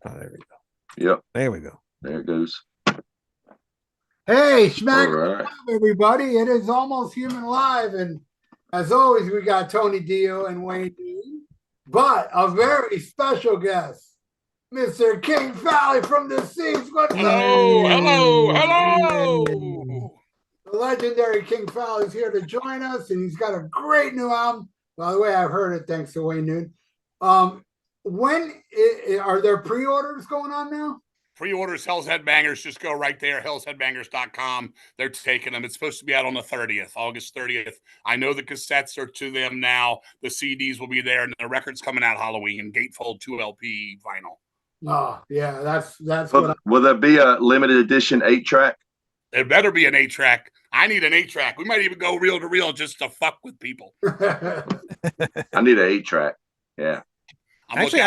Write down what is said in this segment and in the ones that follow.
Oh, there we go. Yep. There we go. There it goes. Hey, All Schmack right. Live, everybody. It is Almost Human Live. And as always, we got Tony Dio and Wayne Newton, but a very special guest, Mr. King Fowley from the Seas. What's up? Hello, hello, Yay. hello. The legendary King Fowley is here to join us, and he's got a great new album. By the way, I've heard it thanks to Wayne Newton. Are there pre-orders going on now? Pre-orders, Hell's Headbangers, just go right there, hellsheadbangers.com. They're taking them. It's supposed to be out on the 30th, August 30th. I know the cassettes are to them now. The CDs will be there, and the record's coming out Halloween, Gatefold 2 LP vinyl. Oh, yeah, that's what Will there be a limited edition 8-track? There better be an 8-track. I need an 8-track. We might even go reel to reel just to fuck with people. I need an 8-track. Yeah. Actually,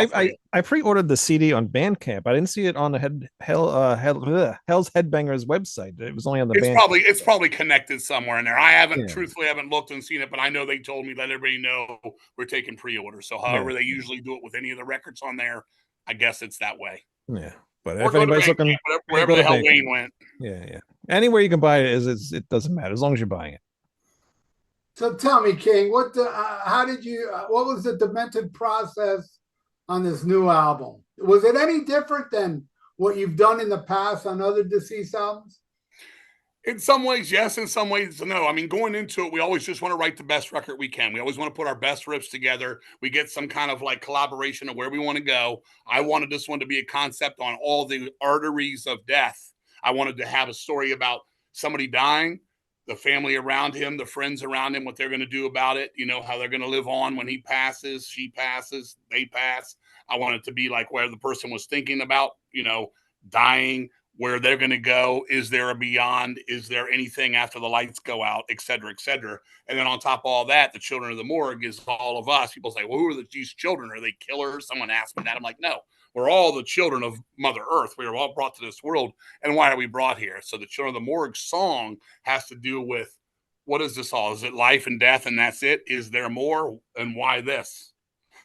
I pre-ordered the CD on Bandcamp. I didn't see it on the Hell's Headbangers website. It was only on the Bandcamp. It's probably connected somewhere in there. I truthfully haven't looked and seen it, but I know they told me, let everybody know we're taking pre-orders. So however they usually do it with any of the records on there, I guess it's that way. Yeah. But if anybody's looking, wherever the hell Wayne went. Yeah. Anywhere you can buy it it doesn't matter as long as you're buying it. So tell me, King, what was the Demented Process on this new album? Was it any different than what you've done in the past on other Deceased albums? In some ways, yes. In some ways, no. I mean, going into it, we always just want to write the best record we can. We always want to put our best riffs together. We get some kind of like collaboration of where we want to go. I wanted this one to be a concept on all the arteries of death. I wanted to have a story about somebody dying, the family around him, the friends around him, what they're going to do about it, how they're going to live on when he passes, she passes, they pass. I want it to be like where the person was thinking about, dying, where they're going to go. Is there a beyond? Is there anything after the lights go out, et cetera, et cetera? And then on top of all that, the children of the morgue is all of us. People say, well, who are these children? Are they killers? Someone asked me that. I'm like, no, we're all the children of Mother Earth. We are all brought to this world. And why are we brought here? So the Children of the Morgue song has to do with, what is this all? Is it life and death and that's it? Is there more? And why this?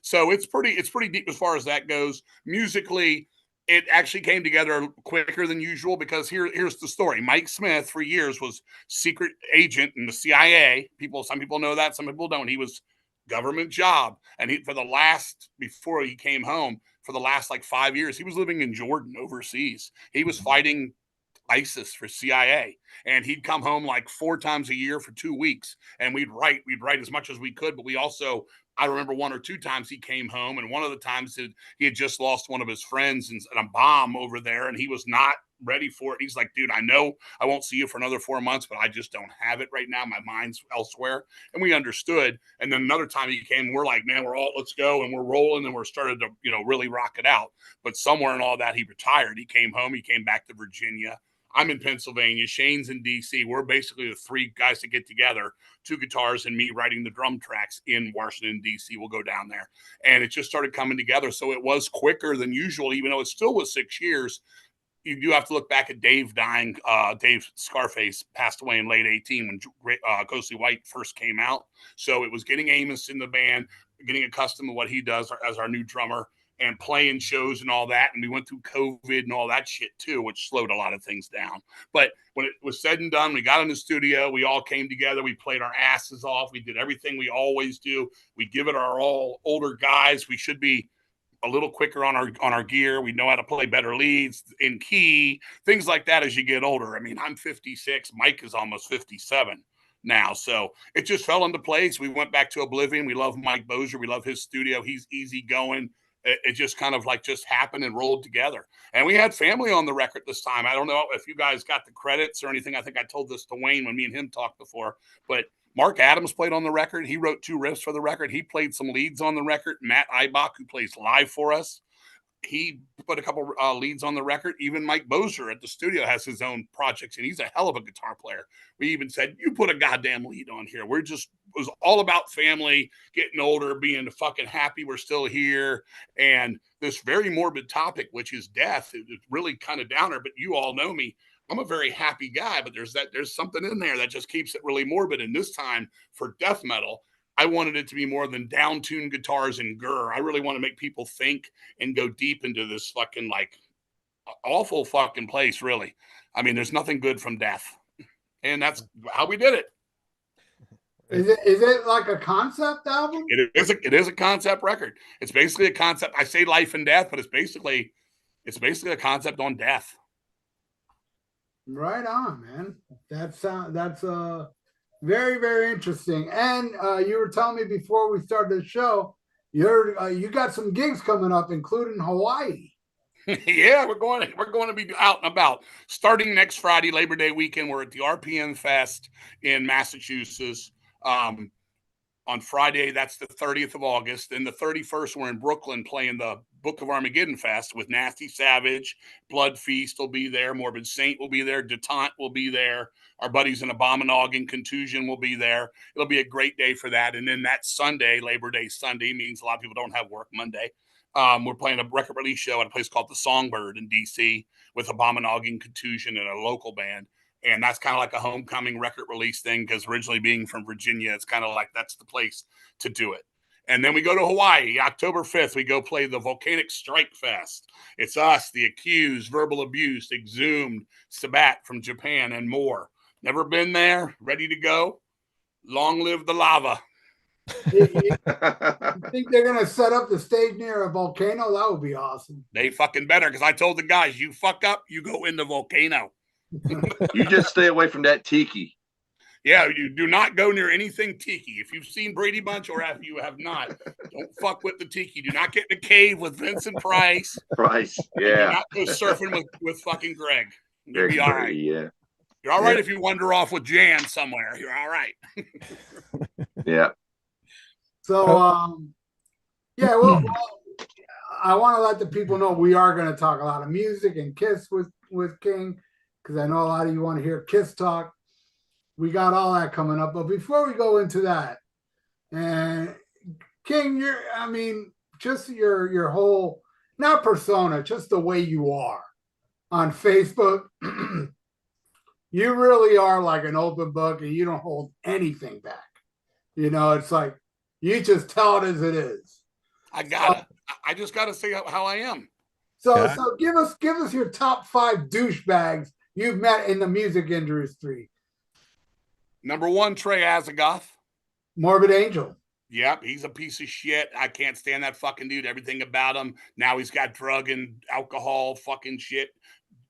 So it's pretty deep as far as that goes. Musically, it actually came together quicker than usual because here's the story. Mike Smith for years was secret agent in the CIA. Some people know that, some people don't. He was government job. And before he came home, for the last like 5 years, he was living in Jordan overseas. He was fighting ISIS for CIA. And he'd come home like 4 times a year for 2 weeks. And we'd write as much as we could, but I remember 1 or 2 times he came home, and one of the times he had just lost one of his friends in a bomb over there, and he was not ready for it. He's like, dude, I know I won't see you for another 4 months, but I just don't have it right now. My mind's elsewhere. And we understood. And then another time he came, we're like, man, let's go. And we're rolling, and we're started to, really rock it out. But somewhere in all that, he retired. He came home. He came back to Virginia. I'm in Pennsylvania. Shane's in D.C. We're basically the 3 guys that get together, 2 guitars and me writing the drum tracks in Washington, D.C. We'll go down there. And it just started coming together. So it was quicker than usual, even though it still was 6 years. You do have to look back at Dave dying. Dave Scarface passed away in late 18 when Ghostly White first came out. So it was getting Amos in the band, getting accustomed to what he does as our new drummer, and playing shows and all that. And we went through COVID and all that shit too, which slowed a lot of things down. But when it was said and done, we got in the studio, we all came together, we played our asses off. We did everything we always do. We give it our all. Older guys, we should be a little quicker on our gear. We know how to play better leads in key, things like that as you get older. I mean, I'm 56. Mike is almost 57 now. So it just fell into place. We went back to Oblivion. We love Mike Bozier. We love his studio. He's easy going. It just kind of like just happened and rolled together. And we had family on the record this time. I don't know if you guys got the credits or anything. I think I told this to Wayne when me and him talked before, but Mark Adams played on the record. He wrote 2 riffs for the record. He played some leads on the record. Matt Eibach, who plays live for us, he put a couple leads on the record. Even Mike Bozier at the studio has his own projects, and he's a hell of a guitar player. We even said, you put a goddamn lead on here. It was all about family, getting older, being fucking happy we're still here, and this very morbid topic, which is death. It's really kind of downer, but you all know me. I'm a very happy guy, but there's something in there that just keeps it really morbid. And this time for death metal, I wanted it to be more than down-tuned guitars and grr. I really want to make people think and go deep into this fucking like awful fucking place, really. I mean, there's nothing good from death. And that's how we did it. Is it like a concept album? It is a concept record. It's basically a concept. I say life and death, but it's basically a concept on death. Right on, man. That's very, very interesting. And you were telling me before we started the show, you got some gigs coming up, including Hawaii. Yeah, we're going to be out and about starting next Friday, Labor Day weekend. We're at the RPM Fest in Massachusetts. On Friday, that's the 30th of August. And the 31st, we're in Brooklyn playing the Book of Armageddon Fest with Nasty Savage. Blood Feast will be there. Morbid Saint will be there. Detente will be there. Our buddies in Abominog Contusion will be there. It'll be a great day for that. And then that Sunday, Labor Day Sunday, means a lot of people don't have work Monday. We're playing a record release show at a place called the Songbird in DC with Abominog Contusion and a local band. And that's kind of like a homecoming record release thing, because originally being from Virginia, it's kind of like that's the place to do it. And then we go to Hawaii, October 5th. We go play the Volcanic Strike Fest. It's us, The Accused, Verbal Abuse, Exhumed, Sabat from Japan, and more. Never been there? Ready to go? Long live the lava. You think they're going to set up the stage near a volcano? That would be awesome. They fucking better, because I told the guys, you fuck up, you go in the volcano. You just stay away from that tiki. Yeah, you do not go near anything tiki. If you've seen Brady Bunch or if you have not, don't fuck with the tiki. Do not get in a cave with Vincent Price. Yeah. Do not go surfing with fucking Greg. You'll be all right. Yeah. You're all right if you wander off with Jan somewhere. You're all right. Yeah. So, yeah, well, I want to let the people know we are going to talk a lot of music and Kiss with King, because I know a lot of you want to hear Kiss talk. We got all that coming up. But before we go into that, and King, just your whole, not persona, just the way you are on Facebook, you really are like an open book and you don't hold anything back. You know, it's like, you just tell it as it is. I just gotta say how I am. So give us your top 5 douchebags you've met in the music industry. Number 1, Trey Azagoth. Morbid Angel. Yep, he's a piece of shit. I can't stand that fucking dude. Everything about him. Now he's got drug and alcohol fucking shit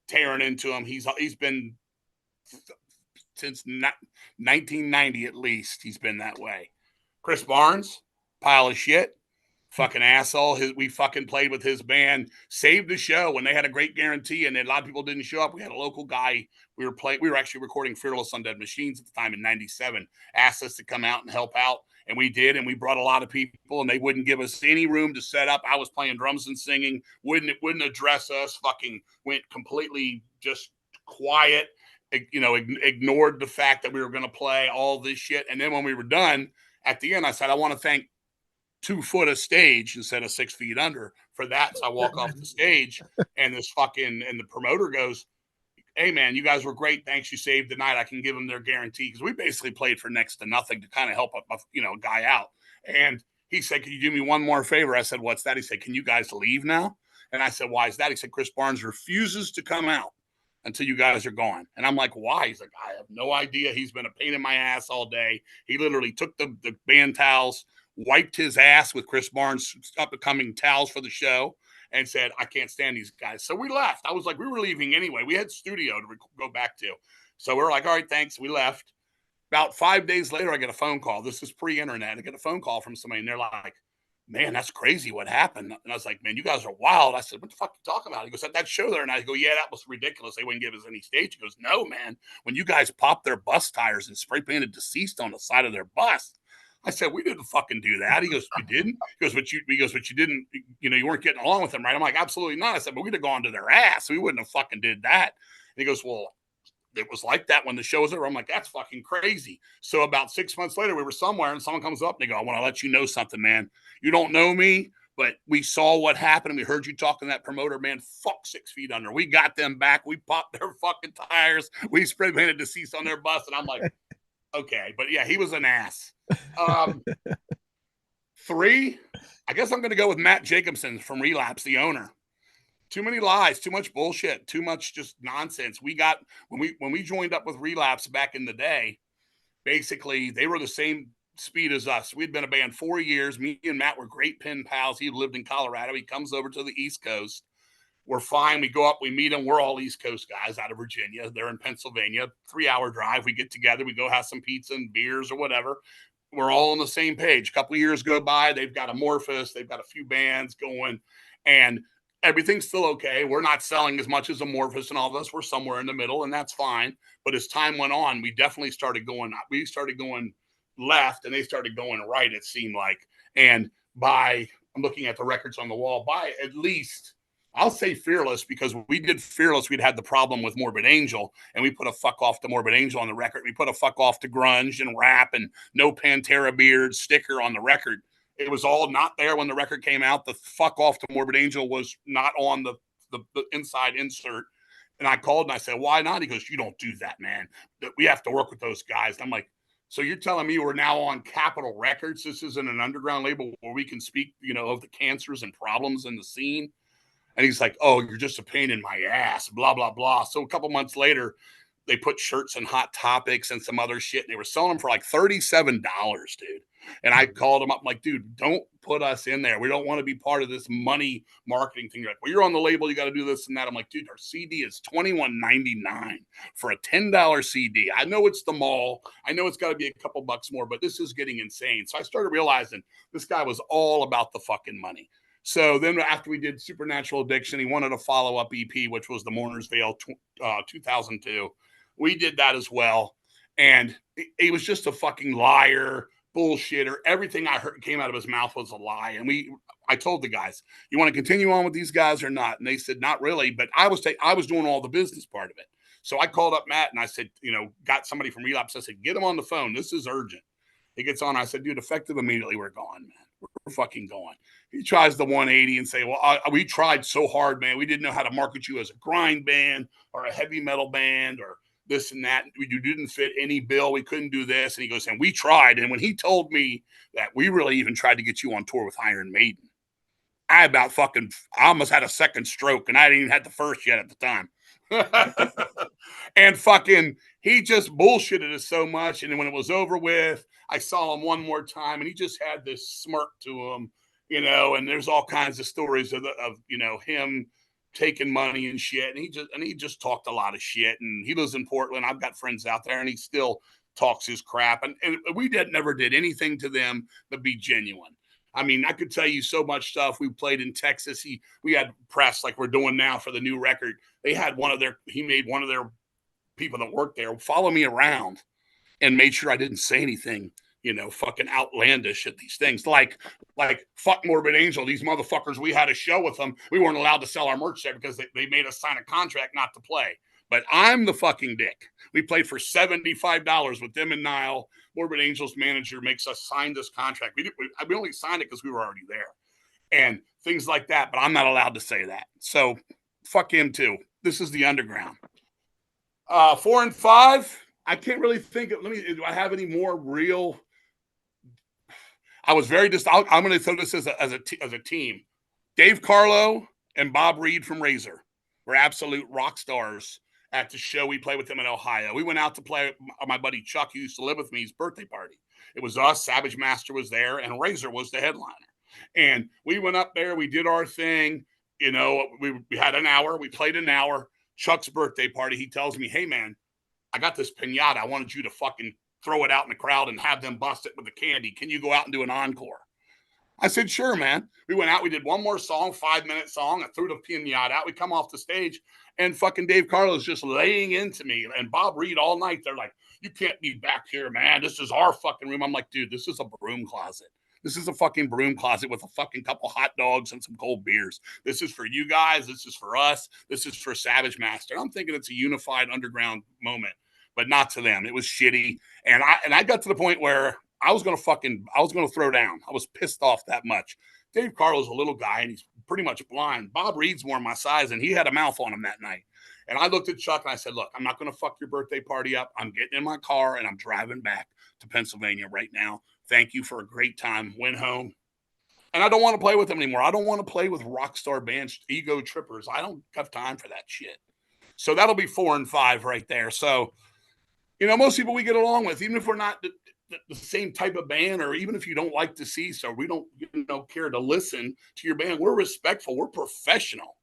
tearing into him. He's been since 1990 at least. He's been that way. Chris Barnes, pile of shit. Fucking asshole. We fucking played with his band, saved the show when they had a great guarantee, and a lot of people didn't show up. We had a local guy. We were actually recording Fearless on Dead Machines at the time in '97. Asked us to come out and help out, and we did. And we brought a lot of people, and they wouldn't give us any room to set up. I was playing drums and singing. Wouldn't address us. Fucking went completely just quiet. Ignored the fact that we were going to play all this shit. And then when we were done, at the end, I said, I want to thank 2 foot of stage instead of 6 feet under for that. So I walk off the stage, and the promoter goes, hey man, you guys were great. Thanks. You saved the night. I can give them their guarantee. Cause we basically played for next to nothing to kind of help a guy out. And he said, can you do me one more favor? I said, what's that? He said, can you guys leave now? And I said, why is that? He said, Chris Barnes refuses to come out until you guys are gone. And I'm like, why? He's like, I have no idea. He's been a pain in my ass all day. He literally took the band towels, wiped his ass with Chris Barnes' up-and-coming towels for the show, and said, I can't stand these guys. So we left. I was like, we were leaving anyway. We had studio to go back to. So we were like, all right, thanks. We left. About 5 days later, I get a phone call. This is pre-internet. I get a phone call from somebody, and they're like, man, that's crazy what happened. And I was like, man, you guys are wild. I said, what the fuck are you talking about? He goes, at that show there. And I go, yeah, that was ridiculous. They wouldn't give us any stage. He goes, no, man. When you guys popped their bus tires and spray painted deceased on the side of their bus, I said, we didn't fucking do that. He goes, you didn't? He goes, but you didn't, you weren't getting along with them, right? I'm like, absolutely not. I said, but we'd have gone to their ass. We wouldn't have fucking did that. And he goes, well, it was like that when the show was over. I'm like, that's fucking crazy. So about 6 months later, we were somewhere and someone comes up and they go, I want to let you know something, man. You don't know me, but we saw what happened. We heard you talking to that promoter, man. Fuck 6 feet under. We got them back. We popped their fucking tires. We spray painted deceased on their bus. And I'm like, Okay, but yeah, he was an ass. 3, I guess I'm going to go with Matt Jacobson from Relapse, the owner. Too many lies, too much bullshit, too much just nonsense. We got when we joined up with Relapse back in the day, basically they were the same speed as us. We'd been a band 4 years. Me and Matt were great pen pals. He lived in Colorado. He comes over to the East Coast. We're fine. We go up, we meet them. We're all East Coast guys out of Virginia. They're in Pennsylvania, 3-hour drive. We get together, we go have some pizza and beers or whatever. We're all on the same page. A couple of years go by. They've got Amorphous. They've got a few bands going, and everything's still okay. We're not selling as much as Amorphous and all this. We're somewhere in the middle, and that's fine. But as time went on, we definitely started going. We started going left, and they started going right. It seemed like, and I'm looking at the records on the wall. By at least, I'll say Fearless, because we did Fearless, we'd had the problem with Morbid Angel, and we put a fuck off to Morbid Angel on the record. We put a fuck off to grunge and rap and no Pantera beard sticker on the record. It was all not there when the record came out. The fuck off to Morbid Angel was not on the inside insert. And I called and I said, why not? He goes, you don't do that, man. We have to work with those guys. And I'm like, so you're telling me we're now on Capitol Records? This isn't an underground label where we can speak, of the cancers and problems in the scene? And he's like, oh, you're just a pain in my ass, blah, blah, blah. So a couple months later, they put shirts in Hot Topics and some other shit, and they were selling them for like $37, dude. And I called him up, I'm like, dude, don't put us in there. We don't want to be part of this money marketing thing. You're like, well, you're on the label, you got to do this and that. I'm like, dude, our CD is $21.99 for a $10 CD. I know it's the mall. I know it's got to be a couple bucks more, but this is getting insane. So I started realizing this guy was all about the fucking money. So then after we did Supernatural Addiction, he wanted a follow-up EP, which was the Mourner's Veil 2002. We did that as well. And he was just a fucking liar, bullshitter. Everything I heard came out of his mouth was a lie. And I told the guys, you want to continue on with these guys or not? And they said, not really. But I was doing all the business part of it. So I called up Matt and I said, got somebody from Relapse. I said, get him on the phone. This is urgent. He gets on. I said, dude, effective immediately. We're gone, man. We're fucking going. He tries the 180 and say, well, we tried so hard, man. We didn't know how to market you as a grind band or a heavy metal band or this and that. You didn't fit any bill. We couldn't do this. And he goes, and we tried. And when he told me that we really even tried to get you on tour with Iron Maiden, I almost had a second stroke, and I hadn't even had the first yet at the time. And fucking, he just bullshitted us so much. And then when it was over with, I saw him one more time, and he just had this smirk to him, and there's all kinds of stories of him taking money and shit. And he just talked a lot of shit. And he lives in Portland. I've got friends out there, and he still talks his crap. And we never did anything to them but be genuine. I mean, I could tell you so much stuff. We played in Texas. We had press like we're doing now for the new record. He made one of their people that worked there follow me around and made sure I didn't say anything, fucking outlandish at these things. Like fuck Morbid Angel. These motherfuckers, we had a show with them. We weren't allowed to sell our merch there because they made us sign a contract not to play. But I'm the fucking dick. We played for $75 with them and Nile. Morbid Angel's manager makes us sign this contract. We only signed it because we were already there. And things like that, but I'm not allowed to say that. So fuck him too. This is the underground. 4 and 5, I can't really think of, do I have any more real? I was very I'm going to throw this as a team. Dave Carlo and Bob Reed from Razor were absolute rock stars at the show. We played with them in Ohio. We went out to play my buddy Chuck, who used to live with me, his birthday party. It was us, Savage Master was there, and Razor was the headliner. And we went up there, we did our thing. We had an hour, we played an hour. Chuck's birthday party, he tells me, hey man, I got this pinata. I wanted you to fucking throw it out in the crowd and have them bust it with the candy. Can you go out and do an encore? I said, sure, man. We went out. We did one more song, 5-minute song. I threw the pinata out. We come off the stage, and fucking Dave Carlo's just laying into me. And Bob Reed all night, they're like, you can't be back here, man. This is our fucking room. I'm like, dude, this is a broom closet. This is a fucking broom closet with a fucking couple hot dogs and some cold beers. This is for you guys. This is for us. This is for Savage Master. I'm thinking it's a unified underground moment, but not to them. It was shitty. And I got to the point where I was going to throw down. I was pissed off that much. Dave Carlo's a little guy, and he's pretty much blind. Bob Reed's more my size, and he had a mouth on him that night. And I looked at Chuck and I said, look, I'm not going to fuck your birthday party up. I'm getting in my car and I'm driving back to Pennsylvania right now. Thank you for a great time. Went home. And I don't want to play with them anymore. I don't want to play with rock star bands, ego trippers. I don't have time for that shit. So that'll be 4 and 5 right there. So, you know, most people we get along with, even if we're not the same type of band, or even if you don't like to see, so we don't, you know, care to listen to your band, we're respectful. We're professional.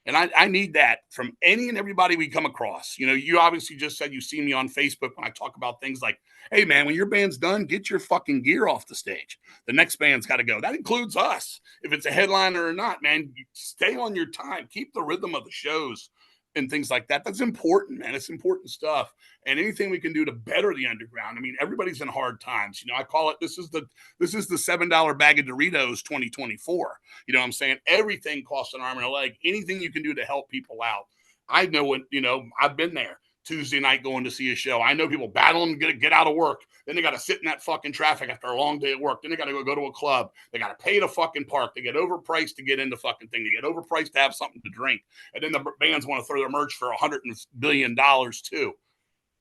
And I need that from any and everybody we come across. You know, you obviously just said you see me on Facebook when I talk about things like, hey, man, when your band's done, get your fucking gear off the stage. The next band's got to go. That includes us. If it's a headliner or not, man, stay on your time. Keep the rhythm of the shows and things like that. That's important, man. It's important stuff. And anything we can do to better the underground. I mean, everybody's in hard times. You know, I call it, this is the $7 bag of Doritos 2024. You know what I'm saying? Everything costs an arm and a leg. Anything you can do to help people out. I know what, you know, I've been there. Tuesday night going to see a show. I know people battling to get out of work. Then they got to sit in that fucking traffic after a long day at work. Then they got to go to a club. They got to pay to fucking park. They get overpriced to get into fucking thing. They get overpriced to have something to drink. And then the bands want to throw their merch for $100 billion too.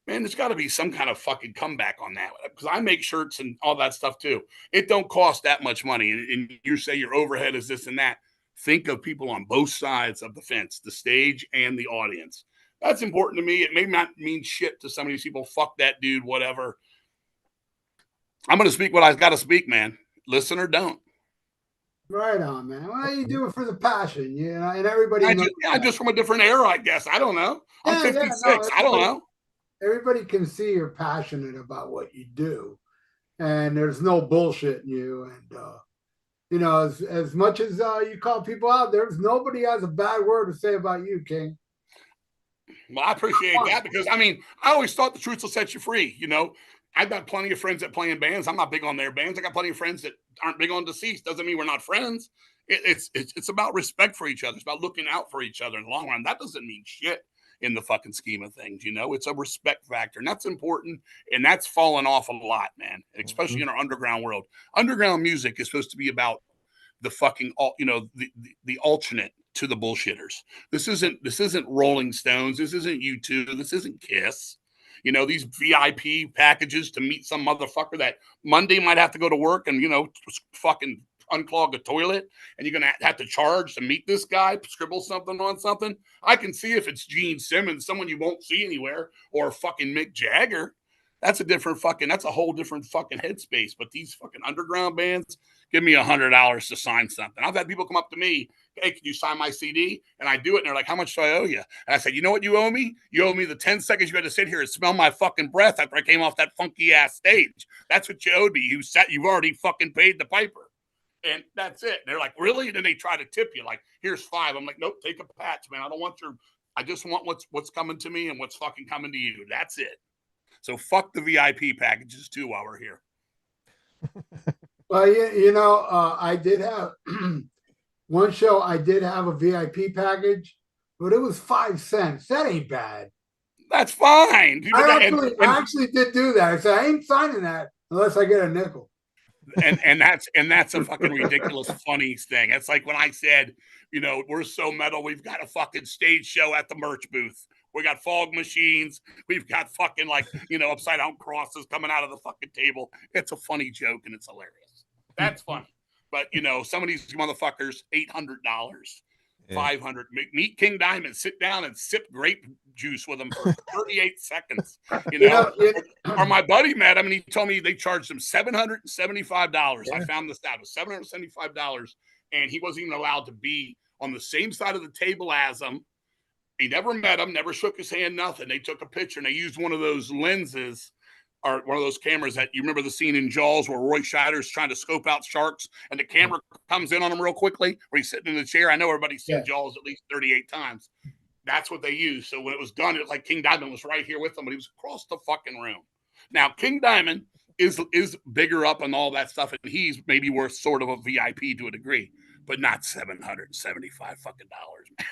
Man, there's got to be some kind of fucking comeback on that, because I make shirts and all that stuff too. It don't cost that much money. And you say your overhead is this and that. Think of people on both sides of the fence, the stage and the audience. That's important to me. It may not mean shit to some of these people. Fuck that dude, whatever. I'm going to speak what I've got to speak, man. Listen or don't. Right on, man. Well, you do it for the passion, you know, and everybody knows. Just from a different era, I guess. I don't know. I'm 56. I don't know. Everybody can see you're passionate about what you do, and there's no bullshit in you. And, you know, as much as you call people out, there's nobody has a bad word to say about you, King. Well, I appreciate that, because, I mean, I always thought the truth will set you free. You know, I've got plenty of friends that play in bands. I'm not big on their bands. I got plenty of friends that aren't big on deceased. Doesn't mean we're not friends. It's about respect for each other. It's about looking out for each other in the long run. That doesn't mean shit in the fucking scheme of things. You know, it's a respect factor, and that's important. And that's fallen off a lot, man, especially in our underground world. Underground music is supposed to be about the fucking, you know, the alternate to the bullshitters. This isn't Rolling Stones. This isn't U2. This isn't Kiss. You know, these VIP packages to meet some motherfucker that Monday might have to go to work and, you know, fucking unclog a toilet, and you're going to have to charge to meet this guy, scribble something on something. I can see if it's Gene Simmons, someone you won't see anywhere, or fucking Mick Jagger. That's a whole different fucking headspace. But these fucking underground bands, give me $100 to sign something. I've had people come up to me, hey, can you sign my CD? And I do it, and they're like, how much do I owe you? And I said, you know what you owe me? You owe me the 10 seconds you had to sit here and smell my fucking breath after I came off that funky ass stage. That's what you owed me. You've already fucking paid the piper. And that's it. And they're like, really? And then they try to tip you, like, here's $5. I'm like, nope, take a patch, man. I just want what's coming to me and what's fucking coming to you. That's it. So fuck the VIP packages too while we're here. Well, you know, I did have one show. I did have a VIP package, but it was 5 cents. That ain't bad. That's fine. I actually did do that. I said I ain't signing that unless I get a nickel. And that's a fucking ridiculous funny thing. It's like when I said, you know, we're so metal, we've got a fucking stage show at the merch booth. We got fog machines. We've got fucking, like, you know, upside down crosses coming out of the fucking table. It's a funny joke and it's hilarious. That's funny. But, you know, some of these motherfuckers, $800, $500. Meet King Diamond, sit down and sip grape juice with him for 38 seconds. You know, or my buddy met him and he told me they charged him $775. I found this out. It was $775, and he wasn't even allowed to be on the same side of the table as him. He never met him, never shook his hand, nothing. They took a picture and they used one of those lenses, or one of those cameras that you remember the scene in Jaws where Roy Scheider's trying to scope out sharks and the camera comes in on him real quickly where he's sitting in the chair. I know everybody's seen Jaws at least 38 times. That's what they used. So when it was done, it was like King Diamond was right here with them, but he was across the fucking room. Now, King Diamond is bigger up and all that stuff, and he's maybe worth sort of a VIP to a degree, but not $775 fucking dollars, man.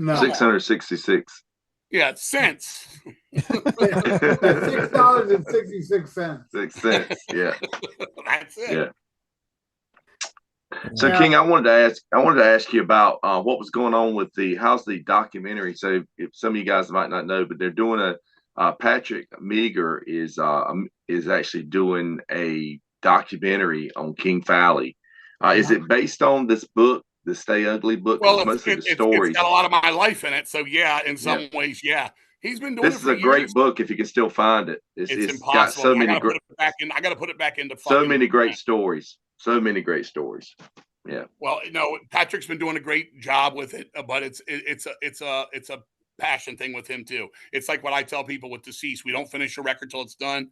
No. 666. Yeah, cents. $6.66. 6 cents. Yeah. That's it. Yeah. So Yeah. King, I wanted to ask you about what was going on with how's the documentary. So if some of you guys might not know, but they're doing Patrick Meager is actually doing a documentary on King Fowley. Is it based on this book, the Stay Ugly book? Well, Because most of the it's got stories. a lot of my life in it. So yeah, in Yeah, some ways, yeah. He's been doing this it is for a great years. book if you can still find it. It's It's got impossible. so I many gotta put great it back in. I gotta put it back into so fucking many great stories. So many great stories. Yeah. Well, Patrick's been doing a great job with it, but it's a passion thing with him too. It's like what I tell people with Deceased: we don't finish a record till it's done.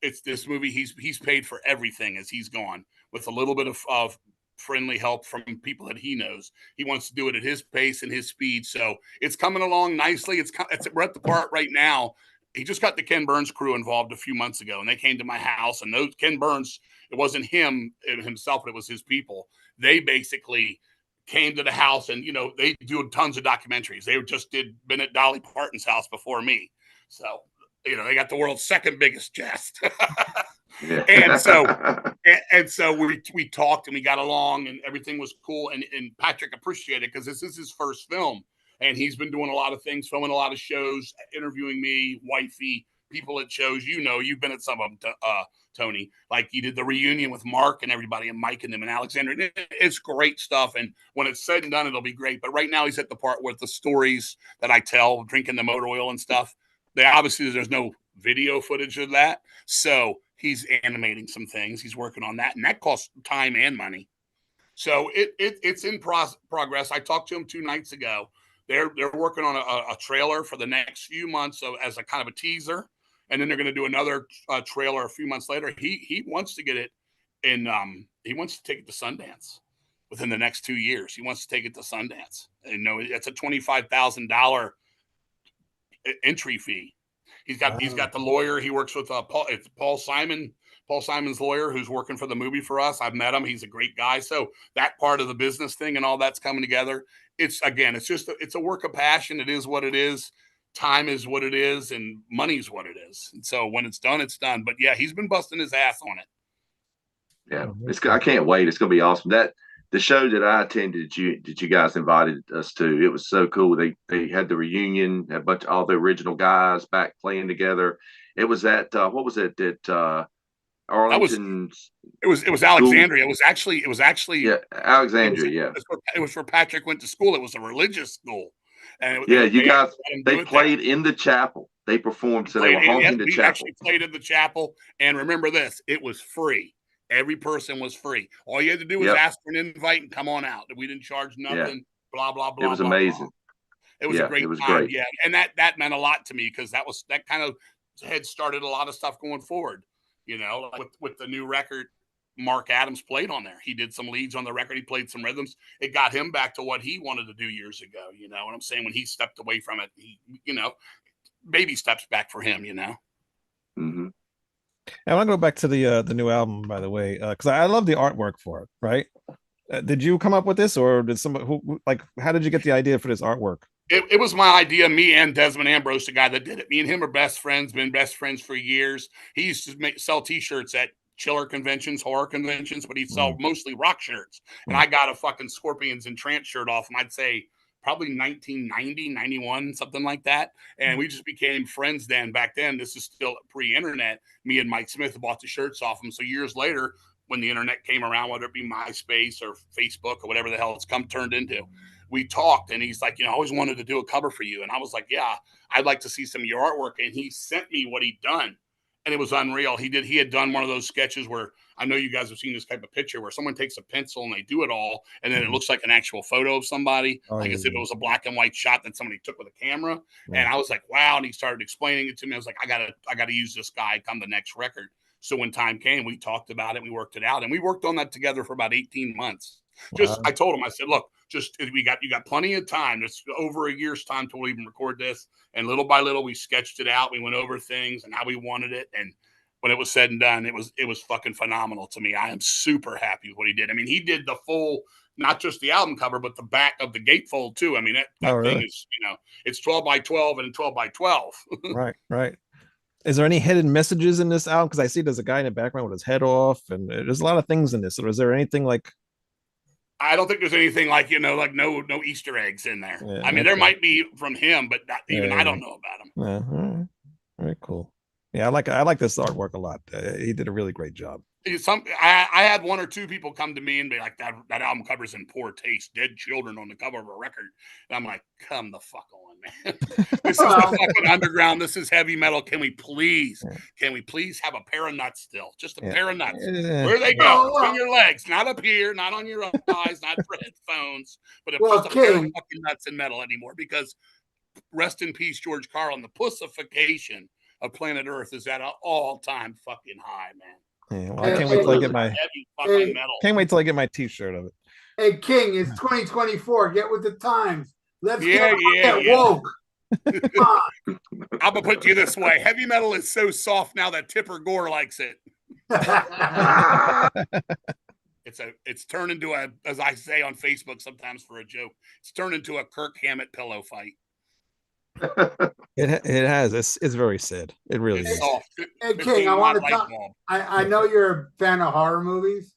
It's this movie. He's paid for everything as he's gone, with a little bit of friendly help from people that he knows. He wants to do it at his pace and his speed, so it's coming along nicely. We're at the part right now. He just got the Ken Burns crew involved a few months ago, and they came to my house. And those Ken Burns, it wasn't him himself, but it was his people. They basically came to the house, and they do tons of documentaries. They just been at Dolly Parton's house before me, so they got the world's second biggest chest. Yeah. and so we talked and we got along and everything was cool, and Patrick appreciated it because this is his first film, and he's been doing a lot of things, filming a lot of shows, interviewing me, wifey, people at shows. You've been at some of them, Tony. Like you did the reunion with Mark and everybody, and Mike and them and Alexander. It's great stuff, and when it's said and done, it'll be great. But right now, he's at the part with the stories that I tell, drinking the motor oil and stuff. There's no video footage of that, so he's animating some things. He's working on that, and that costs time and money. So it's in progress. I talked to him 2 nights ago. They're working on a trailer for the next few months, so as a kind of a teaser, and then they're going to do another trailer a few months later. He wants to get it in. He wants to take it to Sundance within the next 2 years. He wants to take it to Sundance. It's a $25,000 entry fee. He's got the lawyer. He works with Paul Simon. Paul Simon's lawyer, who's working for the movie for us. I've met him. He's a great guy. So that part of the business thing and all that's coming together. It's a work of passion. It is what it is. Time is what it is, and money's what it is. And so when it's done, it's done. But yeah, he's been busting his ass on it. Yeah, I can't wait. It's gonna be awesome. The show that I attended, that you guys invited us to, it was so cool. They had the reunion, had a bunch of all the original guys back playing together. It was at what was it at Arlington? It was Alexandria. It was actually Alexandria. It was where Patrick went to school. It was a religious school. And they played in the chapel. They performed, so they were haunting the chapel. Actually played in the chapel, and remember this: it was free. Every person was free. All you had to do was ask for an invite and come on out. We didn't charge nothing. Yeah. Blah blah blah. It was amazing. Blah. It was a great time. Great. Yeah, and that meant a lot to me because that kind of had started a lot of stuff going forward. With the new record, Mark Adams played on there. He did some leads on the record. He played some rhythms. It got him back to what he wanted to do years ago. You know what I'm saying? When he stepped away from it, baby steps back for him. Mm-hmm. I want to go back to the new album, by the way, because I love the artwork for it. Right? Did you come up with this, or did somebody how did you get the idea for this artwork? It was my idea. Me and Desmond Ambrose, the guy that did it. Me and him are best friends. Been best friends for years. He used to sell T-shirts at chiller conventions, horror conventions, but he'd sell mostly rock shirts. And I got a fucking Scorpions and Trance shirt off him. I'd say probably 1990, 91, something like that. And we just became friends then. Back then, this is still pre-internet. Me and Mike Smith bought the shirts off him. So years later, when the internet came around, whether it be MySpace or Facebook or whatever the hell it's turned into, we talked, and he's like, I always wanted to do a cover for you. And I was like, yeah, I'd like to see some of your artwork. And he sent me what he'd done. And it was unreal. He had done one of those sketches where I know you guys have seen this type of picture where someone takes a pencil and they do it all, and then it looks like an actual photo of somebody, as if it was a black and white shot that somebody took with a camera. Right. And I was like, wow. And he started explaining it to me. I was like, I gotta use this guy come the next record. So when time came, we talked about it, we worked it out, and we worked on that together for about 18 months. I told him, I said, look, you got plenty of time. It's over a year's time till we even record this. And little by little, we sketched it out. We went over things and how we wanted it. And when it was said and done, it was fucking phenomenal to me. I am super happy with what he did. I mean, he did the full, not just the album cover, but the back of the gatefold too. I mean, that thing is, it's 12 by 12 and 12 by 12. Right. Is there any hidden messages in this album? Because I see there's a guy in the background with his head off, and there's a lot of things in this. So is there anything I don't think there's anything like, like no Easter eggs in there. Yeah, I mean, there okay. might be from him, but even I Yeah, don't know about him. yeah. All right. Very cool. Yeah, I like this artwork a lot. He did a really great job. I had one or two people come to me and be like, that album cover's in poor taste. Dead children on the cover of a record. And I'm like, come the fuck on, man. This is the fucking underground. This is heavy metal. Can we please have a pair of nuts still? Just a pair of nuts. Where they go? Between your legs, not up here, not on your eyes, not for headphones, but just a pair of fucking nuts in metal anymore. Because rest in peace, George Carlin. The pussification of planet Earth is at an all-time fucking high, man. Yeah, well, I can't wait till I get my heavy fucking metal. Can't wait till I get my T-shirt of it. Hey, King, it's 2024. Get with the times. Let's get woke. Come on. I'm gonna put you this way: heavy metal is so soft now that Tipper Gore likes it. It's turned into as I say on Facebook sometimes for a joke, it's turned into a Kirk Hammett pillow fight. It has. It's very sad. It really is. Soft. Hey, King, I want to talk. I know you're a fan of horror movies,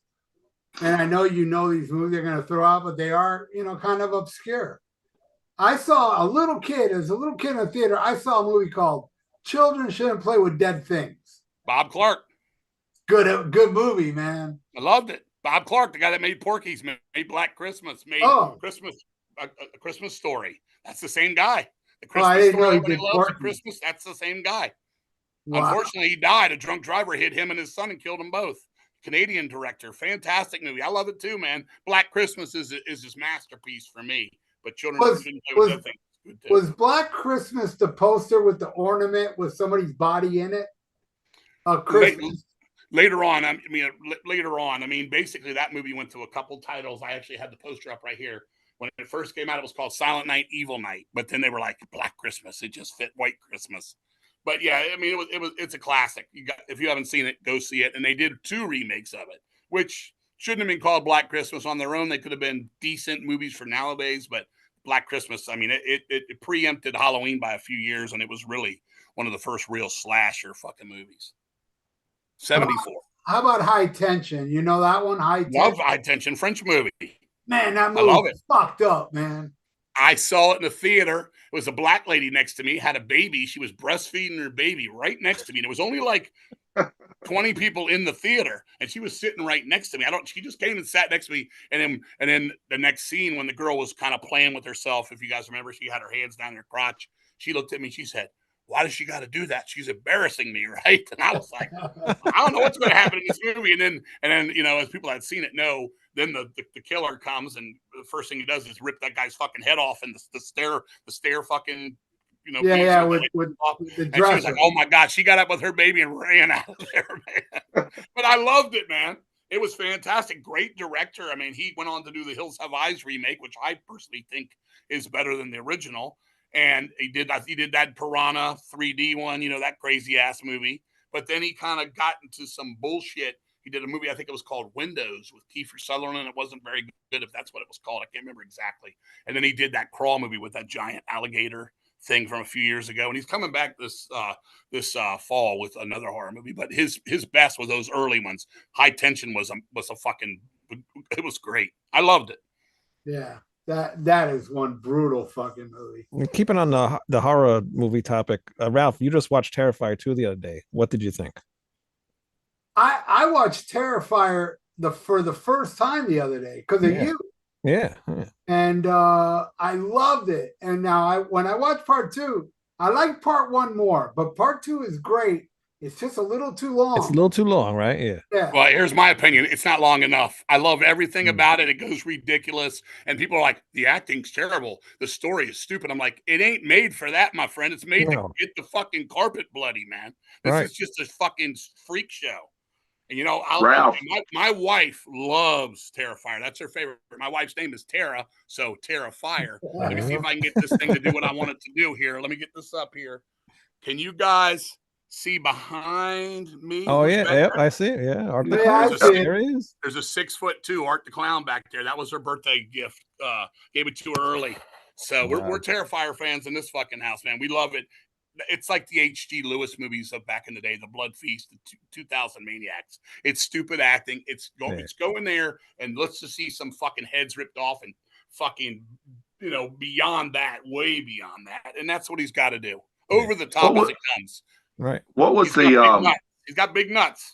and I know these movies are going to throw out, but they are, kind of obscure. I saw a little kid in the theater. I saw a movie called "Children Shouldn't Play with Dead Things." Bob Clark. Good movie, man. I loved it. Bob Clark, the guy that made Porky's, made Black Christmas, made Christmas a Christmas Story. That's the same guy. The Christmas Story, he loves Christmas. That's the same guy. Wow. Unfortunately, he died. A drunk driver hit him and his son and killed them both. Canadian director, fantastic movie. I love it too, man. Black Christmas is his masterpiece for me. But Children Shouldn't Play with Dead Things. Was Black Christmas the poster with the ornament with somebody's body in it? Christmas. Later on, basically that movie went to a couple titles. I actually had the poster up right here. When it first came out, it was called Silent Night, Evil Night. But then they were like Black Christmas. It just fit White Christmas. But yeah, I mean, it's a classic. If you haven't seen it, go see it. And they did 2 remakes of it, which shouldn't have been called Black Christmas on their own. They could have been decent movies for nowadays. But Black Christmas, I mean, it preempted Halloween by a few years, and it was really one of the first real slasher fucking movies. 74. How about High Tension? You know that one? High Tension. Love High Tension, French movie. Man, that movie was fucked up, man. I saw it in the theater. It was a black lady next to me, had a baby. She was breastfeeding her baby right next to me. And it was only like 20 people in the theater, and she was sitting right next to me. She just came and sat next to me. And then the next scene, when the girl was kind of playing with herself, if you guys remember, she had her hands down her crotch. She looked at me and she said, "Why does she got to do that? She's embarrassing me," right? And I was like, I don't know what's going to happen in this movie. And then, as people that had seen it know, then the killer comes, and the first thing he does is rip that guy's fucking head off, and the stair fucking, with the dresser. And she was like, "Oh my God," she got up with her baby and ran out of there, man. But I loved it, man. It was fantastic. Great director. I mean, he went on to do the Hills Have Eyes remake, which I personally think is better than the original. And he did that Piranha 3D one, that crazy ass movie. But then he kind of got into some bullshit. He did a movie, I think it was called Windows, with Kiefer Sutherland. It wasn't very good, if that's what it was called. I can't remember exactly. And then he did that Crawl movie with that giant alligator thing from a few years ago. And he's coming back this fall with another horror movie. But his best was those early ones. High Tension was a fucking, it was great. I loved it. Yeah. That is one brutal fucking movie. Keeping on the horror movie topic, Ralph, you just watched Tera Fire 2 the other day. What did you think? I watched Tera Fire for the first time the other day because of you. Yeah. And I loved it. And now when I watched part 2, I like part 1 more, but part 2 is great. It's just a little too long. It's a little too long, right? Yeah. Well, here's my opinion. It's not long enough. I love everything about it. It goes ridiculous. And people are like, the acting's terrible. The story is stupid. I'm like, it ain't made for that, my friend. It's made to get the fucking carpet bloody, man. This is just a fucking freak show. And, my wife loves Tera Fire. That's her favorite. My wife's name is Tera, so Tera Fire. Let me see if I can get this thing to do what I want it to do here. Let me get this up here. Can you guys see behind me? Oh yeah, yep, I see. Yeah, Art the Clown. There's a 6'2" Art the Clown back there. That was her birthday gift. Gave it to her early. So we're Tera Fire fans in this fucking house, man. We love it. it's like the H.G. Lewis movies of back in the day, the Blood Feast, the 2000 Maniacs. It's stupid acting. It's go in there and let's just see some fucking heads ripped off and fucking, beyond that, way beyond that. And that's what he's got to do. Over the top as it comes. Right. What was He's got big nuts.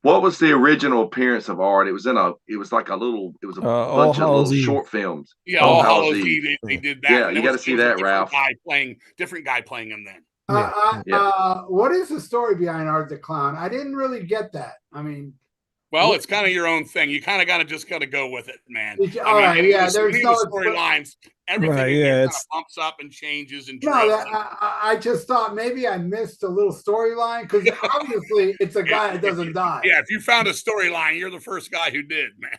What was the original appearance of Art? It was a bunch of little short films. Yeah, All Hallows Eve. They did that. Yeah, you got to see that, Ralph. Different guy playing him then. What is the story behind Art the Clown? I didn't really get that. I mean, well, it's kind of your own thing. You kind of got to go with it, man. There's no storylines. Everything kind of bumps up and changes and I just thought maybe I missed a little storyline because obviously it's a guy that doesn't die. Yeah, if you found a storyline, you're the first guy who did, man.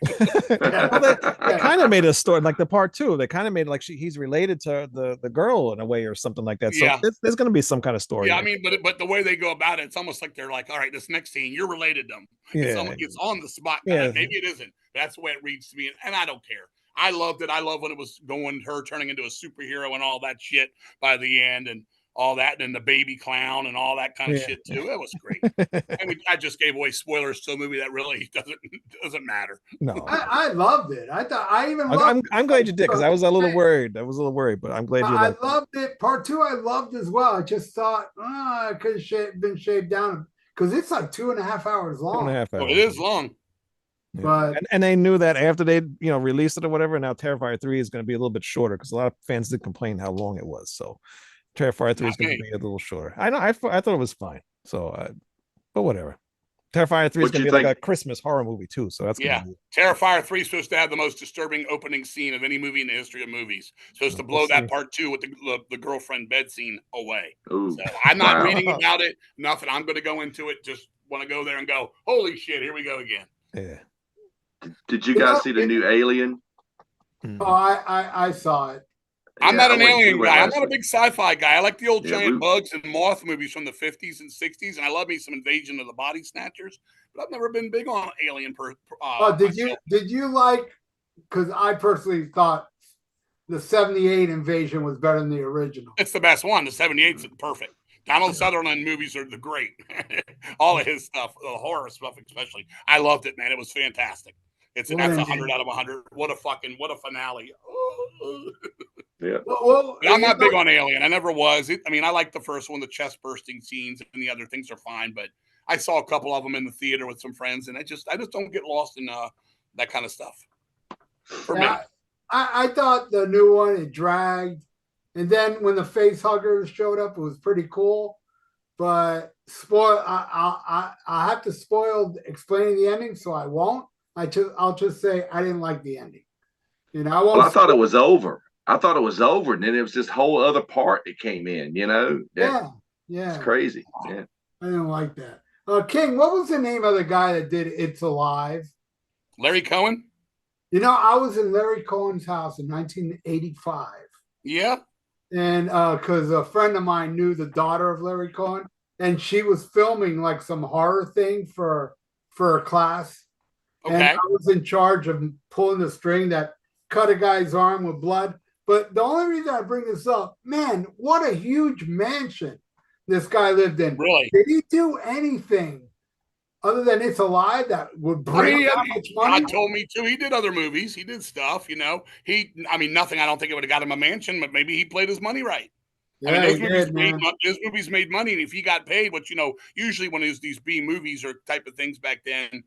Well, they kind of made a story like the part 2. They kind of made like he's related to the girl in a way or something like that. So there's going to be some kind of story. Yeah, I mean, but the way they go about it, it's almost like they're like, all right, this next scene, you're related to them. It's on the spot. Yeah. Maybe it isn't. That's the way it reads to me, and I don't care. I loved it. I love when it was her turning into a superhero and all that shit by the end and all that, and the baby clown and all that kind of shit too. It was great. I mean, I just gave away spoilers to a movie that really doesn't matter. No, I loved it. I'm glad you did because I was a little worried. But I'm glad you. I loved it. Part 2, I loved as well. I just thought, it could have been shaved down because it's like 2.5 hours long. 2.5 hours. Oh, it is long. Yeah. But and they knew that after they released it or whatever. Now Tera Fire 3 is going to be a little bit shorter because a lot of fans did complain how long it was. So Tera Fire 3 is going to be a little shorter. I know. I thought it was fine. So, but whatever. Tera Fire 3 is going to be like a Christmas horror movie too. So that's Tera Fire 3 is supposed to have the most disturbing opening scene of any movie in the history of movies. Supposed to blow that part 2 with the girlfriend bed scene away. Ooh, so I'm not reading about it. Nothing. I'm going to go into it. Just want to go there and go, holy shit, here we go again. Yeah. Did you guys see the new Alien? Oh, I saw it. I'm not an alien guy. I'm not a big sci-fi guy. I like the old giant bugs and moth movies from the 50s and 60s, and I love me some Invasion of the Body Snatchers. But I've never been big on Alien. Did you like? Because I personally thought the '78 Invasion was better than the original. It's the best one. The '78's perfect. Donald Sutherland movies are the great. All of his stuff, the horror stuff especially. I loved it, man. It was fantastic. That's 100 out of 100. What a finale. Yeah. Well, I'm not big on Alien. I never was. I like the first one, the chest bursting scenes, and the other things are fine. But I saw a couple of them in the theater with some friends, and I just don't get lost in that kind of stuff. For me, I thought the new one it dragged, and then when the face huggers showed up, it was pretty cool. But I have to spoil explaining the ending, so I won't. I'll just say I didn't like the ending. I thought it was over. And then it was this whole other part that came in. Yeah. It's crazy. Yeah, I didn't like that. King, what was the name of the guy that did It's Alive? Larry Cohen. I was in Larry Cohen's house in 1985. Yeah. And because a friend of mine knew the daughter of Larry Cohen, and she was filming like some horror thing for a class. Okay. And I was in charge of pulling the string that cut a guy's arm with blood. But the only reason I bring this up, man, what a huge mansion this guy lived in. Really? Did he do anything other than It's Alive that would bring that much money? God told me to. He did other movies. He did stuff, nothing. I don't think it would have got him a mansion, but maybe he played his money right. Yeah, those movies made money, and if he got paid, which usually when there's these B movies or type of things back then,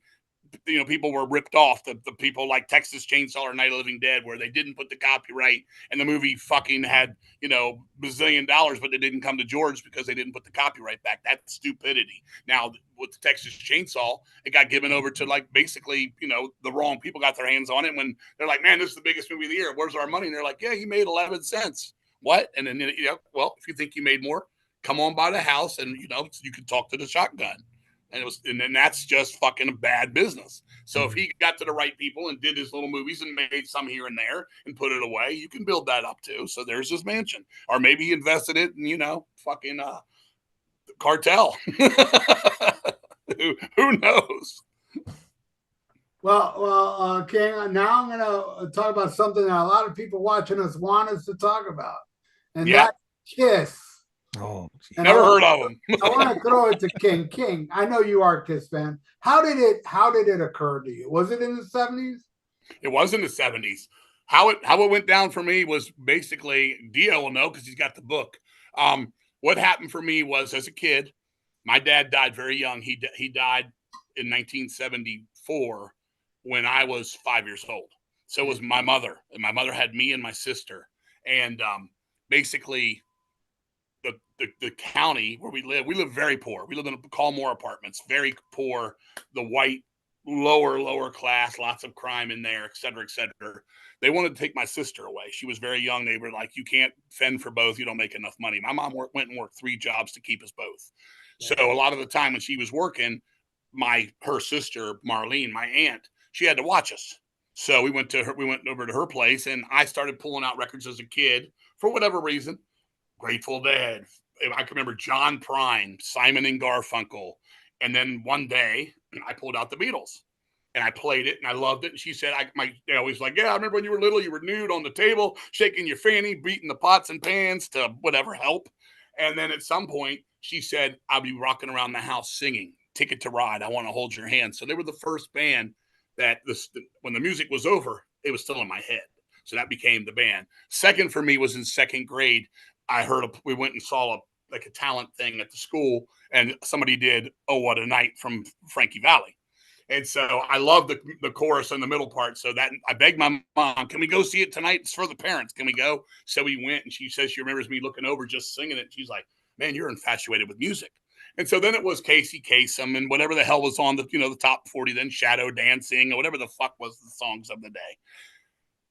people were ripped off. The people like Texas Chainsaw or Night of the Living Dead, where they didn't put the copyright, and the movie fucking had $bazillion, but they didn't come to George because they didn't put the copyright back. That's stupidity. Now with the Texas Chainsaw, it got given over to basically the wrong people got their hands on it. When they're like, man, this is the biggest movie of the year. Where's our money? And they're like, yeah, you made 11 cents. What? And then well, if you think you made more, come on by the house, and you can talk to the shotgun. And then that's just fucking a bad business. So if he got to the right people and did his little movies and made some here and there and put it away, you can build that up too. So there's his mansion. Or maybe he invested it in, fucking cartel. Who knows? Well, King, now I'm going to talk about something that a lot of people watching us want us to talk about. And that's Kiss. Oh, And Never heard of them. I want to throw it to King. King, I know you are a Kiss fan. How did it occur to you? Was it in the 70s? It was in the 70s. How it went down for me was basically, Dio will know because he's got the book. What happened for me was, as a kid, my dad died very young. He died in 1974 when I was 5 years old. So was my mother, and my mother had me and my sister. And basically, the county where we live very poor. We live in Colmore apartments, very poor. The white, lower class, lots of crime in there, et cetera, et cetera. They wanted to take my sister away. She was very young. They were like, you can't fend for both. You don't make enough money. My mom went and worked 3 jobs to keep us both. So a lot of the time when she was working, her sister, Marlene, my aunt, she had to watch us. So we went over to her place, and I started pulling out records as a kid for whatever reason. Grateful Dead. I can remember John Prine, Simon and Garfunkel. And then one day I pulled out the Beatles and I played it and I loved it. And she said, I was like, yeah, I remember when you were little, you were nude on the table, shaking your fanny, beating the pots and pans to whatever help. And then at some point she said, I'll be rocking around the house singing Ticket to Ride. I Want to Hold Your Hand. So they were the first band that when the music was over, it was still in my head. So that became the band. Second for me was in second grade. We went and saw a talent thing at the school, and somebody did "Oh What a Night" from Frankie Valli. And so I love the chorus and the middle part. So that I begged my mom, can we go see it tonight? It's for the parents. Can we go? So we went, and she says she remembers me looking over just singing it. She's like, man, you're infatuated with music. And so then it was Casey Kasem and whatever the hell was on the top 40, then Shadow Dancing or whatever the fuck was the songs of the day.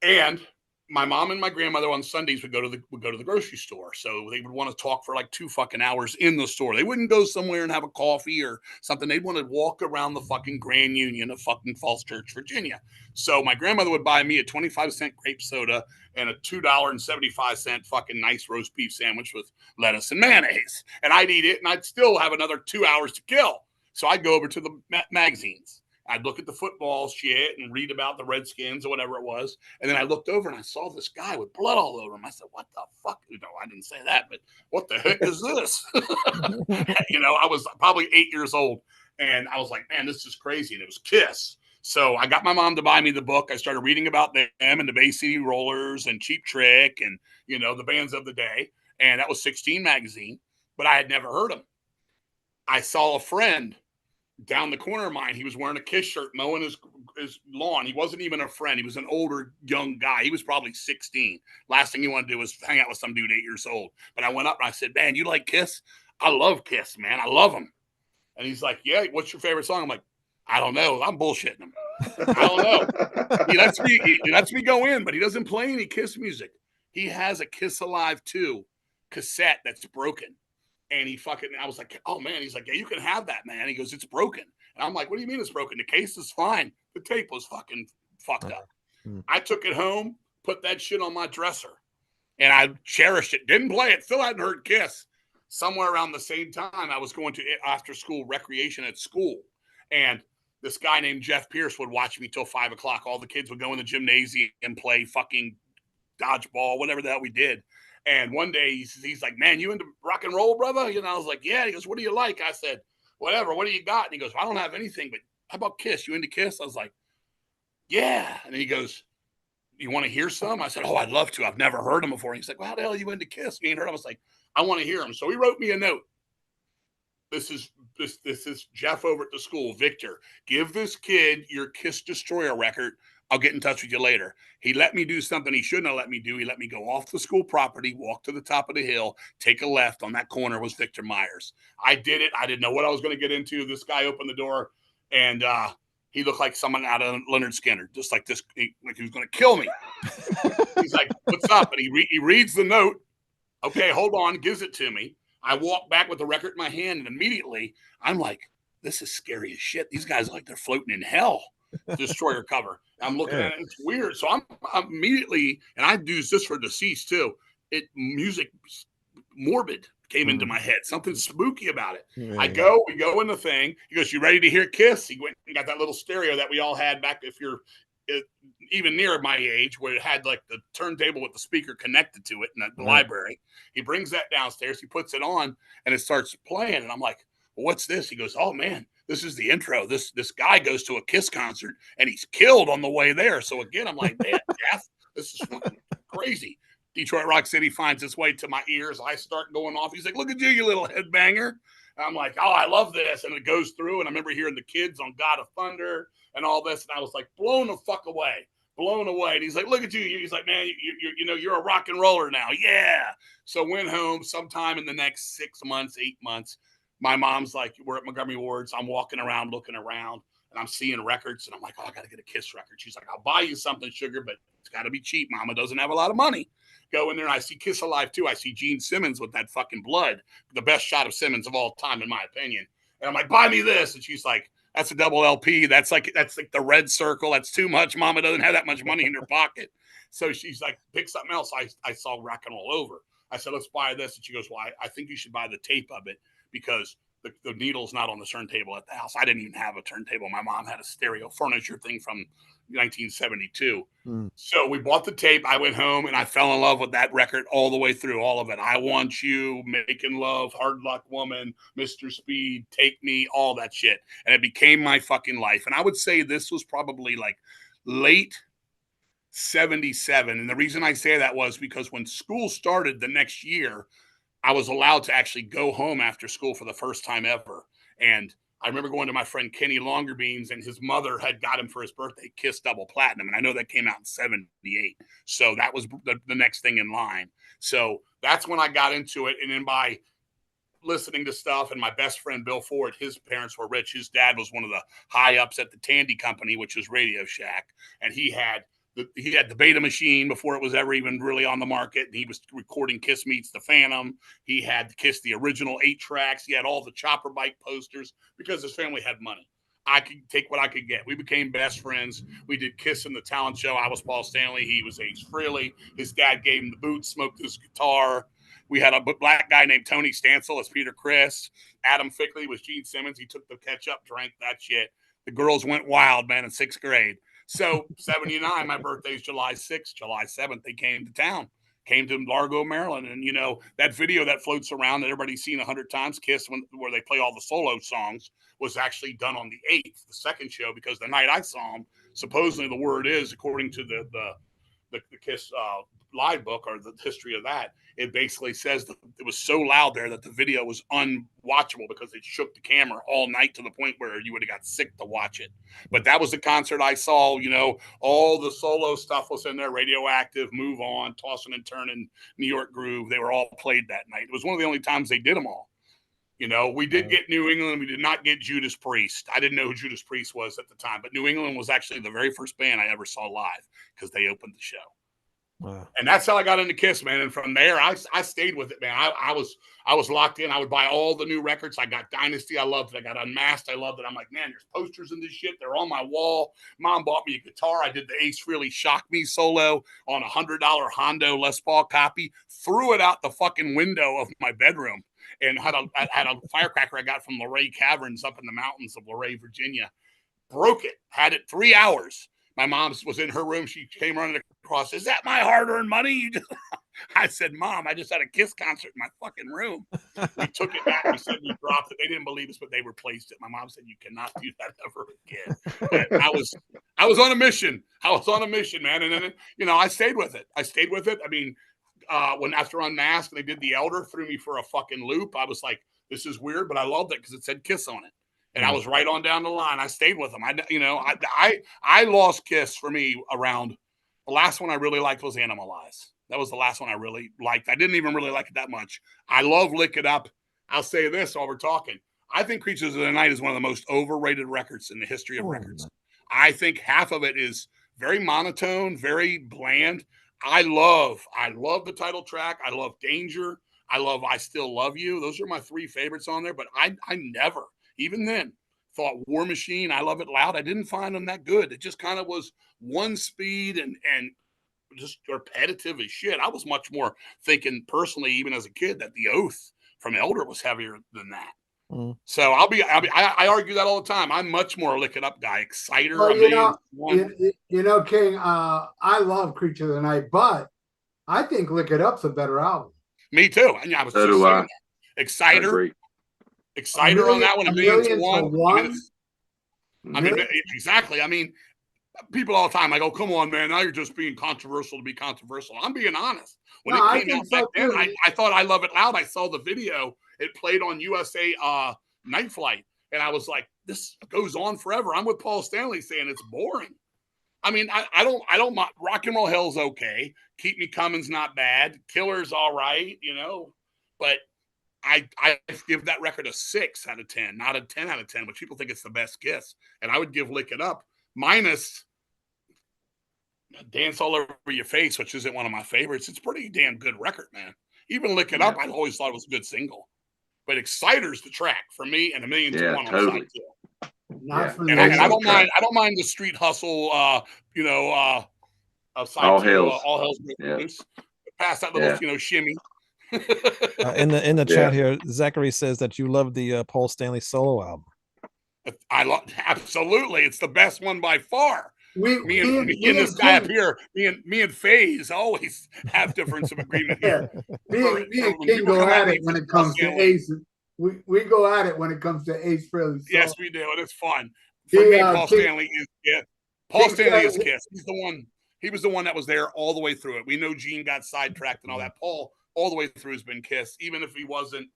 And my mom and my grandmother on Sundays would go to the grocery store. So they would want to talk for like 2 fucking hours in the store. They wouldn't go somewhere and have a coffee or something. They'd want to walk around the fucking Grand Union of fucking Falls Church, Virginia. So my grandmother would buy me a 25-cent grape soda and a $2.75 fucking nice roast beef sandwich with lettuce and mayonnaise. And I'd eat it and I'd still have another 2 hours to kill. So I'd go over to the magazines. I'd look at the football shit and read about the Redskins or whatever it was. And then I looked over and I saw this guy with blood all over him. I said, what the fuck? I didn't say that, but what the heck is this? I was probably 8 years old. And I was like, man, this is crazy. And it was Kiss. So I got my mom to buy me the book. I started reading about them and the Bay City Rollers and Cheap Trick and, the bands of the day. And that was 16 magazine, but I had never heard them. I saw a friend down the corner of mine. He was wearing a Kiss shirt, mowing his lawn. He wasn't even a friend. He was an older, young guy. He was probably 16. Last thing he wanted to do was hang out with some dude 8 years old. But I went up and I said, man, you like Kiss? I love Kiss, man. I love them. And he's like, yeah, what's your favorite song? I'm like, I don't know. I'm bullshitting him. I don't know. He lets me go in, but he doesn't play any Kiss music. He has a Kiss Alive 2 cassette that's broken. And I was like, oh man, he's like, yeah, you can have that, man. He goes, it's broken. And I'm like, what do you mean it's broken? The case is fine. The tape was fucking fucked up. I took it home, put that shit on my dresser, and I cherished it. Didn't play it. Still hadn't heard Kiss. Somewhere around the same time, I was going to after school recreation at school. And this guy named Jeff Pierce would watch me till 5 o'clock. All the kids would go in the gymnasium and play fucking dodgeball, whatever the hell we did. And one day he's like, man, you into rock and roll, brother? I was like, yeah. He goes, what do you like? I said, whatever. What do you got? And he goes, well, I don't have anything, but how about Kiss? You into Kiss? I was like, yeah. And he goes, you want to hear some? I said, oh, I'd love to. I've never heard them before. And he's like, well, how the hell are you into Kiss? You ain't heard them? I was like, I want to hear them. So he wrote me a note. This is Jeff over at the school. Victor, give this kid your Kiss Destroyer record. I'll get in touch with you later. He let me do something he shouldn't have let me do. He let me go off the school property, walk to the top of the hill, take a left. On that corner was Victor Myers. I did it. I didn't know what I was going to get into. This guy opened the door, and he looked like someone out of Leonard Skinner, just like this, like he was going to kill me. He's like, what's up? And he reads the note. Okay, hold on, gives it to me. I walk back with the record in my hand, and immediately I'm like, this is scary as shit. These guys are like they're floating in hell. Destroyer cover. I'm looking at it. It's weird. So I'm immediately, and I do this for Deceased too. Music morbid came into my head. Something spooky about it. We go in the thing. He goes, you ready to hear Kiss? He went and got that little stereo that we all had back. If you're even near my age, where it had like the turntable with the speaker connected to it in the library. He brings that downstairs, he puts it on, and it starts playing. And I'm like, well, what's this? He goes, oh man, this is the intro. This guy goes to a Kiss concert and he's killed on the way there. So again, I'm like, man, Jeff, this is fucking crazy. Detroit Rock City finds its way to my ears. I start going off. He's like, look at you little headbanger. I'm like, oh, I love this. And it goes through, and I remember hearing the kids on God of Thunder and all this, and I was like, blown the fuck away. Blown away. And he's like, look at you. He's like, man, you're a rock and roller now. Yeah. So went home sometime in the next 6 months, 8 months. My mom's like, we're at Montgomery Ward's. I'm walking around, looking around, and I'm seeing records. And I'm like, oh, I got to get a Kiss record. She's like, I'll buy you something, sugar, but it's got to be cheap. Mama doesn't have a lot of money. Go in there, and I see Kiss Alive too. I see Gene Simmons with that fucking blood, the best shot of Simmons of all time, in my opinion. And I'm like, buy me this. And she's like, that's a double LP. That's like the red circle. That's too much. Mama doesn't have that much money in her pocket. So she's like, pick something else. I saw Rock and Roll Over. I said, let's buy this. And she goes, well, I think you should buy the tape of it because the needle's not on the turntable at the house. I didn't even have a turntable. My mom had a stereo furniture thing from 1972. So we bought the tape. I went home and I fell in love with that record all the way through, all of it. I Want You, Making Love, Hard Luck Woman, Mr. Speed, Take Me, all that shit. And it became my fucking life. And I would say this was probably like late 77. And the reason I say that was because when school started the next year, I was allowed to actually go home after school for the first time ever. And I remember going to my friend Kenny Longerbeans, and his mother had got him for his birthday Kiss Double Platinum. And I know that came out in 78. So that was the next thing in line. So that's when I got into it. And then by listening to stuff, and my best friend Bill Ford, his parents were rich. His dad was one of the high ups at the Tandy Company, which was Radio Shack. And he had the Beta machine before it was ever even really on the market. And he was recording Kiss Meets the Phantom. He had Kiss, the original 8 tracks. He had all the chopper bike posters because his family had money. I could take what I could get. We became best friends. We did Kiss in the talent show. I was Paul Stanley. He was Ace Frehley. His dad gave him the boots, smoked his guitar. We had a black guy named Tony Stansel as Peter Criss. Adam Fickley was Gene Simmons. He took the ketchup, drank that shit. The girls went wild, man, in 6th grade. So 79, my birthday's July 6th, July 7th, they came to town, came to Largo, Maryland. And, you know, that video that floats around that everybody's seen 100 times, Kiss, where they play all the solo songs, was actually done on the 8th, the second show, because the night I saw them, supposedly the word is, according to the Kiss live book or the history of that, it basically says that it was so loud there that the video was unwatchable because it shook the camera all night to the point where you would have got sick to watch it. But that was the concert I saw. You know, all the solo stuff was in there. Radioactive, Move On, Tossing and Turning, New York Groove. They were all played that night. It was one of the only times they did them all. You know, we did get New England. We did not get Judas Priest. I didn't know who Judas Priest was at the time, but New England was actually the very first band I ever saw live because they opened the show. Wow. And that's how I got into Kiss, man. And from there, I stayed with it, man. I was locked in. I would buy all the new records. I got Dynasty. I loved it. I got Unmasked. I loved it. I'm like, man, there's posters in this shit. They're on my wall. Mom bought me a guitar. I did the Ace Frehley Shock Me solo on a $100 Hondo Les Paul copy. Threw it out the fucking window of my bedroom and had a firecracker I got from Luray Caverns up in the mountains of Luray, Virginia. Broke it. Had it 3 hours. My mom was in her room. She came running across. Is that my hard-earned money? I said, Mom, I just had a Kiss concert in my fucking room. We took it back. We said we dropped it. They didn't believe us, but they replaced it. My mom said, you cannot do that ever again. And I was on a mission. I was on a mission, man. And then, you know, I stayed with it. I mean, when after Unmasked, they did The Elder, threw me for a fucking loop. I was like, this is weird, but I loved it because it said Kiss on it. And I was right on down the line. I stayed with them. I lost Kiss for me around the last one I really liked was Animalize. That was the last one I really liked. I didn't even really like it that much. I love Lick It Up. I'll say this while we're talking. I think Creatures of the Night is one of the most overrated records in the history of records. I think half of it is very monotone, very bland. I love the title track. I love Danger. I love I Still Love You. Those are my 3 favorites on there, but I never, even then, thought War Machine, I Love It Loud. I didn't find them that good. It just kind of was one speed and just repetitive as shit. I was much more thinking personally, even as a kid, that The Oath from Elder was heavier than that. So I argue that all the time. I'm much more Lick It Up guy. Exciter, Well, you know, King, I love Creature of the Night, but I think Lick It Up's a better album. Me too. And I was So just do saying I. that. Exciter. Exciter on that one, A million to one. I mean, exactly. I mean, people all the time, I go, come on, man, now you're just being controversial to be controversial. I'm being honest. When it came out back then, I thought I Love It Loud. I saw the video. It played on USA Night Flight. And I was like, this goes on forever. I'm with Paul Stanley saying it's boring. I mean, I don't Rock and Roll Hell's okay. Keep Me Coming's not bad. Killer's all right, you know. But I give that record a 6 out of 10, not a 10 out of 10, which people think it's the best Kiss. And I would give Lick It Up minus Dance All Over Your Face, which isn't one of my favorites. It's a pretty damn good record, man. Even Lick It Up, I always thought it was a good single. But Exciter's the track for me, and A Million to One on side two. And I don't mind. I don't mind the Street Hustle. Side All two, Hell's. All Hell's Loose. Pass that little, shimmy. In the chat here, Zachary says that you love the Paul Stanley solo album. I love absolutely. It's the best one by far. Me and this guy up here, me and FaZe always have difference of agreement here. Me and King go at it when it comes to Ace. We go at it when it comes to Ace Frehley. So. Yes, we do, and it's fun. For me, Paul Stanley is Paul Stanley is Kiss. He's the one. He was the one that was there all the way through it. We know Gene got sidetracked and all that. Paul, all the way through, has been Kiss. Even if he wasn't,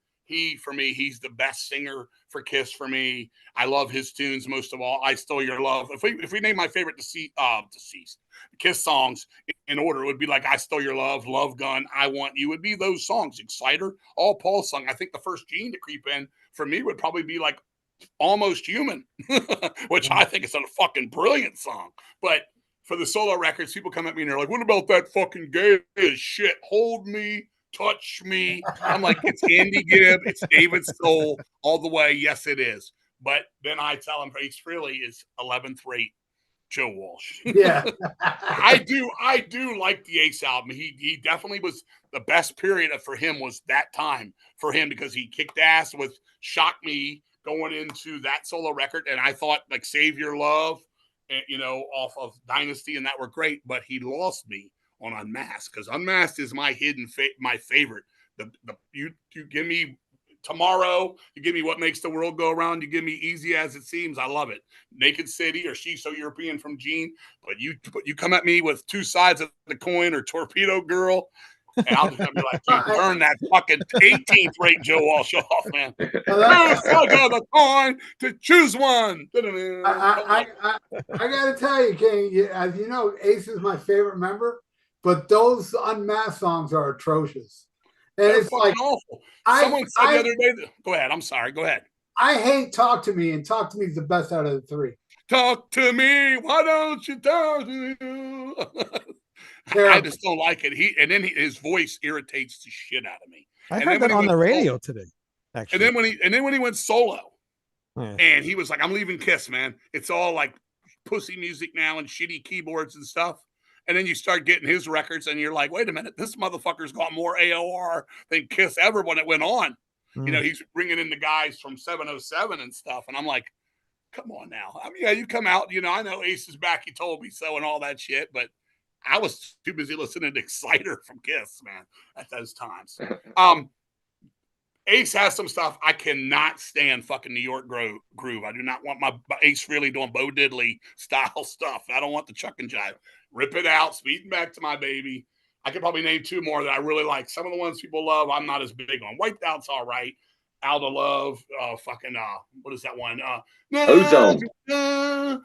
for me, he's the best singer for Kiss for me. I love his tunes most of all. I Stole Your Love. If we name my favorite deceased Kiss songs in order, it would be like I Stole Your Love, Love Gun, I Want You. Would be those songs. Exciter, all Paul sung. I think the first Gene to creep in for me would probably be like Almost Human, which I think is a fucking brilliant song. But for the solo records, people come at me and they're like, what about that fucking gay as shit? Hold Me, Touch Me. I'm like, it's Andy Gibb, it's David Soul all the way. Yes, it is. But then I tell him Ace Frehley is 11th rate Joe Walsh. Yeah. I do like the Ace album. He definitely was the best period for him was that time for him because he kicked ass with Shock Me going into that solo record. And I thought like Save Your Love, off of Dynasty, and that were great, but he lost me on Unmasked because Unmasked is my my favorite. You give me Tomorrow, you give me What Makes the World Go Around, you give me Easy As It Seems, I love it. Naked City or She's So European from Gene, but you come at me with Two Sides of the Coin or Torpedo Girl, and I'll just be like, dude, turn that fucking 18th rate Joe Walsh off, man. Two sides of the coin to choose one. I gotta tell you, King, as you know, Ace is my favorite member, but those Unmasked songs are atrocious. And they're it's like awful. Someone said the other day, go ahead. I'm sorry. Go ahead. I hate Talk to Me, and Talk to Me is the best out of the three. Talk to me. Why don't you talk to me? I just don't like it. His voice irritates the shit out of me. I heard that on the radio today, actually. And then when he went solo, and he was like, "I'm leaving Kiss, man. It's all like pussy music now and shitty keyboards and stuff." And then you start getting his records, and you're like, "Wait a minute, this motherfucker's got more AOR than Kiss ever when it went on." He's bringing in the guys from 707 and stuff, and I'm like, "Come on now." I mean, yeah, you come out, I know Ace is back. He told me so and all that shit, but I was too busy listening to Exciter from Kiss, man, at those times. Ace has some stuff. I cannot stand fucking New York groove. I do not want my Ace really doing Bo Diddley style stuff. I don't want the chuck and jive. Rip It Out, Speeding Back to My Baby. I could probably name two more that I really like. Some of the ones people love, I'm not as big on. Wiped Out's all right. Out of Love, what is that one? Ozone. That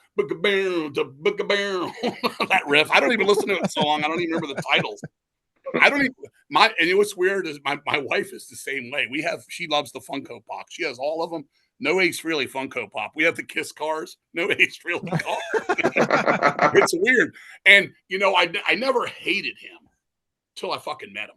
riff. I don't even listen to it so long. I don't even remember the titles. And what's weird is my wife is the same way. She loves the Funko Pop. She has all of them. No Ace Frehley Funko Pop. We have the Kiss cars. No Ace Frehley cars. It's weird. And I never hated him till I fucking met him.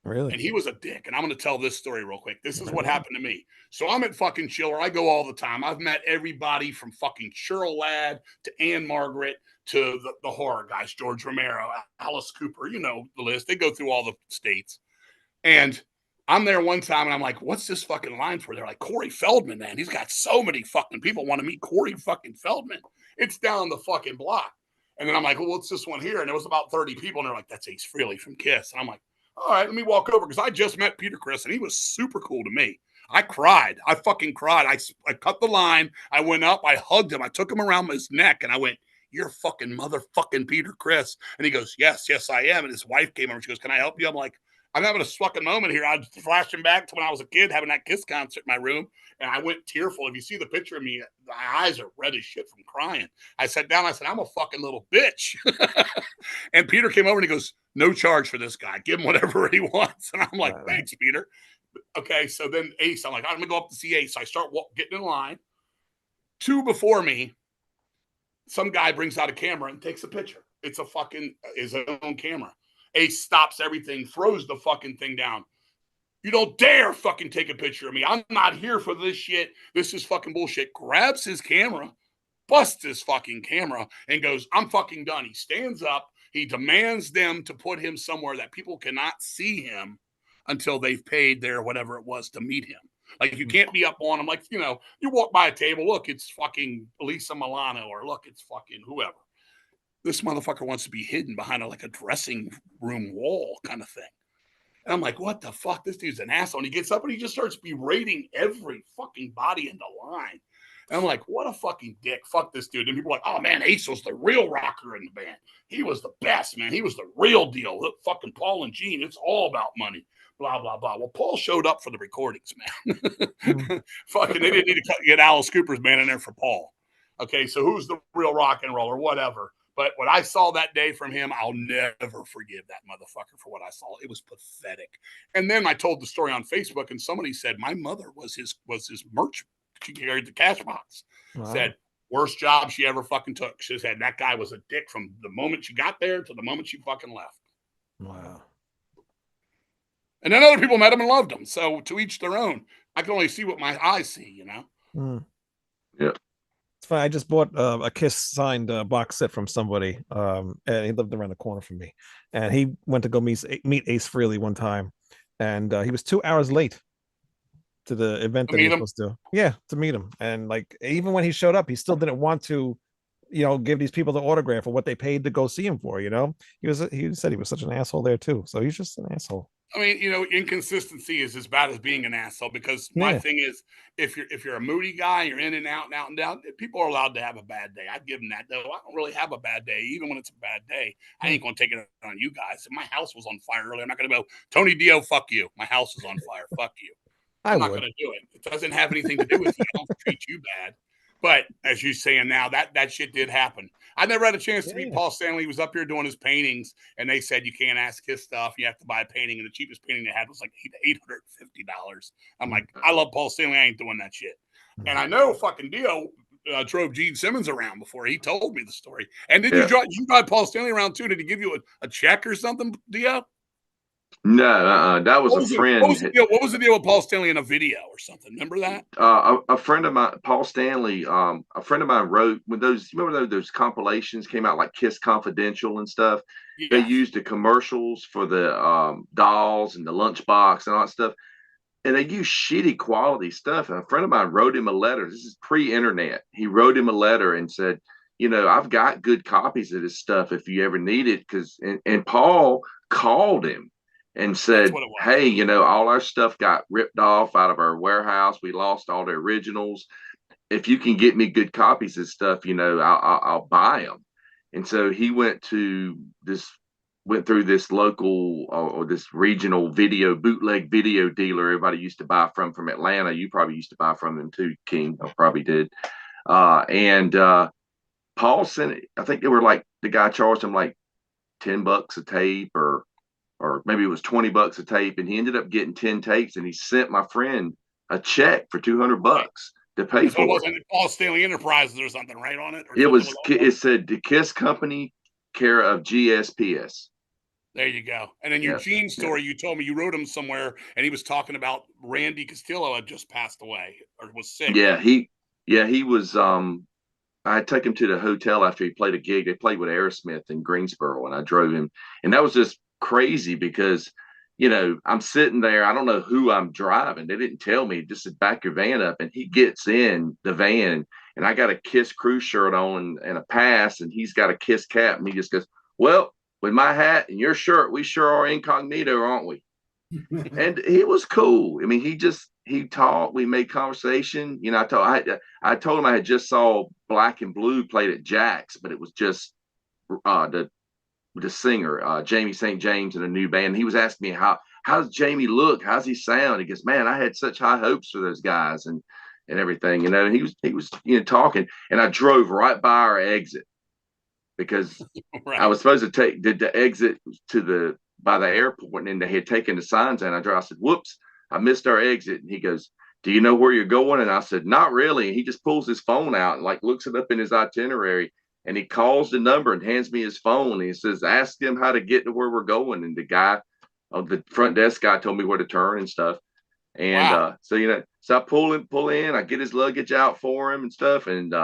Really? And he was a dick. And I'm going to tell this story real quick. This is what happened to me. So I'm at fucking Chiller. I go all the time. I've met everybody from fucking Cheryl Ladd to Ann Margaret to the horror guys, George Romero, Alice Cooper, the list. They go through all the states. And I'm there one time and I'm like, what's this fucking line for? They're like, Corey Feldman, man. He's got so many fucking people want to meet Corey fucking Feldman. It's down the fucking block. And then I'm like, well, what's this one here? And there was about 30 people. And they're like, that's Ace Frehley from Kiss. And I'm like, all right, let me walk over. Because I just met Peter Criss and he was super cool to me. I cried. I fucking cried. I cut the line. I went up. I hugged him. I took him around his neck and I went, you're fucking motherfucking Peter Criss. And he goes, yes, I am. And his wife came over. She goes, can I help you? I'm like, I'm having a fucking moment here. I'm flashing back to when I was a kid having that Kiss concert in my room. And I went tearful. If you see the picture of me, my eyes are red as shit from crying. I sat down. I said, I'm a fucking little bitch. And Peter came over and he goes, no charge for this guy. Give him whatever he wants. And I'm like, thanks, Peter. Okay, so then Ace, I'm like, I'm going to go up to see Ace. So I start getting in line. Two before me, some guy brings out a camera and takes a picture. It's a fucking his own camera. Ace stops everything, throws the fucking thing down. You don't dare fucking take a picture of me. I'm not here for this shit. This is fucking bullshit. Grabs his camera, busts his fucking camera, and goes, I'm fucking done. He stands up. He demands them to put him somewhere that people cannot see him until they've paid their whatever it was to meet him. Like, you can't be up on him. Like, you know, you walk by a table, look, it's fucking Elisa Milano, or look, it's fucking whoever. This motherfucker wants to be hidden behind a dressing room wall kind of thing. And I'm like, what the fuck? This dude's an asshole. And he gets up and he just starts berating every fucking body in the line. And I'm like, what a fucking dick. Fuck this dude. And people are like, oh, man, Ace was the real rocker in the band. He was the best, man. He was the real deal. Look, fucking Paul and Gene, it's all about money. Blah, blah, blah. Well, Paul showed up for the recordings, man. Fucking, they didn't need to get Alice Cooper's band in there for Paul. Okay, so who's the real rock and roll or whatever? But what I saw that day from him, I'll never forgive that motherfucker for what I saw. It was pathetic. And then I told the story on Facebook, and somebody said my mother was his merch. She carried the cash box. Wow. Said worst job she ever fucking took. She said that guy was a dick from the moment she got there to the moment she fucking left. Wow. And then other people met him and loved him. So to each their own. I can only see what my eyes see, you know? Yeah. It's fine. I just bought a Kiss signed box set from somebody, and he lived around the corner from me. And he went to go meet Ace Frehley one time, and he was 2 hours late to the event that he was supposed to. Yeah, to meet him. And like, even when he showed up, he still didn't want to, you know, give these people the autograph or what they paid to go see him for. You know, he said he was such an asshole there too. So he's just an asshole. I mean, you know, inconsistency is as bad as being an asshole, because my thing is, if you're a moody guy, you're in and out and out and down, people are allowed to have a bad day. I'd give them that, though. I don't really have a bad day. Even when it's a bad day, I ain't going to take it on you guys. If my house was on fire earlier, I'm not going to go, Tony Dio, fuck you. My house is on fire. Fuck you. I'm not going to do it. It doesn't have anything to do with you. I don't treat you bad. But as you're saying now, that shit did happen. I never had a chance to meet Paul Stanley. He was up here doing his paintings, and they said you can't ask his stuff. You have to buy a painting, and the cheapest painting they had was like $850. I'm like, I love Paul Stanley. I ain't doing that shit. And I know fucking Dio drove Gene Simmons around before. He told me the story. And did you drive Paul Stanley around too? Did he give you a check or something, Dio? No, that was a friend. What was the deal with Paul Stanley in a video or something? Remember that? A friend of mine, Paul Stanley, a friend of mine wrote when those compilations came out, like Kiss Confidential and stuff. Yeah. They used the commercials for the dolls and the lunchbox and all that stuff, and they used shitty quality stuff. And a friend of mine wrote him a letter. This is pre-internet. He wrote him a letter and said, you know, I've got good copies of this stuff if you ever need it. And Paul called him and said, hey, you know, all our stuff got ripped off out of our warehouse. We lost all the originals. If you can get me good copies of stuff, you know, I'll buy them. And so he went through this local or this regional bootleg video dealer everybody used to buy from Atlanta. You probably used to buy from them too, King. I probably did. And Paul sent it. I think they were like, the guy charged him like $10 a tape, or maybe it was $20 a tape, and he ended up getting 10 tapes, and he sent my friend a check for $200 to pay for it. Wasn't Paul Stanley Enterprises or something right on it? It said the Kiss Company, care of GSPS. There you go. And then your Gene story, you told me you wrote him somewhere, and he was talking about Randy Castillo had just passed away or was sick. Yeah, he was. I took him to the hotel after he played a gig. They played with Aerosmith in Greensboro, and I drove him, and that was just crazy because I'm sitting there. I don't know who I'm driving. They didn't tell me. Just said, back your van up. And he gets in the van, and I got a Kiss crew shirt on and a pass, and he's got a Kiss cap. And he just goes, well, with my hat and your shirt, we sure are incognito, aren't we? And it was cool. I mean, he talked, we made conversation. I told him I had just saw Black and Blue played at Jack's, but it was just the singer, Jamie St. James, in a new band. He was asking me, how's Jamie look? How's he sound? He goes, man, I had such high hopes for those guys and everything, and he was talking, and I drove right by our exit because Right. I was supposed to did the exit by the airport, and they had taken the signs out. I said, whoops, I missed our exit. And he goes, do you know where you're going? And I said, not really. And he just pulls his phone out and looks it up in his itinerary, and he calls the number and hands me his phone. And he says, ask him how to get to where we're going. And the guy, the front desk guy, told me where to turn and stuff. And Wow. So I pull in, I get his luggage out for him and stuff. And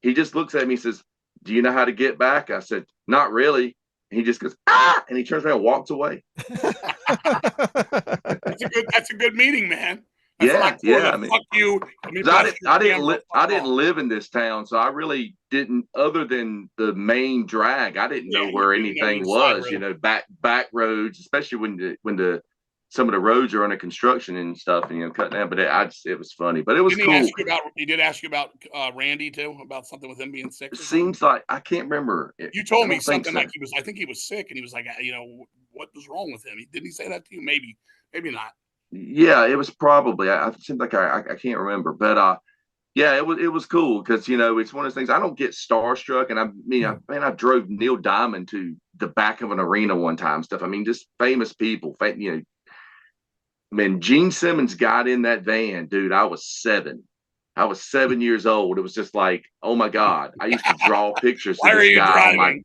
he just looks at me and says, do you know how to get back? I said, not really. And he just goes, ah, and he turns around and walks away. That's a good meeting, man. That's I mean, fuck you. I didn't live in this town, so I really didn't. Other than the main drag, I didn't know where anything was. Back roads, especially when some of the roads are under construction and stuff, and cutting down. But it was funny, but it was cool. He did ask you about Randy too, about something with him being sick. It seems like I can't remember. You told me something like I think he was sick, and he was like, what was wrong with him? Didn't he say that to you? Maybe not. Yeah, it was probably. I seemed like I can't remember, but yeah, it was cool because it's one of those things. I don't get starstruck, and I drove Neil Diamond to the back of an arena one time. Stuff. I mean, just famous people. Man, Gene Simmons got in that van, dude. I was 7. I was 7 years old. It was just like, oh my God. I used to draw pictures of this guy.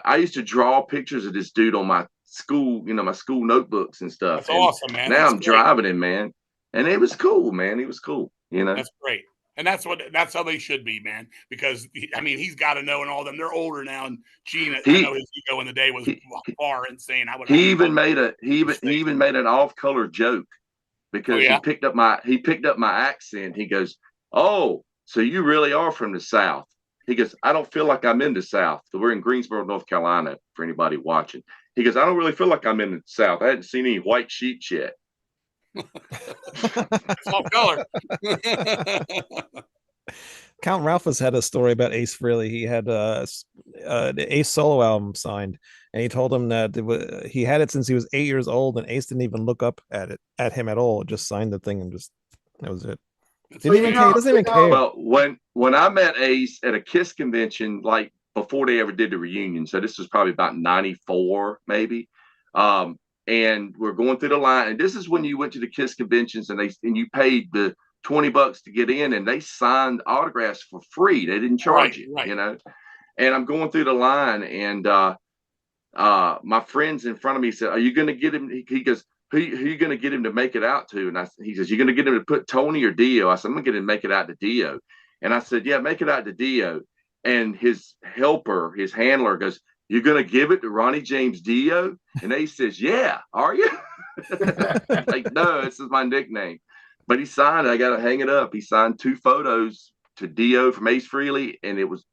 I used to draw pictures of this dude on my school, my school notebooks and stuff. That's awesome, man. Now I'm driving him, man. And it was cool, man. It was cool. That's great. And that's how they should be, man. Because he's got to know, and all them, they're older now. And Gene, I know his ego in the day was far insane. He even made an off-color joke because he picked up my accent. He goes, "Oh, so you really are from the South?" He goes, "I don't feel like I'm in the South. So we're in Greensboro, North Carolina. For anybody watching, he goes, I don't really feel like I'm in the South. I hadn't seen any white sheets yet." It's off color. Count Ralphus had a story about Ace Frehley. He had the Ace solo album signed, and he told him that he had it since he was 8 years old, and Ace didn't even look up at him at all. Just signed the thing, and that was it. Didn't even care. He doesn't even care. Well, when I met Ace at a Kiss convention, like before they ever did the reunion, so this was probably about 94, maybe. And we're going through the line, and this is when you went to the Kiss conventions, and you paid the $20 to get in, and they signed autographs for free. They didn't charge you. And I'm going through the line, and my friends in front of me said, "Are you going to get him?" He goes, who are you going to get him to make it out to? And he says, "You're going to get him to put Tony or Dio?" I said, "I'm going to get him to make it out to Dio." And I said, "Yeah, make it out to Dio." And his helper, his handler, goes, "You're going to give it to Ronnie James Dio?" And Ace says, "Yeah, are you?" Like, no, this is my nickname. But he signed it. I got to hang it up. He signed 2 photos to Dio from Ace Frehley, and it was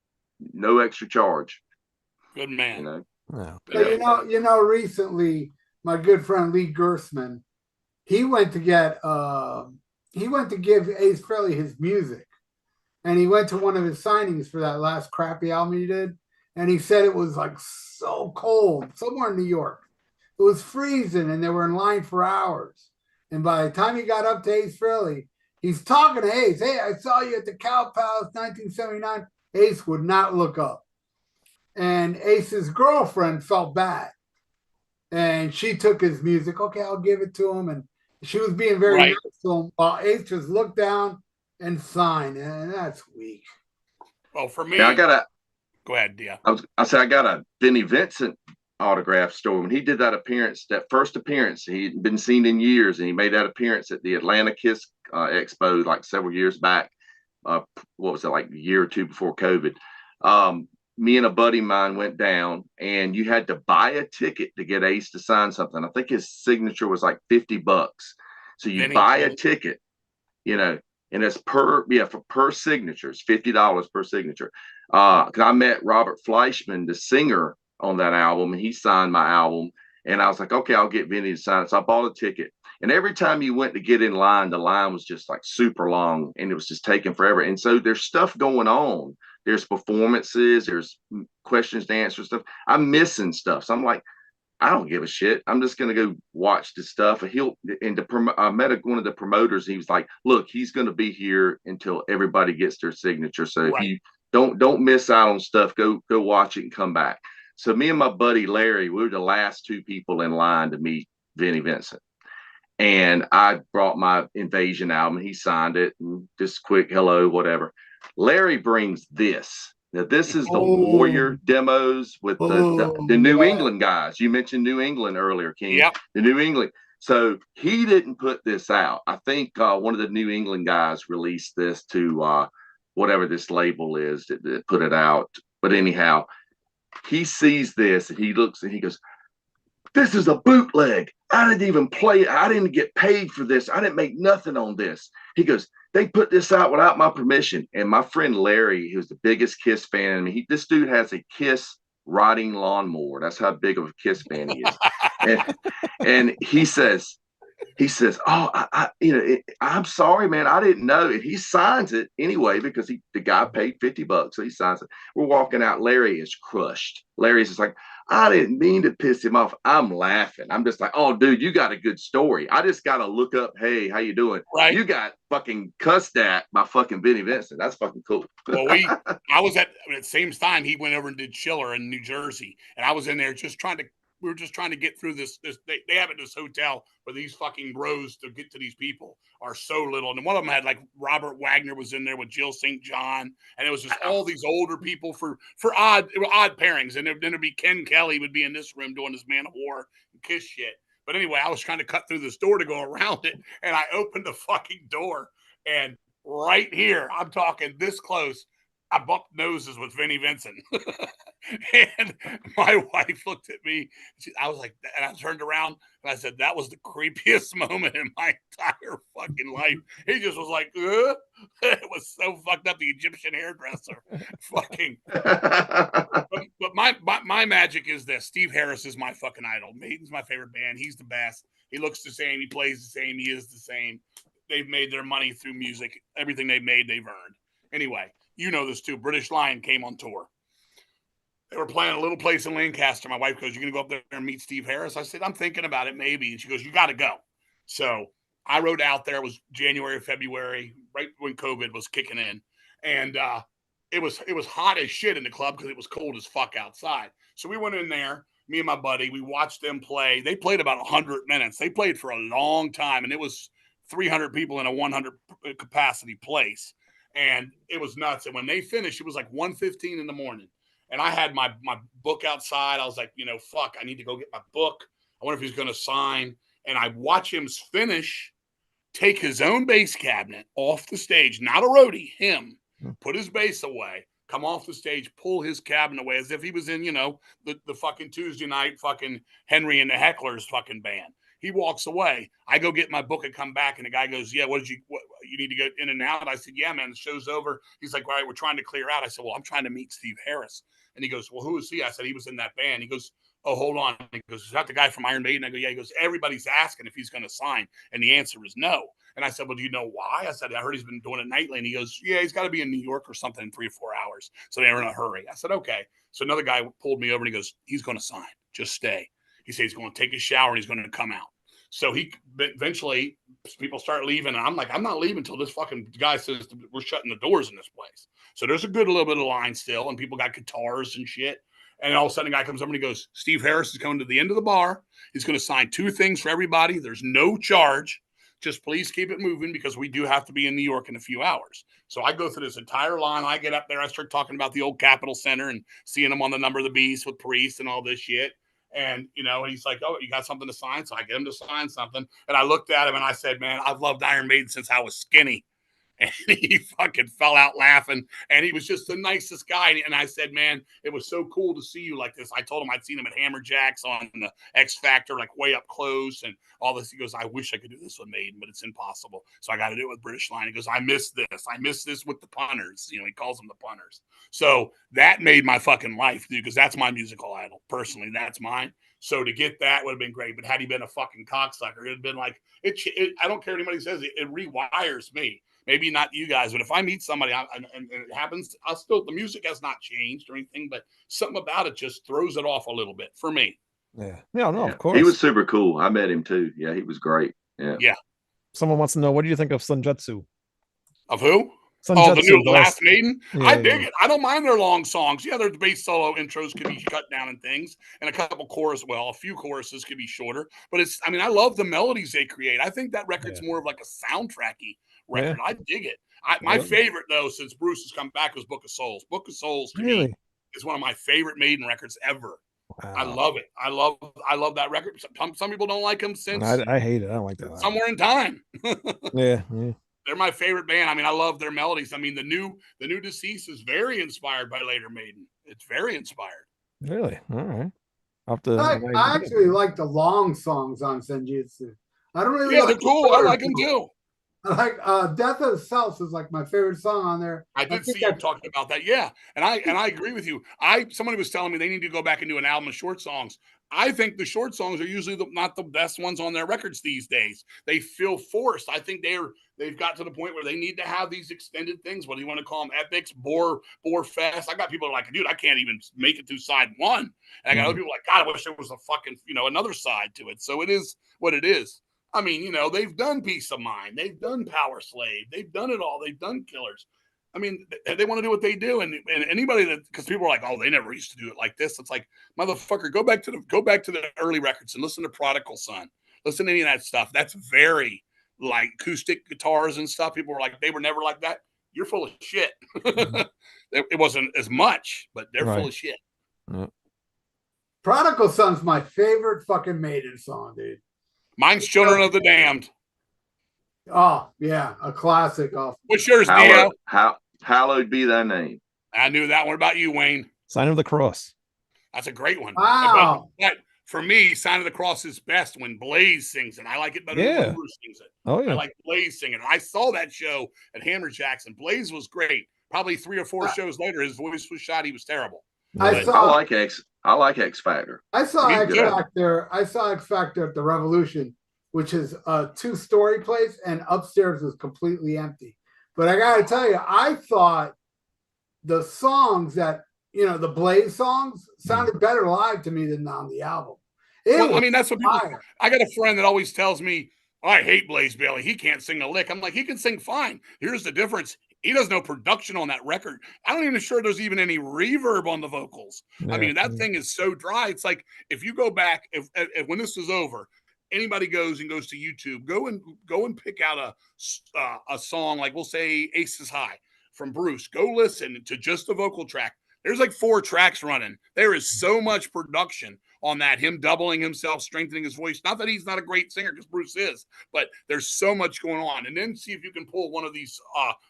no extra charge. Good man. So, recently, my good friend Lee Gersman, he went to give Ace Frehley his music, and he went to one of his signings for that last crappy album he did, and he said it was like so cold somewhere in New York. It was freezing, and they were in line for hours. And by the time he got up to Ace Frehley, he's talking to Ace. "Hey, I saw you at the Cow Palace 1979. Ace would not look up. And Ace's girlfriend felt bad. And she took his music. "Okay, I'll give it to him." And she was being very nice to him, while Ace just looked down and signed. And that's weak. Well, for me, go ahead, Dia. I got a Vinnie Vincent autograph store. When he did that first appearance, he'd been seen in years, and he made that appearance at the Atlanta Kiss Expo like several years back. What was it, like a year or two before COVID? me and a buddy of mine went down, and you had to buy a ticket to get Ace to sign something. I think his signature was like $50. So you buy a ticket, and it's per signature. It's $50 per signature. Cause I met Robert Fleischman, the singer on that album, and he signed my album. And I was like, okay, I'll get Vinnie to sign it. So I bought a ticket. And every time you went to get in line, the line was just like super long, and it was just taking forever. And so there's stuff going on. There's performances, there's questions to answer stuff. I'm missing stuff. So I'm like, I don't give a shit. I'm just going to go watch this stuff. I met one of the promoters. He was like, look, he's going to be here until everybody gets their signature. So if you don't miss out on stuff, go watch it and come back. So me and my buddy Larry, we were the last two people in line to meet Vinnie Vincent. And I brought my Invasion album. He signed it, and just quick hello, whatever. Larry brings this. Now, this is the Warrior demos with the New England guys. You mentioned New England earlier, King. Yep. The New England. So he didn't put this out. I think one of the New England guys released this to whatever this label is that put it out. But anyhow, he sees this and he looks and he goes, this is a bootleg. I didn't even play it. I didn't get paid for this. I didn't make nothing on this. He goes, they put this out without my permission. And my friend Larry, who's the biggest Kiss fan, I mean, this dude has a Kiss riding lawnmower. That's how big of a Kiss fan he is. and he says, oh, I'm sorry, man. I didn't know. And he signs it anyway because the guy paid $50. So he signs it. We're walking out. Larry is crushed. Larry's just like, I didn't mean to piss him off. I'm laughing. I'm just like, oh, dude, you got a good story. I just got to look up, hey, how you doing? Right. You got fucking cussed at by fucking Vinnie Vincent. That's fucking cool. Well, I was at the same time he went over and did Chiller in New Jersey. And I was in there we were just trying to get through this. They have it in this hotel where these fucking rows to get to these people are so little. And one of them had like Robert Wagner was in there with Jill St. John. And it was just all these older people for odd pairings. And then there'd be Ken Kelly would be in this room doing his Man of War and Kiss shit. But anyway, I was trying to cut through this door to go around it. And I opened the fucking door. And right here, I'm talking this close, I bumped noses with Vinnie Vincent. And my wife looked at me. I was like, and I turned around and I said, that was the creepiest moment in my entire fucking life. He just was like, it was so fucked up. The Egyptian hairdresser. Fucking. But my magic is this. Steve Harris is my fucking idol. Maiden's my favorite band. He's the best. He looks the same. He plays the same. He is the same. They've made their money through music. Everything they've made, they've earned. Anyway, you know this too. British Lion came on tour. They were playing a little place in Lancaster. My wife goes, "You gonna go up there and meet Steve Harris?" I said, "I'm thinking about it, maybe." And she goes, "You got to go." So I rode out there. It was January, February, right when COVID was kicking in, and it was hot as shit in the club because it was cold as fuck outside. So we went in there. Me and my buddy, we watched them play. They played about 100 minutes. They played for a long time, and it was 300 people in a 100 capacity place. And it was nuts. And when they finished, it was like 1:15 in the morning. And I had my book outside. I was like, fuck, I need to go get my book. I wonder if he's going to sign. And I watch him finish, take his own bass cabinet off the stage, not a roadie, him, put his bass away, come off the stage, pull his cabinet away as if he was in, the fucking Tuesday night fucking Henry and the Hecklers fucking band. He walks away. I go get my book and come back, and the guy goes, "Yeah, you need to go in and out?" I said, "Yeah, man, the show's over." He's like, "All right, we're trying to clear out." I said, "Well, I'm trying to meet Steve Harris." And he goes, "Well, who is he?" I said, "He was in that band." He goes, "Oh, hold on." He goes, "Is that the guy from Iron Maiden?" I go, "Yeah." He goes, "Everybody's asking if he's going to sign." And the answer is no. And I said, "Well, do you know why?" I said, "I heard he's been doing it nightly." And he goes, "Yeah, he's got to be in New York or something in 3 or 4 hours. So they're in a hurry." I said, "Okay." So another guy pulled me over and he goes, "He's going to sign. Just stay." He said he's going to take a shower and he's going to come out. So he eventually people start leaving. And I'm like, I'm not leaving until this fucking guy says we're shutting the doors in this place. So there's a good little bit of line still. And people got guitars and shit. And all of a sudden, a guy comes up and he goes, "Steve Harris is coming to the end of the bar. He's going to sign 2 things for everybody. There's no charge. Just please keep it moving because we do have to be in New York in a few hours." So I go through this entire line. I get up there. I start talking about the old Capitol Center and seeing him on the Number of the Beast with Priest and all this shit. And, he's like, "Oh, you got something to sign?" So I get him to sign something. And I looked at him and I said, "Man, I've loved Iron Maiden since I was skinny." And he fucking fell out laughing. And he was just the nicest guy. And I said, man, it was so cool to see you like this. I told him I'd seen him at Hammerjacks on the X Factor, like way up close and all this. He goes, I wish I could do this with Maiden, but it's impossible. So I got to do it with British Line. He goes, I miss this. I miss this with the punters. You know, he calls them the punters. So that made my fucking life, dude, because that's my musical idol. Personally, that's mine. So to get that would have been great. But had he been a fucking cocksucker, it would have been like, I don't care what anybody says, it rewires me. Maybe not you guys, but if I meet somebody and it happens, the music has not changed or anything, but something about it just throws it off a little bit for me. Yeah. No, of course. He was super cool. I met him too. Yeah, he was great. Yeah. Yeah. Someone wants to know, what do you think of Sunjutsu? Of who? Sunjutsu, the new Last Maiden? Yeah, I dig it. I don't mind their long songs. Yeah, their bass solo intros could be cut down and things, and a few choruses could be shorter. But I love the melodies they create. I think that record's more of like a soundtracky record. I dig it. My favorite, though, since Bruce has come back, was Book of Souls. Book of Souls to me is one of my favorite Maiden records ever. Wow. I love it. I love that record. Some people don't like them since. I hate it. I don't like that. Somewhere in Time. Yeah. They're my favorite band. I love their melodies. The new Deceased is very inspired by later Maiden. It's very inspired. Really? All right. I actually like the long songs on Senjutsu. I don't really. Yeah, they're cool. I like them too. Like Death of the South is like my favorite song on there. I did see you talking about that. Yeah. And I agree with you. Somebody was telling me they need to go back and do an album of short songs. I think the short songs are usually not the best ones on their records these days. They feel forced. I think they've got to the point where they need to have these extended things. What do you want to call them? Epics, bore fest. I got people like, dude, I can't even make it through side one. And I got other people like, God, I wish there was a fucking, another side to it. So it is what it is. They've done Peace of Mind. They've done Power Slave. They've done it all. They've done Killers. They want to do what they do, and anybody because people are like, oh, they never used to do it like this. It's like, motherfucker, go back to the early records and listen to Prodigal Son. Listen to any of that stuff. That's very like acoustic guitars and stuff. People were like, they were never like that. You're full of shit. It wasn't as much, but they're full of shit. Yeah. Prodigal Son's my favorite fucking Maiden song, dude. Mine's Children of the Damned. Oh, yeah, a classic. What's yours, Dio? Hallowed be thy name. I knew that one. About you, Wayne? Sign of the Cross. That's a great one. Wow. But for me, Sign of the Cross is best when Blaze sings it. I like it better when Bruce sings it. Oh, yeah. I like Blaze singing it. I saw that show at Hammerjacks, and Blaze was great. Probably 3 or 4 shows later, his voice was shot. He was terrible. I like X Factor. I saw X Factor. I saw X Factor at the Revolution, which is a 2-story place, and upstairs was completely empty. But I got to tell you, I thought the songs that, the Blaze songs sounded better live to me than on the album. That's what people, I got a friend that always tells me, I hate Blaze Bayley. He can't sing a lick. I'm like, he can sing fine. Here's the difference. He does no production on that record. I'm not even sure there's even any reverb on the vocals. Yeah. That thing is so dry. It's like, if you go back, if when this is over, anybody goes to YouTube, go and pick out a song, like we'll say Aces High from Bruce. Go listen to just the vocal track. There's like 4 tracks running. There is so much production on that, him doubling himself, strengthening his voice. Not that he's not a great singer, because Bruce is, but there's so much going on. And then see if you can pull one of these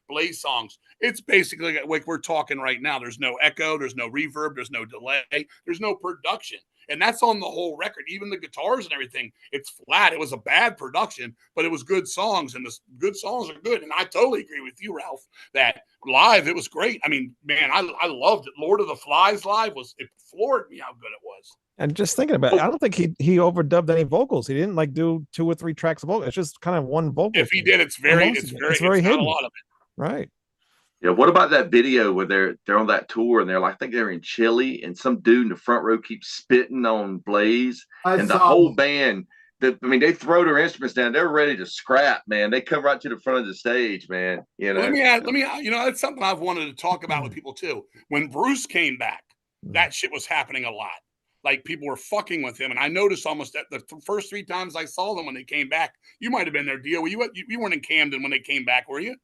Blaze songs. It's basically like we're talking right now. There's no echo, there's no reverb, there's no delay, there's no production. And that's on the whole record. Even the guitars and everything, it's flat. It was a bad production, but it was good songs, and the good songs are good. And I totally agree with you, Ralph, that live, it was great. Man, I loved it. Lord of the Flies live it floored me how good it was. And just thinking about it, I don't think he overdubbed any vocals. He didn't like do 2 or 3 tracks of vocals. It's just kind of one vocal. If he did, it's very hidden. A lot of it. Right. Yeah, what about that video where they're on that tour and they're like, I think they're in Chile, and some dude in the front row keeps spitting on Blaze, and the whole band, they throw their instruments down. They're ready to scrap, man. They come right to the front of the stage, man. Let me that's something I've wanted to talk about with people too. When Bruce came back, that shit was happening a lot. Like, people were fucking with him, and I noticed almost that the first 3 times I saw them when they came back. You might have been there, Dio. You weren't in Camden when they came back, were you?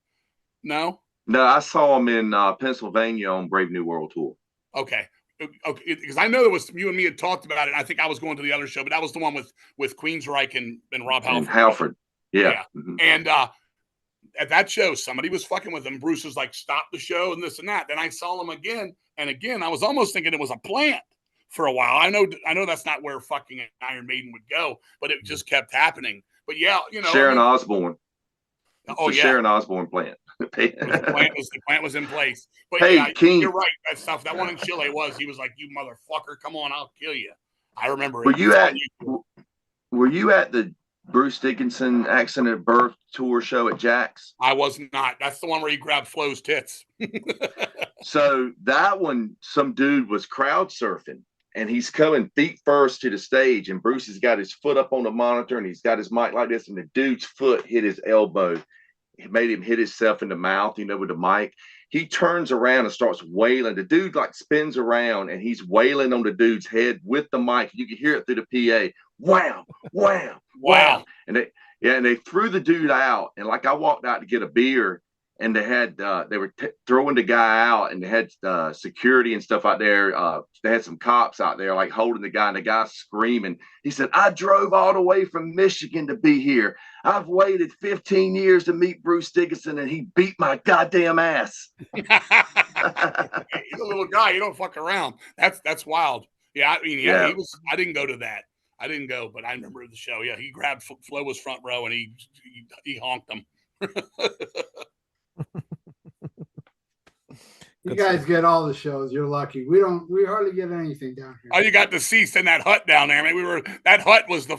No. No, I saw them in Pennsylvania on Brave New World tour. Okay, because I know it was you and me had talked about it. I think I was going to the other show, but that was the one with Queensryche and Rob Halford. And Halford, yeah. And at that show, somebody was fucking with him. Bruce was like, stop the show and this and that. Then I saw him again and again. I was almost thinking it was a plant for a while. I know that's not where fucking Iron Maiden would go, but it just kept happening. But yeah, Sharon Osbourne. Oh yeah, Sharon Osbourne plant. the plant was in place. But hey, yeah, King, you're right. That stuff. That one in Chile he was like, you motherfucker, come on, I'll kill you. I remember were it. you at the Bruce Dickinson Accident at Birth tour show at Jack's? I was not. That's the one where he grabbed Flo's tits. So that one, some dude was crowd surfing and he's coming feet first to the stage, and Bruce has got his foot up on the monitor and he's got his mic like this, and the dude's foot hit his elbow. It made him hit himself in the mouth, with the mic. He turns around and starts wailing. The dude like spins around and he's wailing on the dude's head with the mic. You can hear it through the PA. Wham, wham, wham. And they threw the dude out. And like I walked out to get a beer, and they were throwing the guy out, and they had security and stuff out there. They had some cops out there like holding the guy, and the guy's screaming. He said, I drove all the way from Michigan to be here. I've waited 15 years to meet Bruce Dickinson, and he beat my goddamn ass. He's a little guy. You don't fuck around. That's wild. Yeah, I mean, yeah. I didn't go to that. I didn't go, but I remember the show. Yeah, he grabbed Flo was front row and he honked him. You guys get all the shows. You're lucky. We hardly get anything down here. Oh, you got deceased in that hut down there. I mean, that hut was the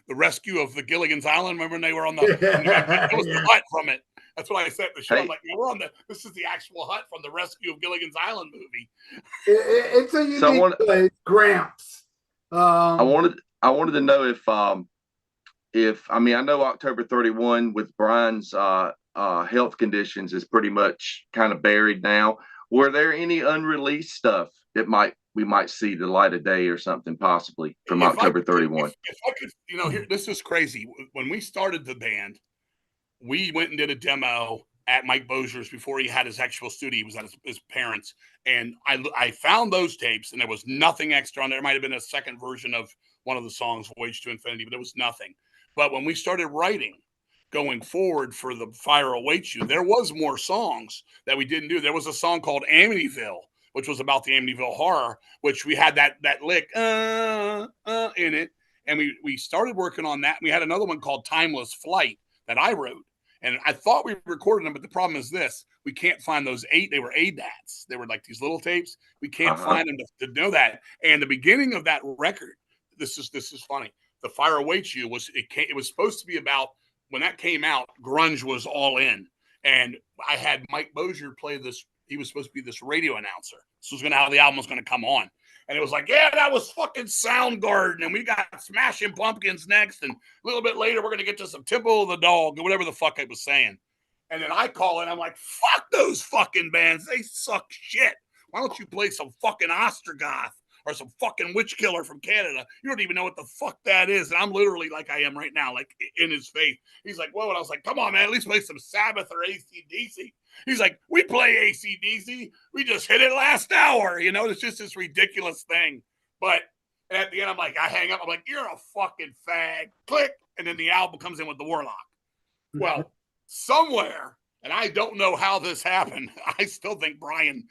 rescue of the Gilligan's Island. Remember when they were on the it was the hut from it. That's what I said to the show. I'm like, yeah, this is the actual hut from the rescue of Gilligan's Island movie. It's a unique place, Gramps. I wanted to know if I know October 31 with Brian's health conditions is pretty much kind of buried now. Were there any unreleased stuff that we might see the light of day or something possibly from October 31? If I could, here, this is crazy. When we started the band, we went and did a demo at Mike Bosier's before he had his actual studio. He was at his parents, and I found those tapes, and there was nothing extra on there. There might have been a second version of one of the songs, Voyage to Infinity, but there was nothing. But when we started writing going forward for The Fire Awaits You, there was more songs that we didn't do. There was a song called Amityville, which was about the Amityville horror, which we had that lick in it, and we started working on that. We had another one called Timeless Flight that I wrote, and I thought we recorded them, but the problem is this: we can't find those they were ADATs. They were like these little tapes. We can't find them to know that. And the beginning of that record, this is funny. The Fire Awaits You it was supposed to be about, when that came out, grunge was all in. And I had Mike Bosier play this. He was supposed to be this radio announcer. This was how the album was going to come on. And it was like, yeah, that was fucking Soundgarden. And we got Smashing Pumpkins next. And a little bit later, we're going to get to some Temple of the Dog or whatever the fuck I was saying. And then I call in. I'm like, fuck those fucking bands. They suck shit. Why don't you play some fucking Ostrogoth or some fucking witch killer from Canada? You don't even know what the fuck that is. And I'm literally like I am right now, like in his face. He's like, whoa. And I was like, come on, man, at least play some Sabbath or AC/DC. He's like, we play AC/DC. We just hit it last hour. It's just this ridiculous thing. But at the end, I'm like, I hang up. I'm like, you're a fucking fag. Click. And then the album comes in with the Warlock. Well, somewhere, and I don't know how this happened, I still think Brian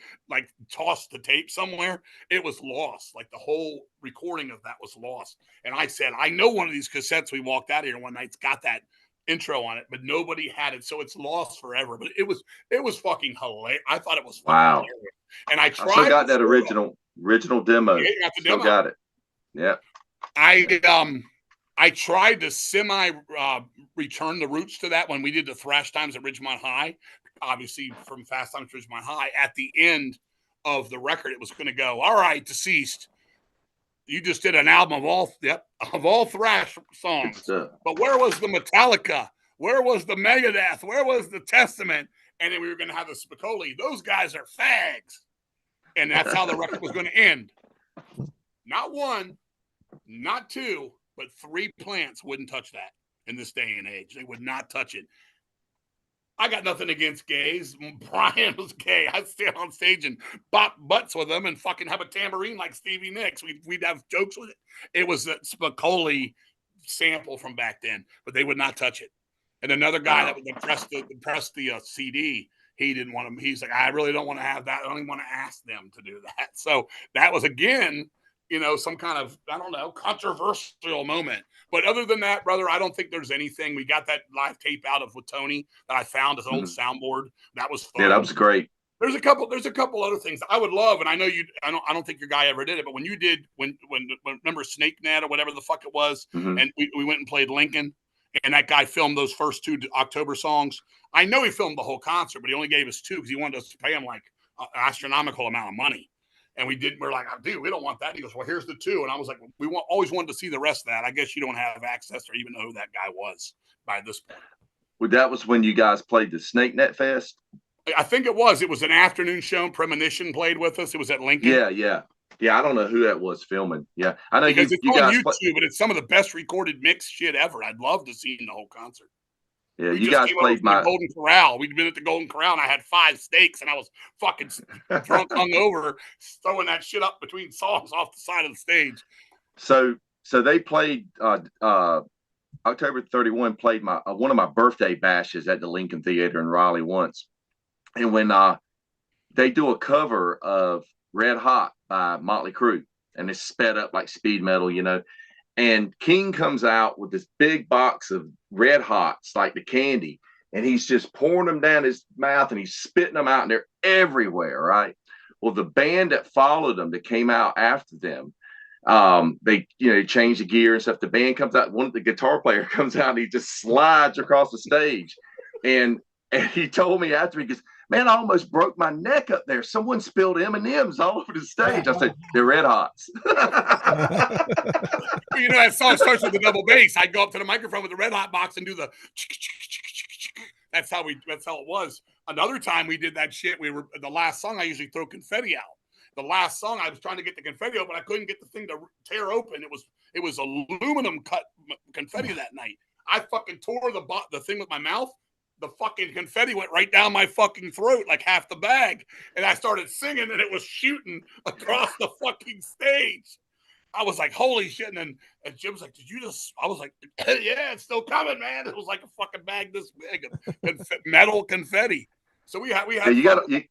tossed the tape somewhere. It was lost. Like the whole recording of that was lost. And I said, I know one of these cassettes we walked out of here one night's got that intro on it, but nobody had it, so it's lost forever. But it was fucking hilarious. I thought it was fucking hilarious. And I tried. I still got that original demo. Yeah, you got the demo. Still got it. Yeah. I tried to return the roots to that when we did the Thrash Times at Ridgemont High. Obviously, from Fast Times to Ridgemont High, at the end of the record, it was going to go, all right, deceased. You just did an album of all thrash songs. But where was the Metallica? Where was the Megadeth? Where was the Testament? And then we were going to have the Spicoli. Those guys are fags. And that's how the record was going to end. Not one, not two, but 3 plants wouldn't touch that in this day and age. They would not touch it. I got nothing against gays. Brian was gay. I'd stand on stage and bop butts with him and fucking have a tambourine like Stevie Nicks. We'd have jokes with it. It was a Spicoli sample from back then, but they would not touch it. And another guy that pressed the CD, he didn't want to. He's like, I really don't want to have that. I don't even want to ask them to do that. So that was again, some kind of, I don't know, controversial moment. But other than that, brother, I don't think there's anything. We got that live tape out of with Tony that I found as an old soundboard. That was fun. Yeah, that was great. There's a couple other things I would love, and I know you. I don't think your guy ever did it, but when you did, when remember Snake Net or whatever the fuck it was, and we went and played Lincoln, and that guy filmed those first 2 October songs. I know he filmed the whole concert, but he only gave us 2 because he wanted us to pay him like an astronomical amount of money. And we're like, oh, dude, we don't want that. He goes, well, here's the 2. And I was like, always wanted to see the rest of that. I guess you don't have access or even know who that guy was by this point. Well, that was when you guys played the Snake Net Fest? I think it was. It was an afternoon show. Premonition played with us. It was at Lincoln. Yeah. I don't know who that was filming. Yeah, I know because you it's guys on YouTube, but it's some of the best recorded mix shit ever. I'd love to see the whole concert. Yeah, you guys played the Golden Corral. We'd been at the Golden Corral, and I had 5 steaks, and I was fucking drunk, hungover, throwing that shit up between songs off the side of the stage. So they played October 31. Played one of my birthday bashes at the Lincoln Theater in Raleigh once, and when they do a cover of Red Hot by Motley Crue, and it's sped up like speed metal, and King comes out with this big box of Red Hots, like the candy, and he's just pouring them down his mouth and he's spitting them out, and they're everywhere, right? Well, the band that followed them, that came out after them, they changed the gear and stuff. The band comes out, the guitar player comes out, and he just slides across the stage, and he told me after, he goes, man, I almost broke my neck up there. Someone spilled M&Ms all over the stage. I said, they're Red Hots. That song starts with the double bass. I'd go up to the microphone with the Red Hot box and do the. That's how it was. Another time we did that shit. The last song, I usually throw confetti out. The last song, I was trying to get the confetti open. I couldn't get the thing to tear open. It was aluminum cut confetti that night. I fucking tore the thing with my mouth. The fucking confetti went right down my fucking throat, like half the bag. And I started singing, and it was shooting across the fucking stage. I was like, holy shit. And Jim was like, I was like, yeah, it's still coming, man. It was like a fucking bag this big of metal confetti. So we had you got man.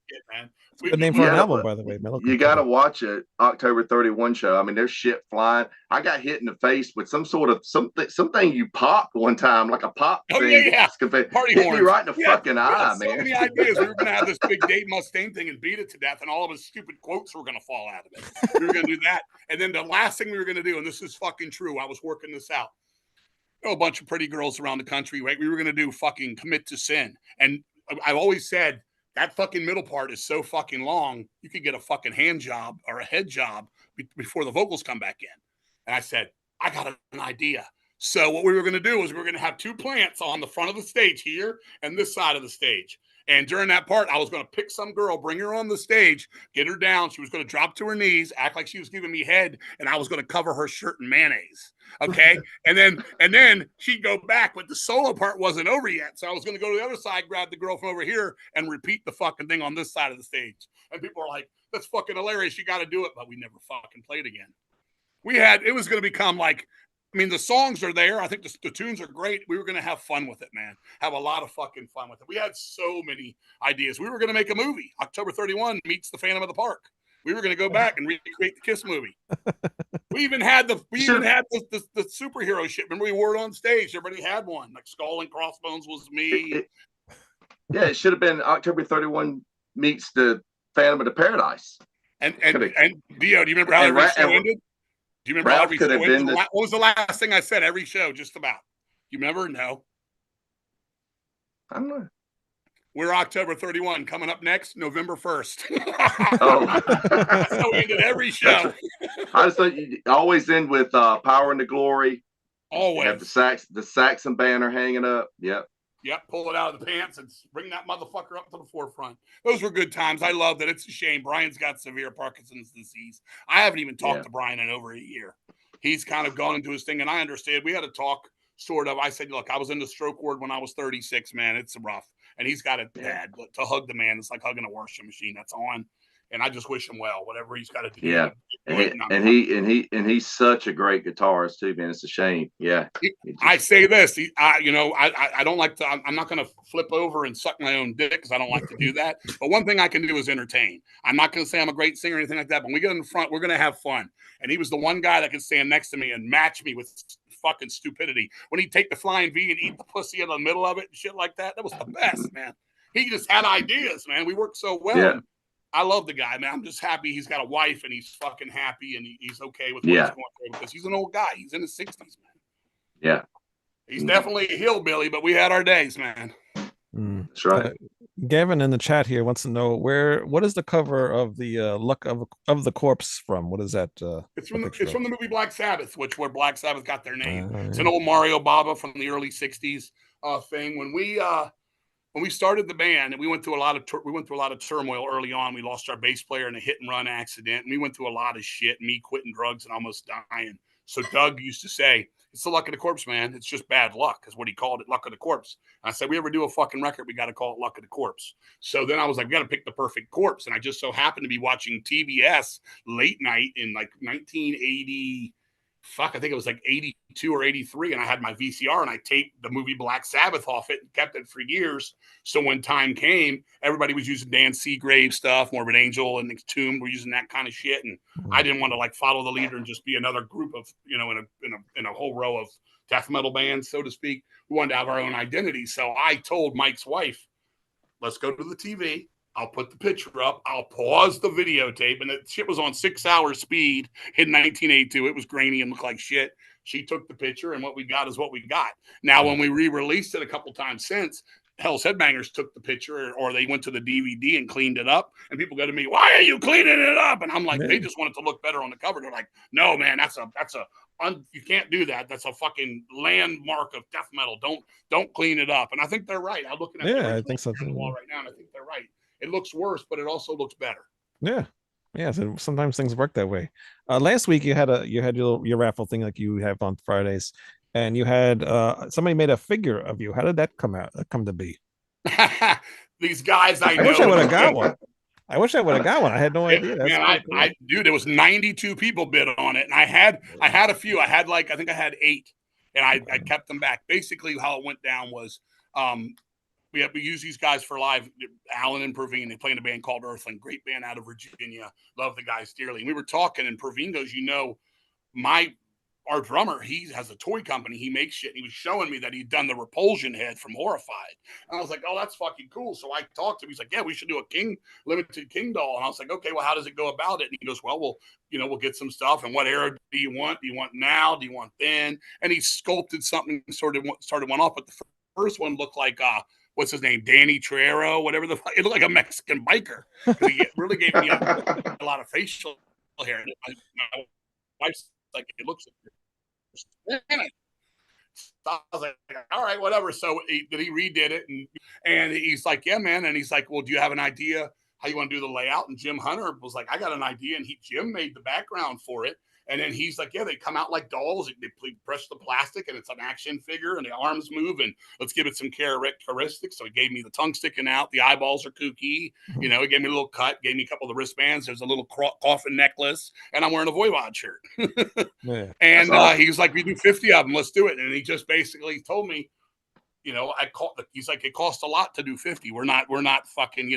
It's a good name for an album, by the way. You got to watch it. October 31 show. I mean, there's shit flying. I got hit in the face with something you popped one time, like a pop thing. Yeah. Party hit me right in the fucking eye, man. So many ideas. We were going to have this big Dave Mustaine thing and beat it to death, and all of his stupid quotes were going to fall out of it. We were going to do that. And then the last thing we were going to do, and this is fucking true, I was working this out. A bunch of pretty girls around the country, right? We were going to do fucking Commit to Sin. And I've always said that fucking middle part is so fucking long, you could get a fucking hand job or a head job before the vocals come back in. And I said, I got an idea. So what we were going to do is we were going to have 2 plants on the front of the stage here and this side of the stage. And during that part, I was going to pick some girl, bring her on the stage, get her down. She was going to drop to her knees, act like she was giving me head, and I was going to cover her shirt in mayonnaise. Okay. and then she'd go back, but the solo part wasn't over yet. So I was going to go to the other side, grab the girl from over here, and repeat the fucking thing on this side of the stage. And people were like, that's fucking hilarious. You got to do it. But we never fucking played again. It was going to become like, I mean, the songs are there. I think the tunes are great. We were going to have fun with it, man. Have a lot of fucking fun with it. We had so many ideas. We were going to make a movie. October 31 meets the Phantom of the Park. We were going to go back and recreate the Kiss movie. We even had the superhero shit. Remember, we wore it on stage. Everybody had one. Like Skull and Crossbones was me. It should have been October 31 meets the Phantom of the Paradise. And Dio, do you remember how every show ended? Do you remember how every show ended? What was the last thing I said every show, just about? You remember? No. I don't know. We're October 31. Coming up next, November 1st. Oh. That's how we ended every show. I just thought you always end with Power and the Glory. Always. Have the Saxon banner hanging up. Yep. Pull it out of the pants and bring that motherfucker up to the forefront. Those were good times. I loved it. It's a shame. Brian's got severe Parkinson's disease. I haven't even talked to Brian in over a year. He's kind of gone into his thing, and I understand. We had a talk, sort of. I said, look, I was in the stroke ward when I was 36, man. It's rough. And he's got it bad. To hug the man, it's like hugging a washing machine. That's on. and I just wish him well, whatever he's got to do. Yeah. And he's such a great guitarist too, man. It's a shame. Yeah. I say this, I don't like to, I'm not going to flip over and suck my own dick because I don't like to do that. But one thing I can do is entertain. I'm not going to say I'm a great singer or anything like that. But when we get in the front, we're going to have fun. And he was the one guy that could stand next to me and match me with fucking stupidity. When he'd take the flying V and eat the pussy in the middle of it and shit like that, that was the best, man. He just had ideas, man. We worked so well. Yeah. I love the guy, man. I'm just happy he's got a wife and he's fucking happy and he's okay with what he's going through because he's an old guy. He's in his 60s, man. Yeah. He's definitely a hillbilly, but we had our days, man. That's right. Gavin in the chat here wants to know what is the cover of the Luck of the Corpse from? What is that? It's from the movie Black Sabbath, where Black Sabbath got their name. It's an old Mario Bava from the early 60s thing. When we started the band, and we went through a lot of turmoil early on. We lost our bass player in a hit and run accident, and we went through a lot of shit. Me quitting drugs and almost dying. So Doug used to say, "It's the luck of the corpse, man. It's just bad luck," is what he called it, luck of the corpse. And I said, "We ever do a fucking record, we got to call it luck of the corpse." So then I was like, "We got to pick the perfect corpse," and I just so happened to be watching TBS late night in like 1980. I think it was like 82 or 83. And I had my VCR and I taped the movie Black Sabbath off it and kept it for years. So when time came, everybody was using Dan Seagrave stuff, Morbid Angel and Entombed were using that kind of shit. And I didn't want to like follow the leader and just be another group of, in a whole row of death metal bands, so to speak. We wanted to have our own identity. So I told Mike's wife, let's go to the TV. I'll put the picture up. I'll pause the videotape. And the shit was on 6-hour speed in 1982. It was grainy and looked like shit. She took the picture, and what we got is what we got. Now, when we re-released it a couple times since, Hell's Headbangers took the picture, or they went to the DVD and cleaned it up. And people go to me, "Why are you cleaning it up?" And I'm like, they just want it to look better on the cover. They're like, "No, man, you can't do that. That's a fucking landmark of death metal. Don't clean it up." And I think they're right. I'm looking at I think so on the wall right now, and I think they're right. It looks worse, but it also looks better. Yeah. So sometimes things work that way. Last week you had your raffle thing like you have on Fridays, and you had somebody made a figure of you. How did that come to be? These guys I know. Wish I would have got one. I had no idea. That's man, dude, there was 92 people bid on it, and I had a few. I think I had 8, and I kept them back. Basically, how it went down was. We use these guys for live. Alan and Praveen, they play in a band called Earthling, great band out of Virginia. Love the guys dearly. And we were talking, and Praveen goes, our drummer, he has a toy company. He makes shit. And he was showing me that he'd done the Repulsion head from Horrified. And I was like, "Oh, that's fucking cool." So I talked to him. He's like, "Yeah, we should do a limited King doll." And I was like, "Okay, well, how does it go about it?" And he goes, "Well, we'll get some stuff. And what era do you want? Do you want now? Do you want then?" And he sculpted something, started one off. But the first one looked like, what's his name? Danny Trejo, whatever it looked like a Mexican biker. He really gave me a lot of facial hair. My wife's like, "It looks like." I was like, "All right, whatever." So he redid it, and he's like, "Yeah, man." And he's like, "Well, do you have an idea how you want to do the layout?" And Jim Hunter was like, "I got an idea," and Jim made the background for it. And then he's like, "Yeah, they come out like dolls. They press the plastic, and it's an action figure, and the arms move, and let's give it some characteristics." So he gave me the tongue sticking out. The eyeballs are kooky. He gave me a little cut, gave me a couple of the wristbands. There's a little coffin necklace, and I'm wearing a Voivod shirt. And awesome. He was like, "We do 50 of them. Let's do it." And he just basically told me, he's like, "It costs a lot to do 50. We're not fucking,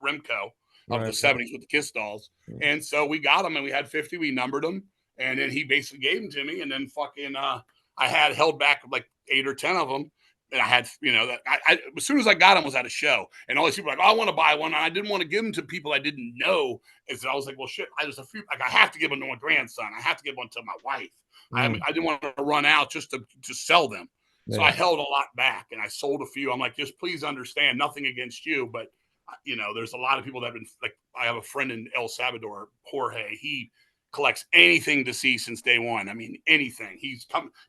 Remco of the 70s with the Kiss dolls." And so we got them, and we had 50. We numbered them, and then he basically gave them to me. And then fucking I had held back like 8 or 10 of them, and I had that I as soon as I got them was at a show, and all these people were like, "Oh, I want to buy one," and I didn't want to give them to people I didn't know. And so I was like, "Well, shit, there's a few. Like, I have to give them to my grandson. I have to give one to my wife. I didn't want to run out just to sell them." So I held a lot back, and I sold a few. I'm like, "Just please understand, nothing against you, but there's a lot of people that have been like, I have a friend in El Salvador, Jorge. He collects anything to see since day one. I mean, anything. He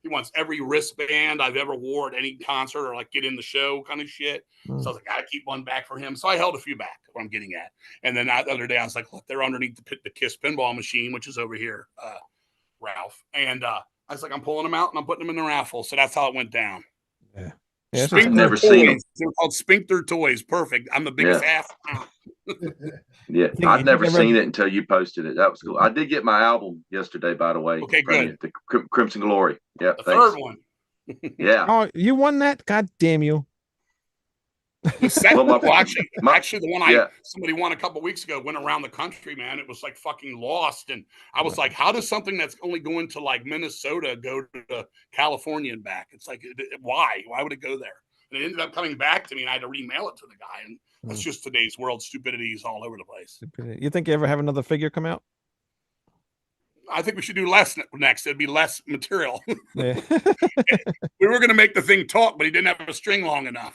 wants every wristband I've ever wore at any concert or like get in the show kind of shit." So I was like, "Gotta keep one back for him." So I held a few back, what I'm getting at. And then the other day I was like, "Look, they're underneath the Kiss pinball machine, which is over here, Ralph." And I was like, "I'm pulling them out and I'm putting them in the raffle." So that's how it went down. Yeah. I've never seen them. They're called Sphincter toys. Perfect. I'm the biggest ass. Yeah, I'd never seen it until you posted it. That was cool. I did get my album yesterday, by the way. Okay, good. The Crimson Glory. Yeah, the thanks. third one. Yeah. Oh, you won that? God damn you! The second, well, actually, the one somebody won a couple weeks ago went around the country, man. It was like fucking lost, and I was like, how does something that's only going to like Minnesota go to California and back? It's like, why? Why would it go there? And it ended up coming back to me, and I had to remail it to the guy. And that's just today's world. Stupidity is all over the place. You think you ever have another figure come out? I think we should do less next. It'd be less material. Yeah. We were going to make the thing talk, but he didn't have a string long enough.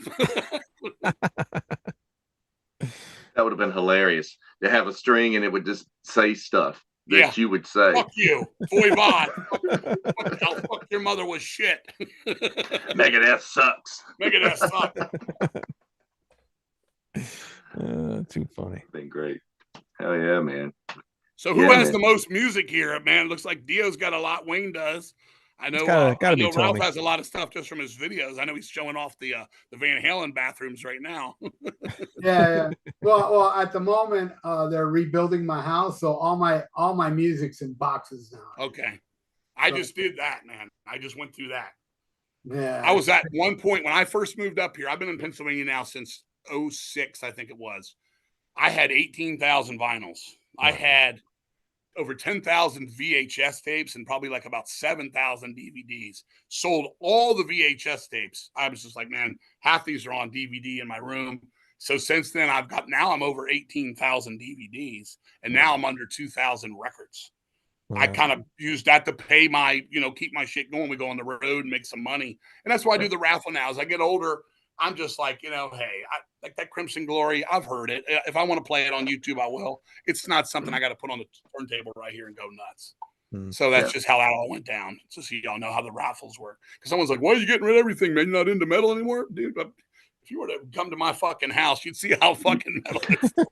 That would have been hilarious to have a string and it would just say stuff that you would say. Fuck you. Boy, fuck your mother was shit. Megadeth sucks. Megadeth sucks. Too funny. Been great. Hell yeah, man. So who has the most music here, man? It looks like Dio's got a lot. Wayne does. I know, gotta be Ralph Tony. has a lot of stuff just from his videos. I know he's showing off the Van Halen bathrooms right now. Yeah. Well, at the moment, they're rebuilding my house, so all my music's in boxes now. Okay, I just did that, man. I just went through that. Yeah, I was at one point when I first moved up here. I've been in Pennsylvania now since 2006, I think it was. I had 18,000 vinyls. I had over 10,000 VHS tapes and probably like about 7,000 DVDs. Sold all the VHS tapes. I was just like, man, half these are on DVD in my room. So since then, I'm over 18,000 DVDs, and now I'm under 2,000 records. Wow. I kind of use that to pay my, keep my shit going. We go on the road and make some money. And that's why I do the raffle now. As I get older, I'm just like, hey, like that Crimson Glory, I've heard it. If I want to play it on YouTube, I will. It's not something I got to put on the turntable right here and go nuts. So that's just how that all went down. Just so y'all know how the raffles work. Because someone's like, why are you getting rid of everything, man? You're not into metal anymore? Dude, if you were to come to my fucking house, you'd see how fucking metal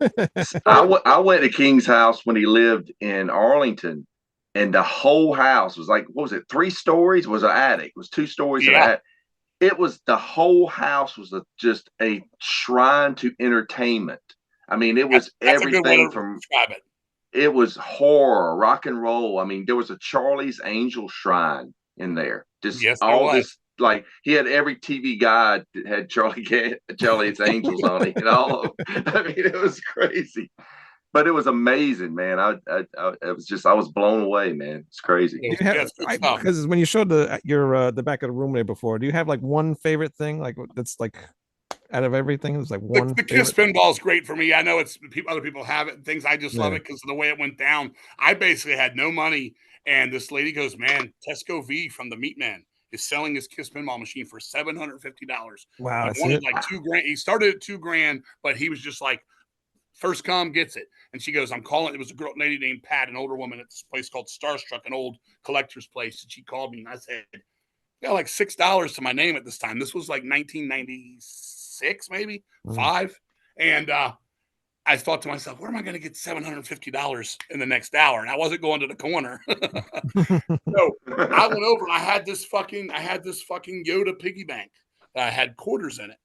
it is. I went to King's house when he lived in Arlington, and the whole house was like, what was it, 3 stories? Was an attic. It was 2 stories in an attic. It was, the whole house was just a shrine to entertainment. I mean, it was everything from, it was horror, rock and roll. I mean, there was a Charlie's Angel shrine in there. Just all this, like, he had every TV guide that had Charlie's Angels on it, all of them. I mean, it was crazy. But it was amazing, man. I was blown away, man. It's crazy. Because when you showed the back of the room there before, do you have like one favorite thing, like that's like out of everything? It's like one. The Kiss pinball is great for me. I know other people have it and things. I just love it because of the way it went down. I basically had no money, and this lady goes, "Man, Tesco V from the Meat Man is selling his Kiss pinball machine for $750." Wow, he wanted like $2,000. He started at $2,000, but he was just like, first come gets it. And she goes, I'm calling. It was a lady named Pat, an older woman at this place called Starstruck, an old collector's place. And she called me and I said, got like $6 to my name at this time. This was like 1996, maybe 5. And I thought to myself, where am I going to get $750 in the next hour? And I wasn't going to the corner. So I went over and I had this fucking Yoda piggy bank that I had quarters in it.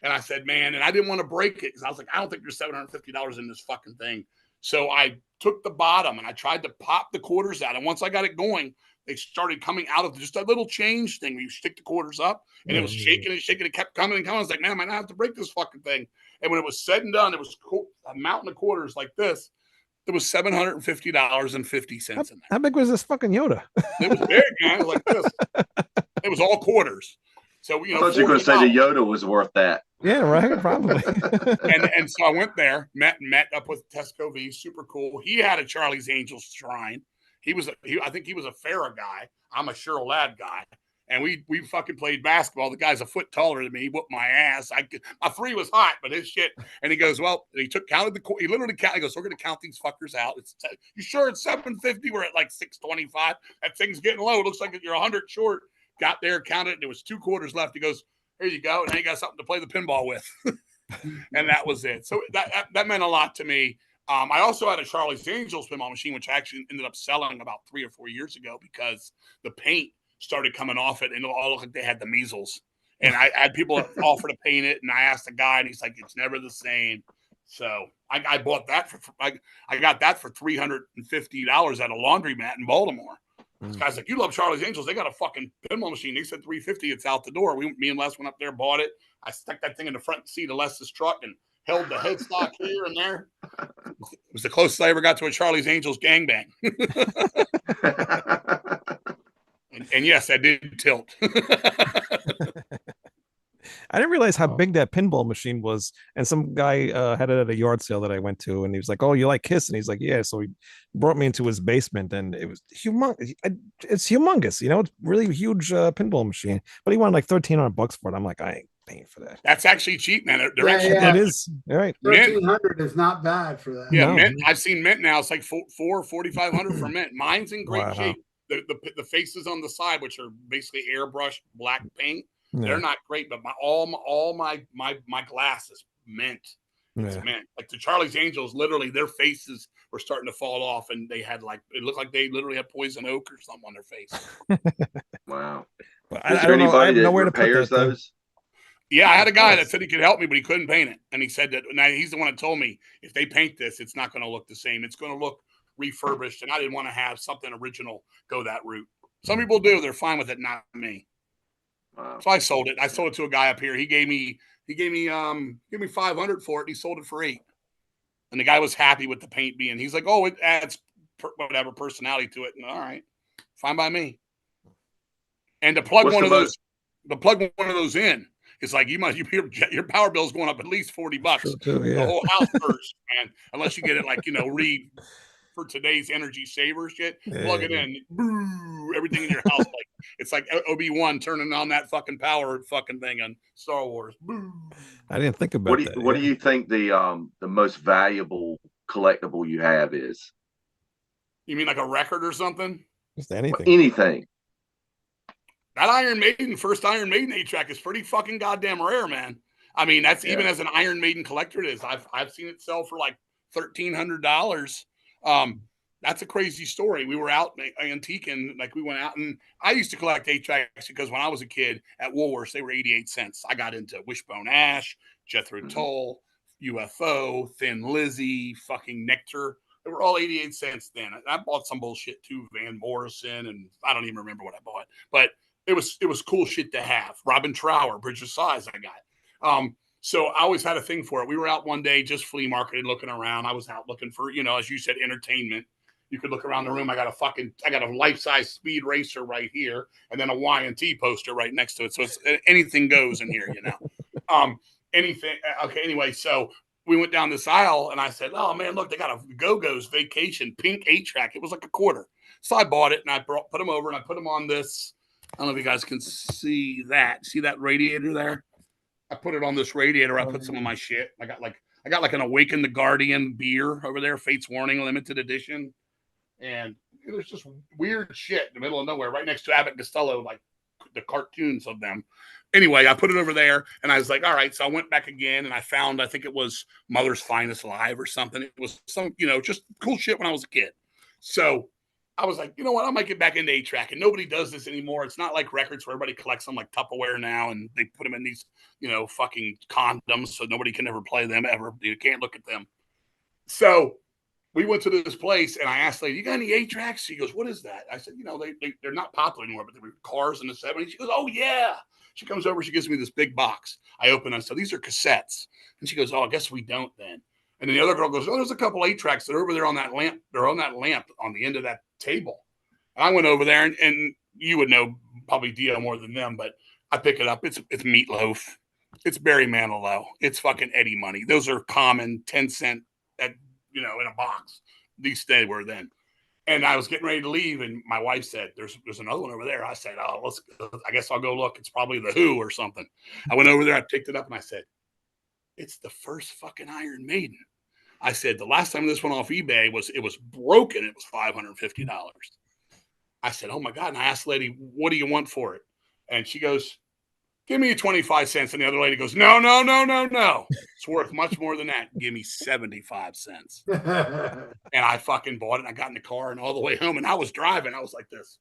And I said, man, and I didn't want to break it because I was like, I don't think there's $750 in this fucking thing. So I took the bottom and I tried to pop the quarters out. And once I got it going, they started coming out of just a little change thing where you stick the quarters up, and it was shaking and shaking. It kept coming and coming. I was like, man, I might not have to break this fucking thing. And when it was said and done, it was a mountain of quarters like this. There was $750.50 in there. How big was this fucking Yoda? It was big, man. It was like this. It was all quarters. So, I thought you were going to say the Yoda was worth that. Yeah, right. Probably. and so I went there, met up with Tesco V, super cool. He had a Charlie's Angels shrine. I think he was a Farrah guy. I'm a Cheryl Ladd guy. And we fucking played basketball. The guy's a foot taller than me. He whooped my ass. My 3 was hot, but his shit. And he goes, well, he literally counted. He goes, we're going to count these fuckers out. You sure it's 750? We're at like 625. That thing's getting low. It looks like you're 100 short. Got there, counted it. There was 2 quarters left. He goes, here you go. And now you got something to play the pinball with. And that was it. So that meant a lot to me. I also had a Charlie's Angels pinball machine, which I actually ended up selling about 3 or 4 years ago because the paint started coming off it and it all looked like they had the measles. And I had people offer to paint it. And I asked the guy and he's like, it's never the same. So I bought that I got that for $350 at a laundromat in Baltimore. This guy's like, you love Charlie's Angels. They got a fucking pinball machine. They said $350. It's out the door. Me and Les went up there, bought it. I stuck that thing in the front seat of Les's truck and held the headstock here and there. It was the closest I ever got to a Charlie's Angels gangbang. and yes, I did tilt. I didn't realize how big that pinball machine was. And some guy had it at a yard sale that I went to, and he was like, "Oh, you like Kiss?" And he's like, "Yeah." So he brought me into his basement, and it was humongous. It's humongous, you know. It's really huge pinball machine. But he wanted like $1,300 for it. I'm like, I ain't paying for that. That's actually cheap, man. Yeah, actually, yeah. It is. All right. 1,300 is not bad for that. Yeah, No. Mint. I've seen Mint now. It's like $4,500 for Mint. Mine's in great shape. The faces on the side, which are basically airbrushed black paint, they're not great. But all my glass is mint. It's mint. Like the Charlie's Angels, literally their faces were starting to fall off, and they had like it looked like they literally had poison oak or something on their face. Wow. But Is there anybody that repairs those? Yeah, I had a guy that said he could help me, but he couldn't paint it. And he said that now he's the one that told me if they paint this, it's not going to look the same. It's going to look refurbished. And I didn't want to have something original go that route. Some people do. They're fine with it, not me. Wow. So I sold it. I sold it to a guy up here. He gave me $500 for it. And he sold it for $8. And the guy was happy with the paint being. He's like, oh, it adds whatever personality to it. And all right, fine by me. And to plug one of those in, it's like your power bill's going up at least $40. Too, yeah. The whole house bursts, man. Unless you get it like for today's energy saver shit. Plug it in, boo, everything in your house like it's like Obi-Wan turning on that fucking power fucking thing on Star Wars. Boo. I didn't think about that. What do you think the most valuable collectible you have is? You mean like a record or something? Just anything. Anything. That first Iron Maiden 8-track is pretty fucking goddamn rare, man. I mean, that's even as an Iron Maiden collector, it is. I've seen it sell for like $1,300. That's a crazy story. We were out antiquing, like we went out, and I used to collect 8-tracks because when I was a kid at Woolworths, they were 88 cents. I got into Wishbone Ash, Jethro Tull, UFO, Thin Lizzy, fucking Nectar. They were all 88 cents then. I bought some bullshit too, Van Morrison, and I don't even remember what I bought, but it was cool shit to have. Robin Trower, Bridge of Sighs, I got. So I always had a thing for it. We were out one day, just flea marketing, looking around. I was out looking for, as you said, entertainment. You could look around the room. I got a life-size Speed Racer right here, and then a Y&T poster right next to it. So it's anything goes in here, anything. Okay. Anyway, so we went down this aisle, and I said, "Oh man, look, they got a Go-Go's Vacation pink 8-track. It was like $0.25." So I bought it, and I put them over, and I put them on this. I don't know if you guys can see that. See that radiator there? I put it on this radiator. I put some of my shit. I got like an Awaken the Guardian beer over there, Fate's Warning limited edition. And there's just weird shit in the middle of nowhere, right next to Abbott and Costello, like the cartoons of them. Anyway, I put it over there, and I was like, all right. So I went back again, and I found, I think it was Mother's Finest Live or something. It was some, just cool shit when I was a kid. So I was like, you know what? I might get back into 8-track, and nobody does this anymore. It's not like records where everybody collects them like Tupperware now, and they put them in these, fucking condoms, so nobody can ever play them ever. You can't look at them. So we went to this place, and I asked the lady, "You got any 8-tracks?" She goes, "What is that?" I said, they're not popular anymore, but they were cars in the 70s. She goes, "Oh yeah." She comes over, she gives me this big box. I open it, so these are cassettes. And she goes, "Oh, I guess we don't then." And then the other girl goes, "Oh, there's a couple 8-tracks that are over there on that lamp. They're on that lamp on the end of that table." And I went over there, and you would know probably Dio more than them, but I pick it up. It's Meatloaf. It's Barry Manilow. It's fucking Eddie Money. Those are common 10-cent in a box. These they were then. And I was getting ready to leave, and my wife said, "There's another one over there." I said, "Oh, I guess I'll go look. It's probably the Who or something." I went over there, I picked it up, and I said, "It's the first fucking Iron Maiden." I said, "The last time this went off eBay it was broken. It was $550." I said, "Oh my God." And I asked the lady, "What do you want for it?" And she goes, "Give me 25 cents. And the other lady goes, "No. It's worth much more than that. Give me 75 cents. And I fucking bought it. And I got in the car and all the way home, and I was driving. I was like this.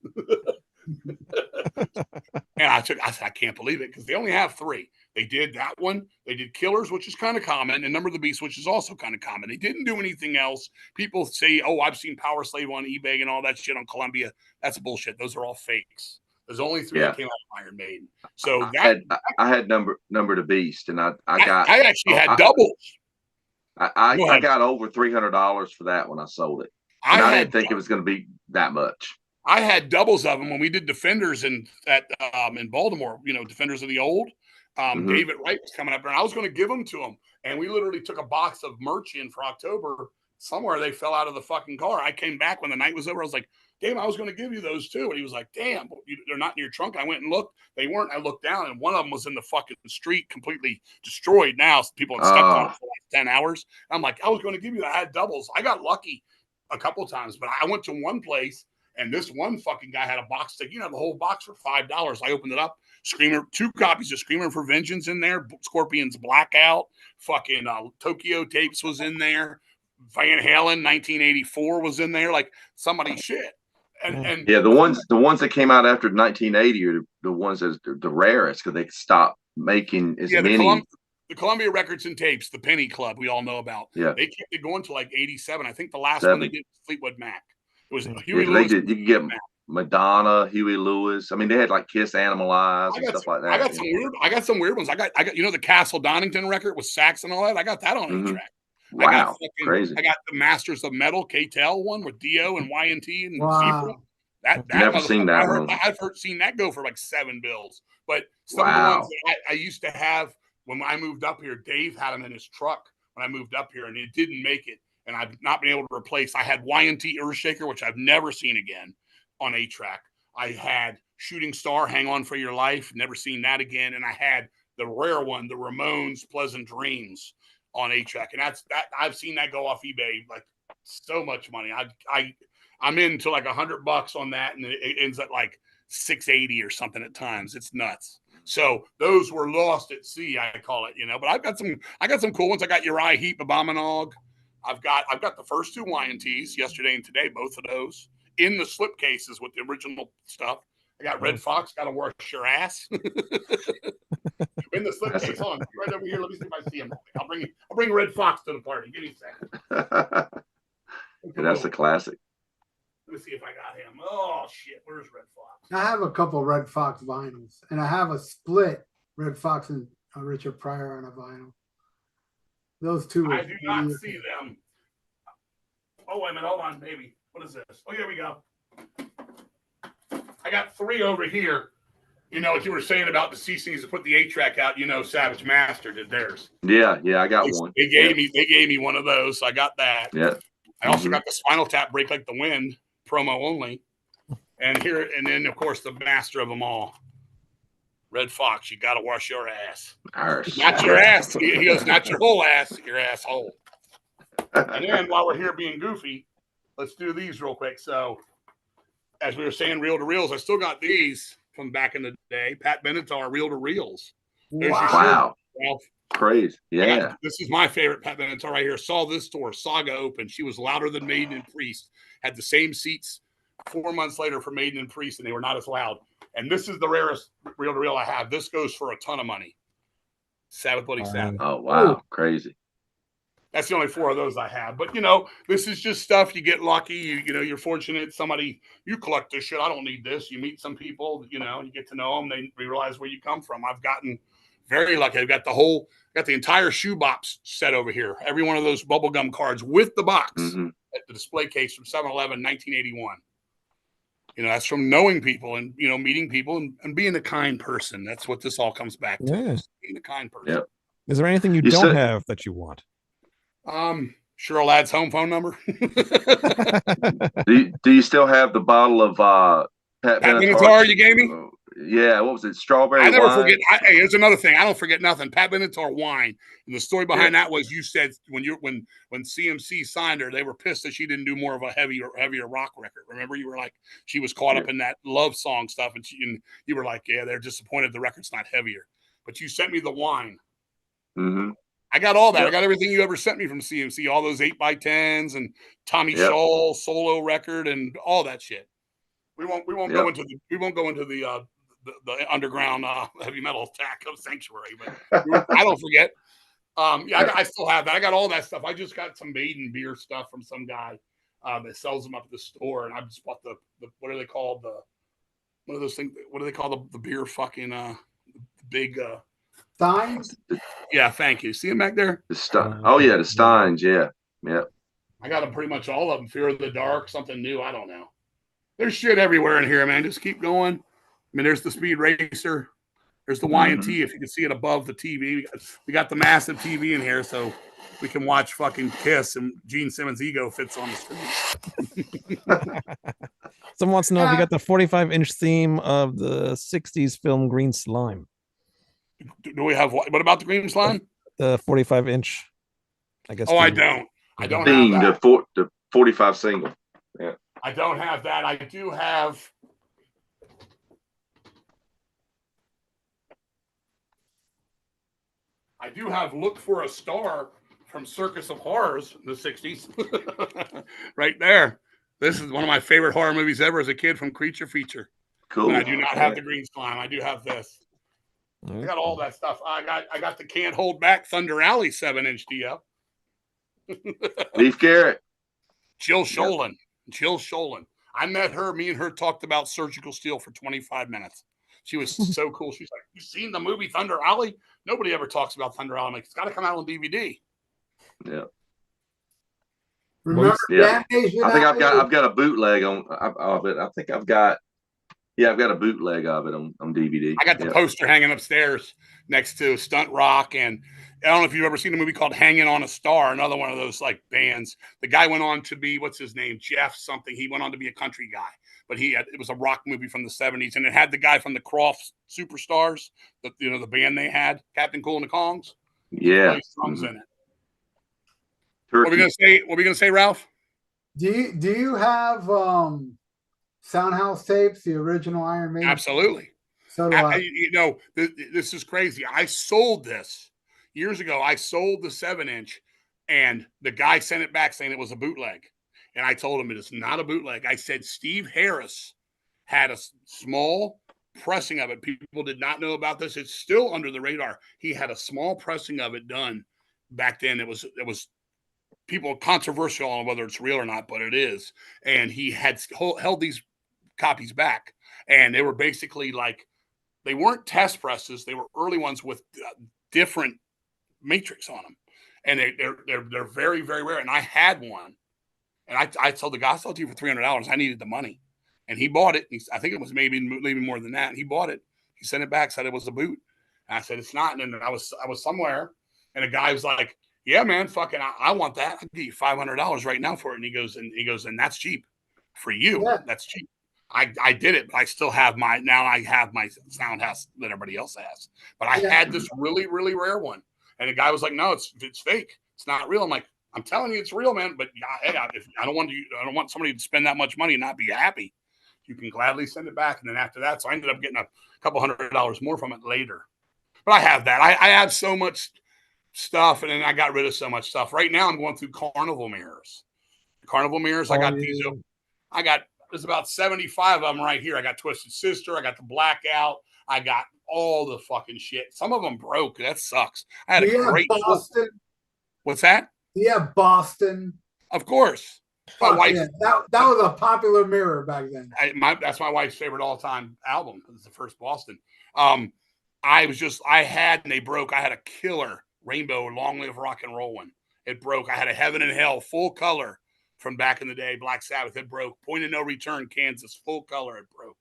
And I said, I can't believe it, because they only have 3. They did that one. They did Killers, which is kind of common, and Number of the Beast, which is also kind of common. They didn't do anything else. People say, oh, I've seen Power Slave on eBay and all that shit on Columbia. That's bullshit. Those are all fakes. There's only 3 that came out of Iron Maiden. So I had number the Beast, and I actually had doubles. I got over $300 for that when I sold it. And I didn't think it was going to be that much. I had doubles of them when we did Defenders in Baltimore. Defenders of the Old. David Wright was coming up there, and I was going to give them to him. And we literally took a box of merch in for October. Somewhere they fell out of the fucking car. I came back when the night was over. I was like, damn, I was going to give you those too. And he was like, damn, they're not in your trunk. I went and looked. They weren't. I looked down, and one of them was in the fucking street, completely destroyed. Now people have stepped on it for like 10 hours. I'm like, I was going to give you that. I had doubles. I got lucky a couple of times, but I went to one place, and this one fucking guy had a box that, the whole box for $5. I opened it up. Screamer, 2 copies of Screamer for Vengeance in there. Scorpions Blackout. Fucking Tokyo Tapes was in there. Van Halen 1984 was in there. Like somebody's shit. And yeah, the ones that came out after 1980 are the ones that are the rarest, because they stopped making as many. The Columbia Records and Tapes, the Penny Club, we all know about. Yeah, they kept it going to like 87. I think the last one they did was Fleetwood Mac. It was Huey Lewis. They did. You could get Madonna, Huey Lewis. I mean, they had like Kiss, Animalize, and stuff like that. I got some weird ones. I got the Castle Donington record with sax and all that. I got that on A track. Wow, crazy! I got the Masters of Metal K-Tel one with Dio and Y&T and wow. That never seen that one. I've seen that go for like $7. But some of the ones that I used to have when I moved up here, Dave had them in his truck when I moved up here, and it didn't make it. And I've not been able to replace. I had Y&T Earthshaker, which I've never seen again on A track. I had Shooting Star, Hang On For Your Life, never seen that again. And I had the rare one, the Ramones Pleasant Dreams on A track. And that's that. I've seen that go off eBay like so much money. I'm into like $100 on that, and it ends at like $680 or something at times. It's nuts. So those were lost at sea, I call it, But I got some cool ones. I got Uriah Heep, Abominog. I've got the first 2 Y&Ts yesterday and today, both of those in the slip cases with the original stuff. I got Red Fox, Gotta Wash Your Ass. In the slip case, hold on, right over here. Let me see if I see him. I'll bring Red Fox to the party. Give me a second. That's a classic. Let me see if I got him. Oh shit, where's Red Fox? I have a couple Red Fox vinyls, and I have a split Red Fox and Richard Pryor on a vinyl. Those 2. I do not see them. Oh wait a minute, hold on, baby. What is this? Oh, here we go. I got 3 over here. What you were saying about the CCs to put the 8-track out. Savage Master did theirs. Yeah, I got one. They gave me one of those. So I got that. Yeah. I also got the Spinal Tap Break Like the Wind promo only, and then of course the master of them all, Red Fox. You gotta wash your ass. Not your ass. He goes, not your whole ass, your asshole. And then while we're here being goofy, let's do these real quick. So, as we were saying, reel to reels. I still got these from back in the day. Pat Benatar reel to reels. Wow. Crazy. Yeah. This is my favorite Pat Benatar right here. Saw this store, Saga open. She was louder than Maiden and Priest. Had the same seats 4 months later for Maiden and Priest, and they were not as loud. And this is the rarest reel to reel I have. This goes for a ton of money. Sabbath Bloody Sabbath. Oh, wow. Crazy. That's the only 4 of those I have. But, this is just stuff. You get lucky. You're fortunate. Somebody, you collect this shit. I don't need this. You meet some people, you get to know them. They realize where you come from. I've gotten very lucky. I've got the entire shoebox set over here. Every one of those bubblegum cards with the box at the display case from 7-Eleven, 1981. That's from knowing people and, meeting people and being a kind person. That's what this all comes back to. Yeah. Being a kind person. Yep. Is there anything you don't have that you want? Cheryl Ladd's home phone number. do you still have the bottle of Pat Benatar you gave me? Yeah, what was it? Strawberry I never wine? forget. Hey, here's another thing. I don't forget nothing. Pat Benatar wine. And the story behind that was you said when CMC signed her, they were pissed that she didn't do more of a heavier rock record. Remember, you were like, she was caught up in that love song stuff, and you were like, yeah, they're disappointed the record's not heavier. But you sent me the wine. Mm-hmm. I got all that. Yep. I got everything you ever sent me from CMC, all those 8x10s and Tommy Shaw solo record and all that shit. We won't go into the underground heavy metal attack of Sanctuary, but I don't forget. I still have that. I got all that stuff. I just got some Maiden beer stuff from some guy that sells them up at the store, and I just bought the what are they called, the one of those things? What do they call the beer fucking big Steins? Yeah, thank you. See them back there? Oh yeah, the Steins. Yeah. I got them pretty much all of them. Fear of the Dark, something new. I don't know. There's shit everywhere in here, man. Just keep going. I mean, there's the Speed Racer. There's the Y&T, if you can see it above the TV. We got the massive TV in here, so we can watch fucking Kiss, and Gene Simmons' ego fits on the screen. Someone wants to know if you got the 45-inch theme of the 60s film Green Slime. Do we have what about the Green Slime? The 45-inch, I guess. Oh, I don't. I don't theme, have that. The 45 single. Yeah. I don't have that. I do have. Look for a Star from Circus of Horrors in the 60s. Right there. This is one of my favorite horror movies ever as a kid from Creature Feature. Cool. And I do not have the Green Slime. I do have this. I got all that stuff. I got the Can't Hold Back Thunder Alley 7-inch DL. Leaf Garrett. Jill Sholin. Jill Sholin. I met her. Me and her talked about Surgical Steel for 25 minutes. She was so cool. She's like, "You seen the movie Thunder Alley? Nobody ever talks about Thunder Alley. I'm like, it's got to come out on DVD." Yeah. Remember Damnation? I think I've got a bootleg of it. I think I've got a bootleg of it on DVD. I got the poster hanging upstairs next to Stunt Rock, and I don't know if you've ever seen a movie called Hanging on a Star, another one of those like bands. The guy went on to be, what's his name? Jeff something. He went on to be a country guy, but it was a rock movie from the 70s, and it had the guy from the Crofts Superstars, the band they had, Captain Cool and the Kongs. Yeah. He plays drums in it. What are we gonna say, Ralph? Do you have Soundhouse tapes, the original Iron Maiden? Absolutely. So do I. This is crazy. I sold this years ago. I sold the 7-inch, and the guy sent it back saying it was a bootleg. And I told him it is not a bootleg. I said Steve Harris had a small pressing of it. People did not know about this. It's still under the radar. He had a small pressing of it done back then. It was people controversial on whether it's real or not, but it is. And he had held these copies back, and they were basically like, they weren't test presses. They were early ones with different matrix on them, and they're very, very rare. And I had one, and I told the guy, "I'll sell it to you for $300." I needed the money, and he bought it. I think it was maybe more than that. And he bought it. He sent it back, said it was a boot. And I said it's not. And then I was somewhere, and a guy was like, "Yeah, man, fucking, I want that. I'll give you $500 right now for it." And he goes, and that's cheap for you. Yeah. That's cheap. I did it, but I still have my Soundhouse that everybody else has. But I had this really, really rare one, and the guy was like, "No, it's fake. It's not real." I'm like, "I'm telling you, it's real, man. But hey, I don't want somebody to spend that much money and not be happy. You can gladly send it back." And then after that, so I ended up getting a couple $100 more from it later. But I have that. I have so much stuff, and then I got rid of so much stuff. Right now, I'm going through Carnival mirrors. Carnival mirrors. I got there's about 75 of them right here. I got Twisted Sister. I got the Blackout. I got all the fucking shit. Some of them broke. That sucks. I had a great Boston. What's that? Yeah, Boston. Of course. My wife. Yeah. That was a popular mirror back then. That's my wife's favorite all-time album. It's the first Boston. And they broke. I had a killer Rainbow Long Live Rock and Roll one. It broke. I had a Heaven and Hell full color from back in the day, Black Sabbath. It broke. Point of No Return, Kansas, full color. It broke.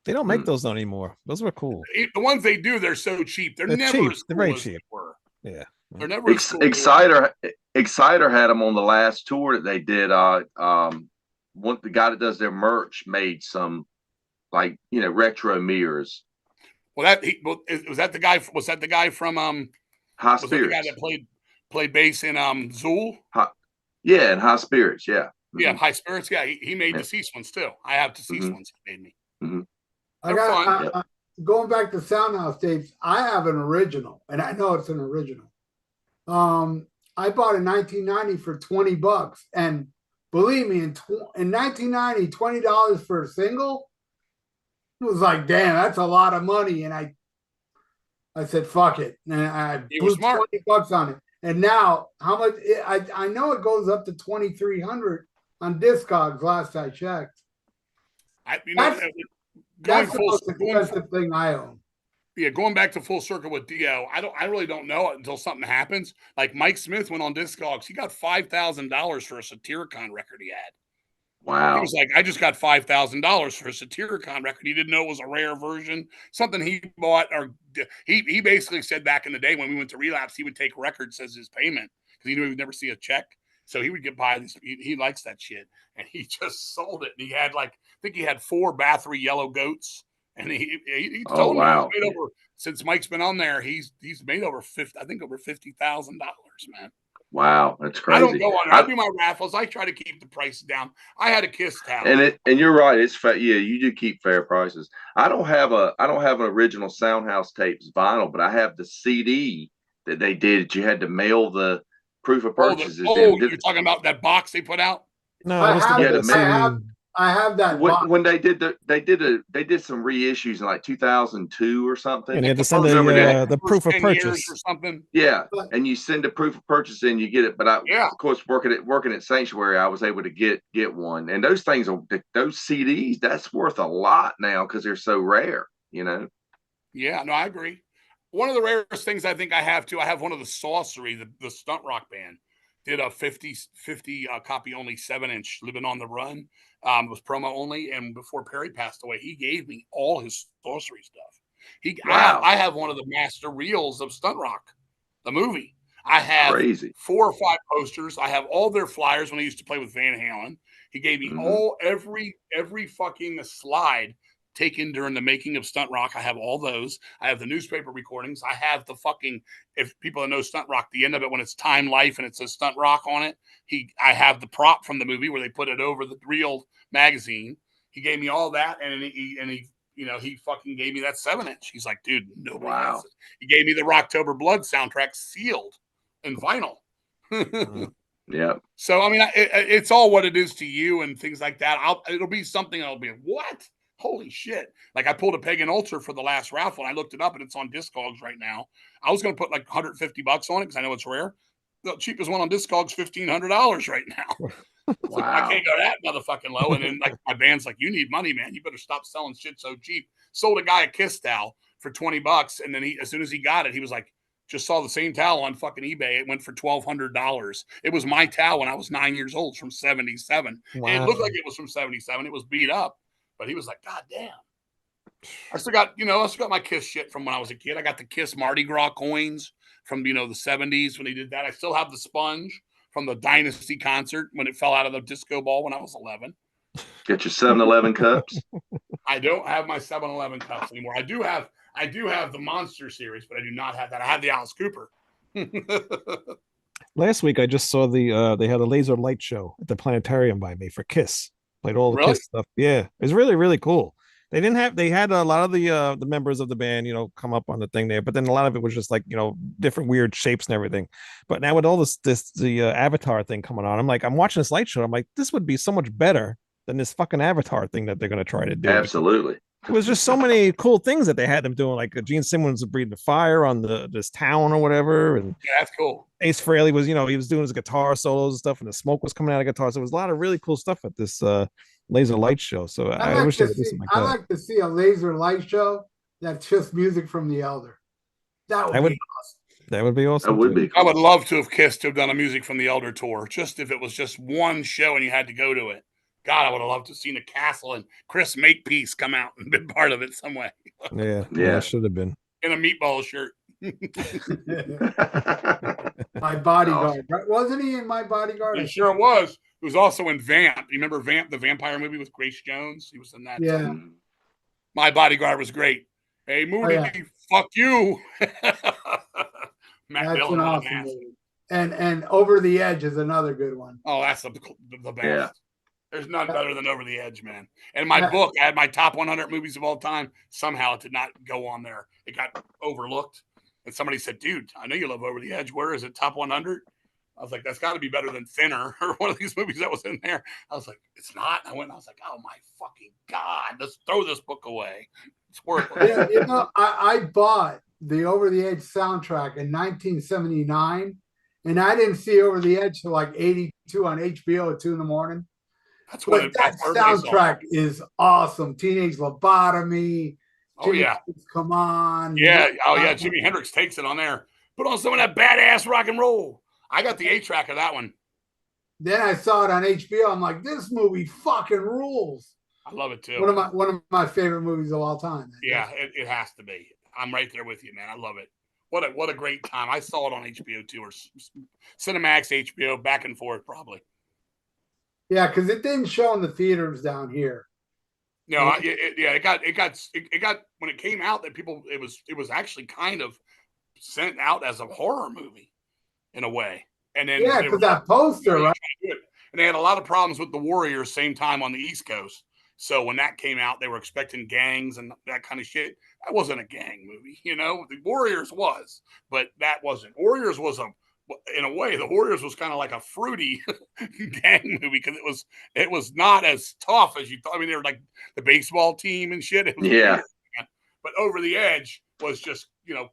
They don't make those anymore. Those were cool. The ones they do, they're so cheap. They're never cheap. as cool They're very as cheap. they were. Yeah. They're never as cool. Exciter had them on the last tour that they did. The guy that does their merch made some retro mirrors. Was that the guy from High was Spirits? That the guy that played bass in Zool? Yeah, and High Spirits, yeah. Mm-hmm. Yeah, High Spirits, yeah. He made deceased ones too. I have deceased ones he made me. Mm-hmm. I got going back to Soundhouse tapes. I have an original, and I know it's an original. I bought in 1990 for $20, and believe me, in 1990, $20 for a single It was like, damn, that's a lot of money. And I said, fuck it. And I You were blew smart. $20 on it. And now, how much? I know it goes up to 2,300 on Discogs. Last I checked. That's the most expensive thing I own. Yeah, going back to full circle with Dio, I really don't know it until something happens. Like Mike Smith went on Discogs, he got $5,000 for a Satyricon record he had. Wow. He was like, I just got $5,000 for a Satyricon record. He didn't know it was a rare version, something he bought, or he basically said back in the day when we went to Relapse, he would take records as his payment because he knew he would never see a check. So he would get by this. He likes that shit, and he just sold it. And he had I think he had 4 Bathory Yellow Goats, and he told me he's made over, since Mike's been on there, he's made over $50,000, man. Wow, that's crazy. I don't go on there. I do my raffles. I try to keep the prices down. I had a Kiss towel. And you're right. It's fair. Yeah, you do keep fair prices. I don't have an original Soundhouse Tapes vinyl, but I have the CD that they did. You had to mail the proof of purchases. You're talking about that box they put out? No, I have that box. When they did some reissues in like 2002 or something. And you had to send the proof of purchase or something. Yeah, and you send a proof of purchase and you get it. But of course, working at Sanctuary, I was able to get one. And those CDs, that's worth a lot now because they're so rare. Yeah, no, I agree. One of the rarest things I think I have too. I have one of the Sorcery, the stunt rock band, did a 50 copy only 7-inch Living on the Run. It was promo only, and before Perry passed away, he gave me all his Sorcery stuff. I have one of the master reels of Stunt Rock, the movie. I have 4 or 5 posters. I have all their flyers when I used to play with Van Halen. He gave me every fucking slide taken during the making of Stunt Rock. I have all those. I have the newspaper recordings. I have the fucking, if people that know Stunt Rock, the end of it when it's Time Life and it says Stunt Rock on it. I have the prop from the movie where they put it over the real magazine. He gave me all that, and he fucking gave me that 7-inch. He's like, dude, nobody has it. He gave me the Rocktober Blood soundtrack sealed in vinyl. Yeah. So I mean, it's all what it is to you and things like that. It'll be something I'll be like, what? Holy shit. Like I pulled a Pagan Ultra for the last raffle and I looked it up and it's on Discogs right now. I was going to put like $150 on it because I know it's rare. The cheapest one on Discogs, $1,500 right now. Wow. I can't go that motherfucking low. And then like my band's like, you need money, man. You better stop selling shit so cheap. Sold a guy a Kiss towel for $20. And then as soon as he got it, he was like, just saw the same towel on fucking eBay. It went for $1,200. It was my towel when I was 9 years old from 77. Wow. And it looked like it was from 77. It was beat up. But he was like, God damn. I still got my Kiss shit from when I was a kid. I got the Kiss Mardi Gras coins from, the 70s when he did that. I still have the sponge from the Dynasty concert when it fell out of the disco ball when I was 11. Get your 7-Eleven cups. I don't have my 7-Eleven cups anymore. I do have the Monster series, but I do not have that. I had the Alice Cooper. Last week, I just saw they had a laser light show at the planetarium by me for Kiss. Played all the Kiss stuff. Yeah, it was really, really cool. They had a lot of the members of the band, come up on the thing there, but then a lot of it was just like, different weird shapes and everything. But now with all the Avatar thing coming on, I'm watching this light show. I'm like, this would be so much better than this fucking Avatar thing that they're going to try to do. Absolutely. It was just so many cool things that they had them doing, like Gene Simmons was breathing fire on this town or whatever, and yeah, that's cool. Ace Frehley was, he was doing his guitar solos and stuff, and the smoke was coming out of guitar. So it was a lot of really cool stuff at this laser light show. So I wish they would do something like that. I'd like to see a laser light show that's just music from the Elder. That would be awesome. That would be awesome. That would be cool. I would love to have Kiss to have done a music from the Elder tour, just if it was just one show and you had to go to it. God, I would have loved to have seen a Castle and Chris Makepeace come out and been part of it some way. Yeah, should have been. In a meatball shirt. My Bodyguard. Wasn't he in My Bodyguard? He sure was. He was also in Vamp. You remember Vamp, the vampire movie with Grace Jones? He was in that. Yeah. My Bodyguard was great. Hey, Moody, fuck you. Matt That's Dillon an awesome movie. And Over the Edge is another good one. Oh, that's the best. Yeah. There's none better than Over the Edge, man. And my book, I had my top 100 movies of all time. Somehow it did not go on there. It got overlooked. And somebody said, dude, I know you love Over the Edge. Where is it? Top 100? I was like, that's got to be better than Thinner or one of these movies that was in there. I was like, it's not. I went and I was like, oh my fucking God, let's throw this book away. It's worthless. Yeah, I bought the Over the Edge soundtrack in 1979, and I didn't see Over the Edge till like 82 on HBO at 2 in the morning. That's but that soundtrack is awesome. Teenage Lobotomy. Jimi Hendrix, come on. Yeah. Oh yeah. Jimi Hendrix takes it on there. Put on some of that badass rock and roll. I got the 8-track of that one. Then I saw it on HBO. I'm like, this movie fucking rules. I love it too. One of my favorite movies of all time. Yeah, it has to be. I'm right there with you, man. I love it. What a great time. I saw it on HBO too, or Cinemax, HBO, back and forth probably. Yeah, because it didn't show in the theaters down here. No, it got when it came out that people it was actually kind of sent out as a horror movie in a way, and then because that poster, right? And they had a lot of problems with the Warriors same time on the East Coast. So when that came out, they were expecting gangs and that kind of shit. That wasn't a gang movie, you know. The Warriors was, but that wasn't. Warriors was in a way, the Warriors was kind of like a fruity gang movie because it was not as tough as you thought. I mean, they were like the baseball team and shit. Yeah. Weird, but Over the Edge was just, you know,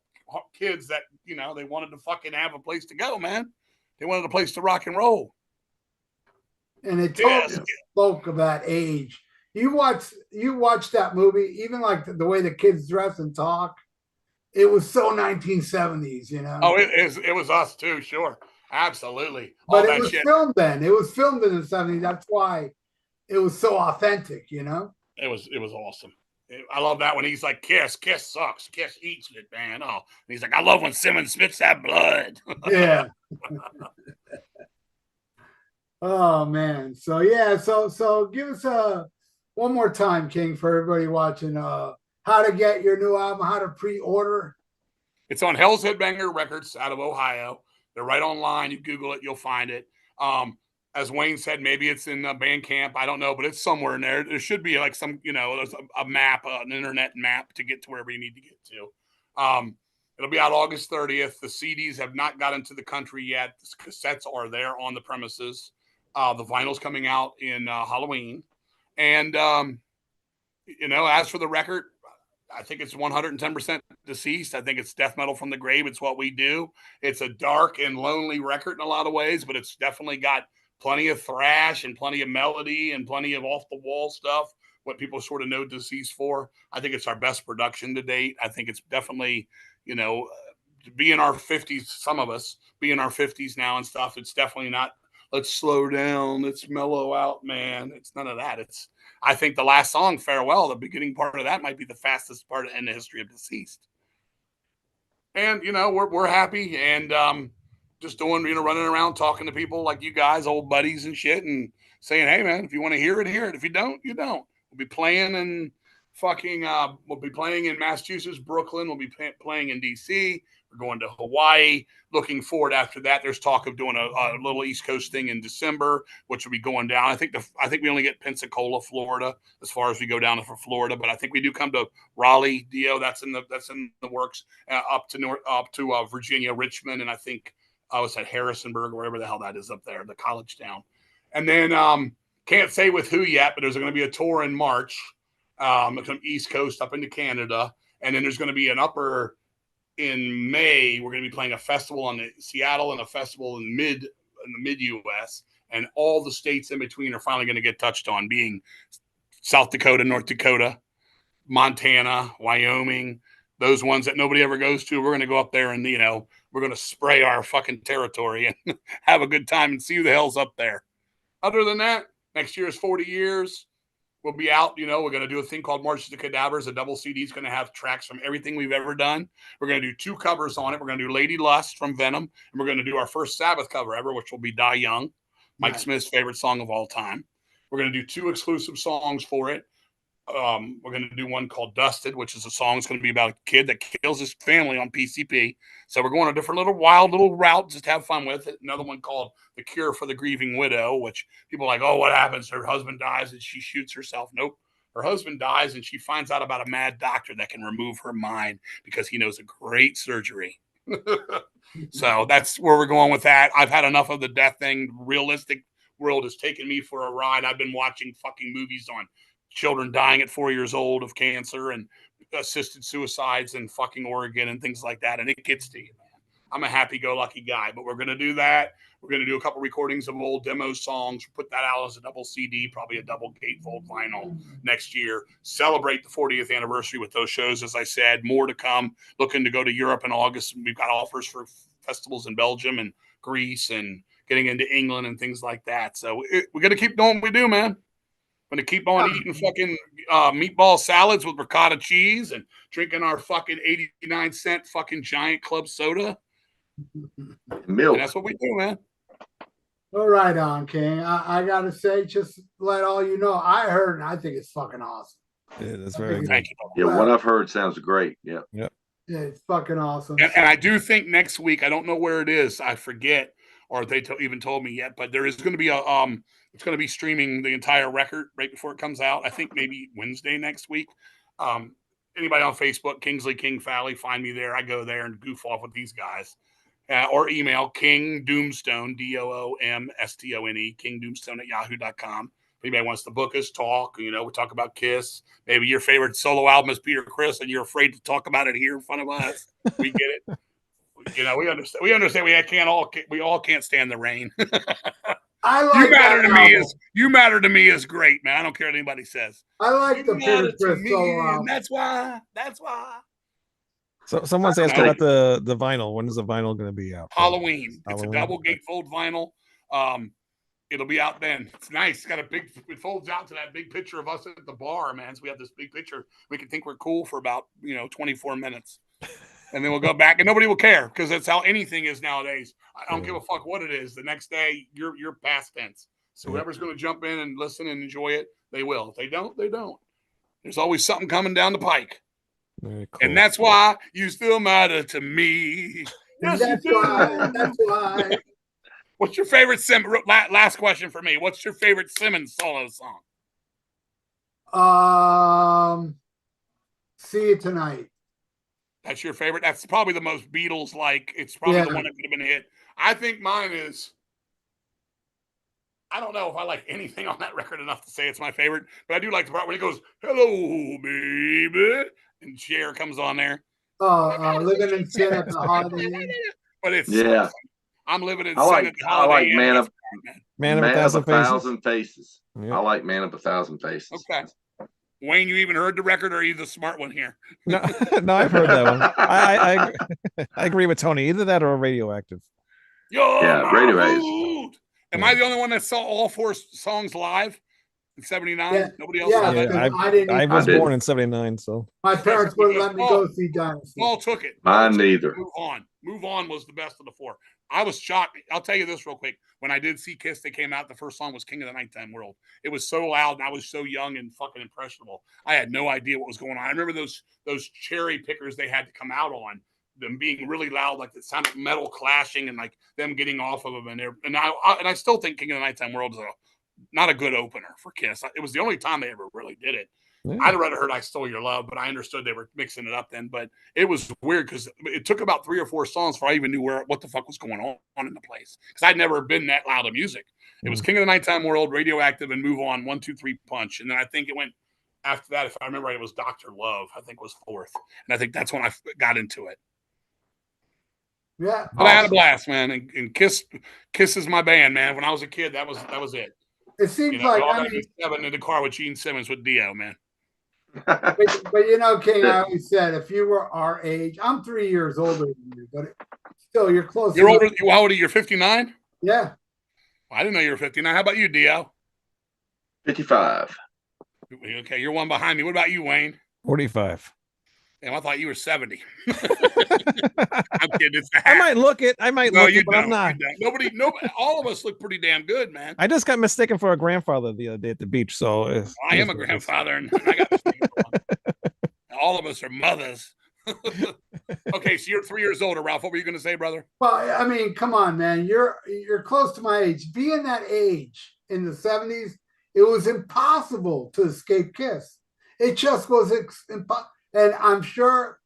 kids that, you know, they wanted to fucking have a place to go, man. They wanted a place to rock and roll. And it totally spoke of that age. You watch that movie, even like the way the kids dress and talk. It was so 1970s, you know. Oh, it was us too, sure, absolutely. But it was filmed then. It was filmed in the 70s. That's why it was so authentic, you know. It was awesome. I love that when he's like, Kiss sucks. Kiss eats it, man. Oh, and he's like, I love when Simmons spits that blood. Yeah. Oh man. So yeah. So give us one more time, King, for everybody watching. How to get your new album, how to pre-order. It's on Hell's Headbanger Records out of Ohio. They're right online. You Google it, you'll find it. As Wayne said, maybe it's in Bandcamp. I don't know, but it's somewhere in there. There should be like some, you know, there's a map, an internet map to get to wherever you need to get to. It'll be out August 30th. The CDs have not got into the country yet. The cassettes are there on the premises. The vinyl's coming out in Halloween. And, you know, as for the record, I think it's 110% Deceased. I think it's death metal from the grave. It's what we do. It's a dark and lonely record in a lot of ways, but it's definitely got plenty of thrash and plenty of melody and plenty of off-the-wall stuff, what people sort of know Deceased for. I think it's our best production to date. I think it's definitely, you know, to be in our 50s, some of us be in our 50s now and stuff. It's definitely not, let's slow down, let's mellow out, man. It's none of that. I think the last song, Farewell, the beginning part of that might be the fastest part in the history of Deceased. And, you know, we're happy and just doing, you know, running around talking to people like you guys, old buddies and shit, and saying, hey, man, if you want to hear it, hear it. If you don't, you don't. We'll be playing in we'll be playing in Massachusetts, Brooklyn. We'll be playing in D.C. We're going to Hawaii. Looking forward after that. There's talk of doing a little East Coast thing in December, which will be going down. I think we only get Pensacola, Florida, as far as we go down for Florida. But I think we do come to Raleigh, Dio. That's in the works. Up to Virginia, Richmond, and I think I was at Harrisonburg, wherever the hell that is up there, the college town. And then can't say with who yet, but there's going to be a tour in March, from East Coast up into Canada, and then there's going to be an upper. In May, we're going to be playing a festival in Seattle and a festival in the mid US, and all the states in between are finally going to get touched on, being South Dakota, North Dakota, Montana, Wyoming, those ones that nobody ever goes to. We're going to go up there and, you know, we're going to spray our fucking territory and have a good time and see who the hell's up there. Other than that, next year is 40 years. We'll be out, you know, we're going to do a thing called March of the Cadavers. A double CD is going to have tracks from everything we've ever done. We're going to do 2 covers on it. We're going to do Lady Lust from Venom, and we're going to do our first Sabbath cover ever, which will be Die Young, Mike Smith's favorite song of all time. We're going to do 2 exclusive songs for it. We're going to do one called Dusted, which is a song that's going to be about a kid that kills his family on PCP. So we're going a different little wild little route, just have fun with it. Another one called The Cure for the Grieving Widow, which people are like, oh, what happens? Her husband dies and she shoots herself. Nope. Her husband dies and she finds out about a mad doctor that can remove her mind because he knows a great surgery. So that's where we're going with that. I've had enough of the death thing. Realistic world has taken me for a ride. I've been watching fucking movies on children dying at 4 years old of cancer and assisted suicides in fucking Oregon and things like that. And it gets to you, man. I'm a happy-go-lucky guy, but we're going to do that. We're going to do a couple recordings of old demo songs, put that out as a double CD, probably a double gatefold vinyl next year. Celebrate the 40th anniversary with those shows, as I said. More to come. Looking to go to Europe in August. We've got offers for festivals in Belgium and Greece and getting into England and things like that. So we're going to keep doing what we do, man. Going to keep on eating fucking meatball salads with ricotta cheese and drinking our fucking 89-cent fucking giant club soda. Milk. And that's what we do, man. All right, on King. I gotta say, just let all you know, I heard and I think it's fucking awesome. Yeah, that's very good. Thank you. Yeah, what I've heard sounds great. Yeah. Yeah, it's fucking awesome. And I do think next week, I don't know where it is. I forget, or they even told me yet, but there is going to be it's going to be streaming the entire record right before it comes out. I think maybe Wednesday next week. Anybody on Facebook, Kingsley King Fowley, find me there. I go there and goof off with these guys. Or email King Doomstone, DOOMSTONE, kingdoomstone@yahoo.com. If anybody wants to book us, talk, we talk about Kiss. Maybe your favorite solo album is Peter Criss and you're afraid to talk about it here in front of us. We get it. We understand. We all can't stand the rain. I like You matter to me is great, man. I don't care what anybody says. I like the Peter Criss solo album. That's why. So someone's asking about the vinyl. When is the vinyl going to be out? Halloween. It's a double gatefold vinyl. It'll be out then. It's nice. It's got it folds out to that big picture of us at the bar, man. So we have this big picture. We can think we're cool for about 24 minutes. And then we'll go back and nobody will care because that's how anything is nowadays. I don't give a fuck what it is. The next day, you're past tense. So whoever's going to jump in and listen and enjoy it, they will. If they don't, they don't. There's always something coming down the pike. Very cool. And that's why you still matter to me. Yes, that's why. What's your favorite last question for me. What's your favorite Simmons solo song? See You Tonight. That's your favorite? That's probably the most Beatles-like. It's probably the one that could have been hit. I think mine is, I don't know if I like anything on that record enough to say it's my favorite, but I do like the part when he goes, "Hello, baby," and Cher comes on there. Living in Sin at the Holiday Inn. But it's I'm living in Sin at the Holiday Inn. Man of a Thousand Faces. Yep. I like Man of a Thousand Faces. Okay. Wayne, you even heard the record, or are you the smart one here? No, I've heard that one. I agree with Tony. Either that or Radioactive. Radioactive. Am I the only one that saw all 4 songs live in '79? Yeah. Nobody else. I was born in '79, so my parents wouldn't let me go see Dynasty. Paul took it. Mine neither. Move on was the best of the 4. I was shocked. I'll tell you this real quick. When I did see Kiss, they came out. The first song was "King of the Nighttime World." It was so loud, and I was so young and fucking impressionable. I had no idea what was going on. I remember those cherry pickers they had to come out on, them being really loud, like the sound of metal clashing, and like them getting off of them. And I still think "King of the Nighttime World" is not a good opener for Kiss. It was the only time they ever really did it. Yeah. I'd rather heard "I Stole Your Love," but I understood they were mixing it up then. But it was weird because it took about 3 or 4 songs before I even knew what the fuck was going on in the place, because I'd never been that loud of music. It was "King of the Nighttime World," "Radioactive," and "Move On," 1, 2, 3 punch. And then I think it went after that, if I remember right, it was "Dr. Love," I think was 4th. And I think that's when I got into it. Yeah. But I had a blast, man. And Kiss is my band, man. When I was a kid, that was it. It seems like seven in the car with Gene Simmons with Dio, man. But King, I always said, if you were our age, I'm 3 years older than you, but still, you're close. You're older. How old are you? You're 59? Yeah. I didn't know you were 59. How about you, Dio? 55. Okay, you're one behind me. What about you, Wayne? 45. Damn, I thought you were 70. I'm kidding. It's a hat. I might look it, but I'm not. Nobody, all of us look pretty damn good, man. I just got mistaken for a grandfather the other day at the beach. So I am a grandfather, and I got all of us are mothers. Okay, so you're 3 years older, Ralph. What were you going to say, brother? Well, I mean, come on, man. You're close to my age. Being that age in the 70s, it was impossible to escape Kiss. It just was impossible. And I'm sure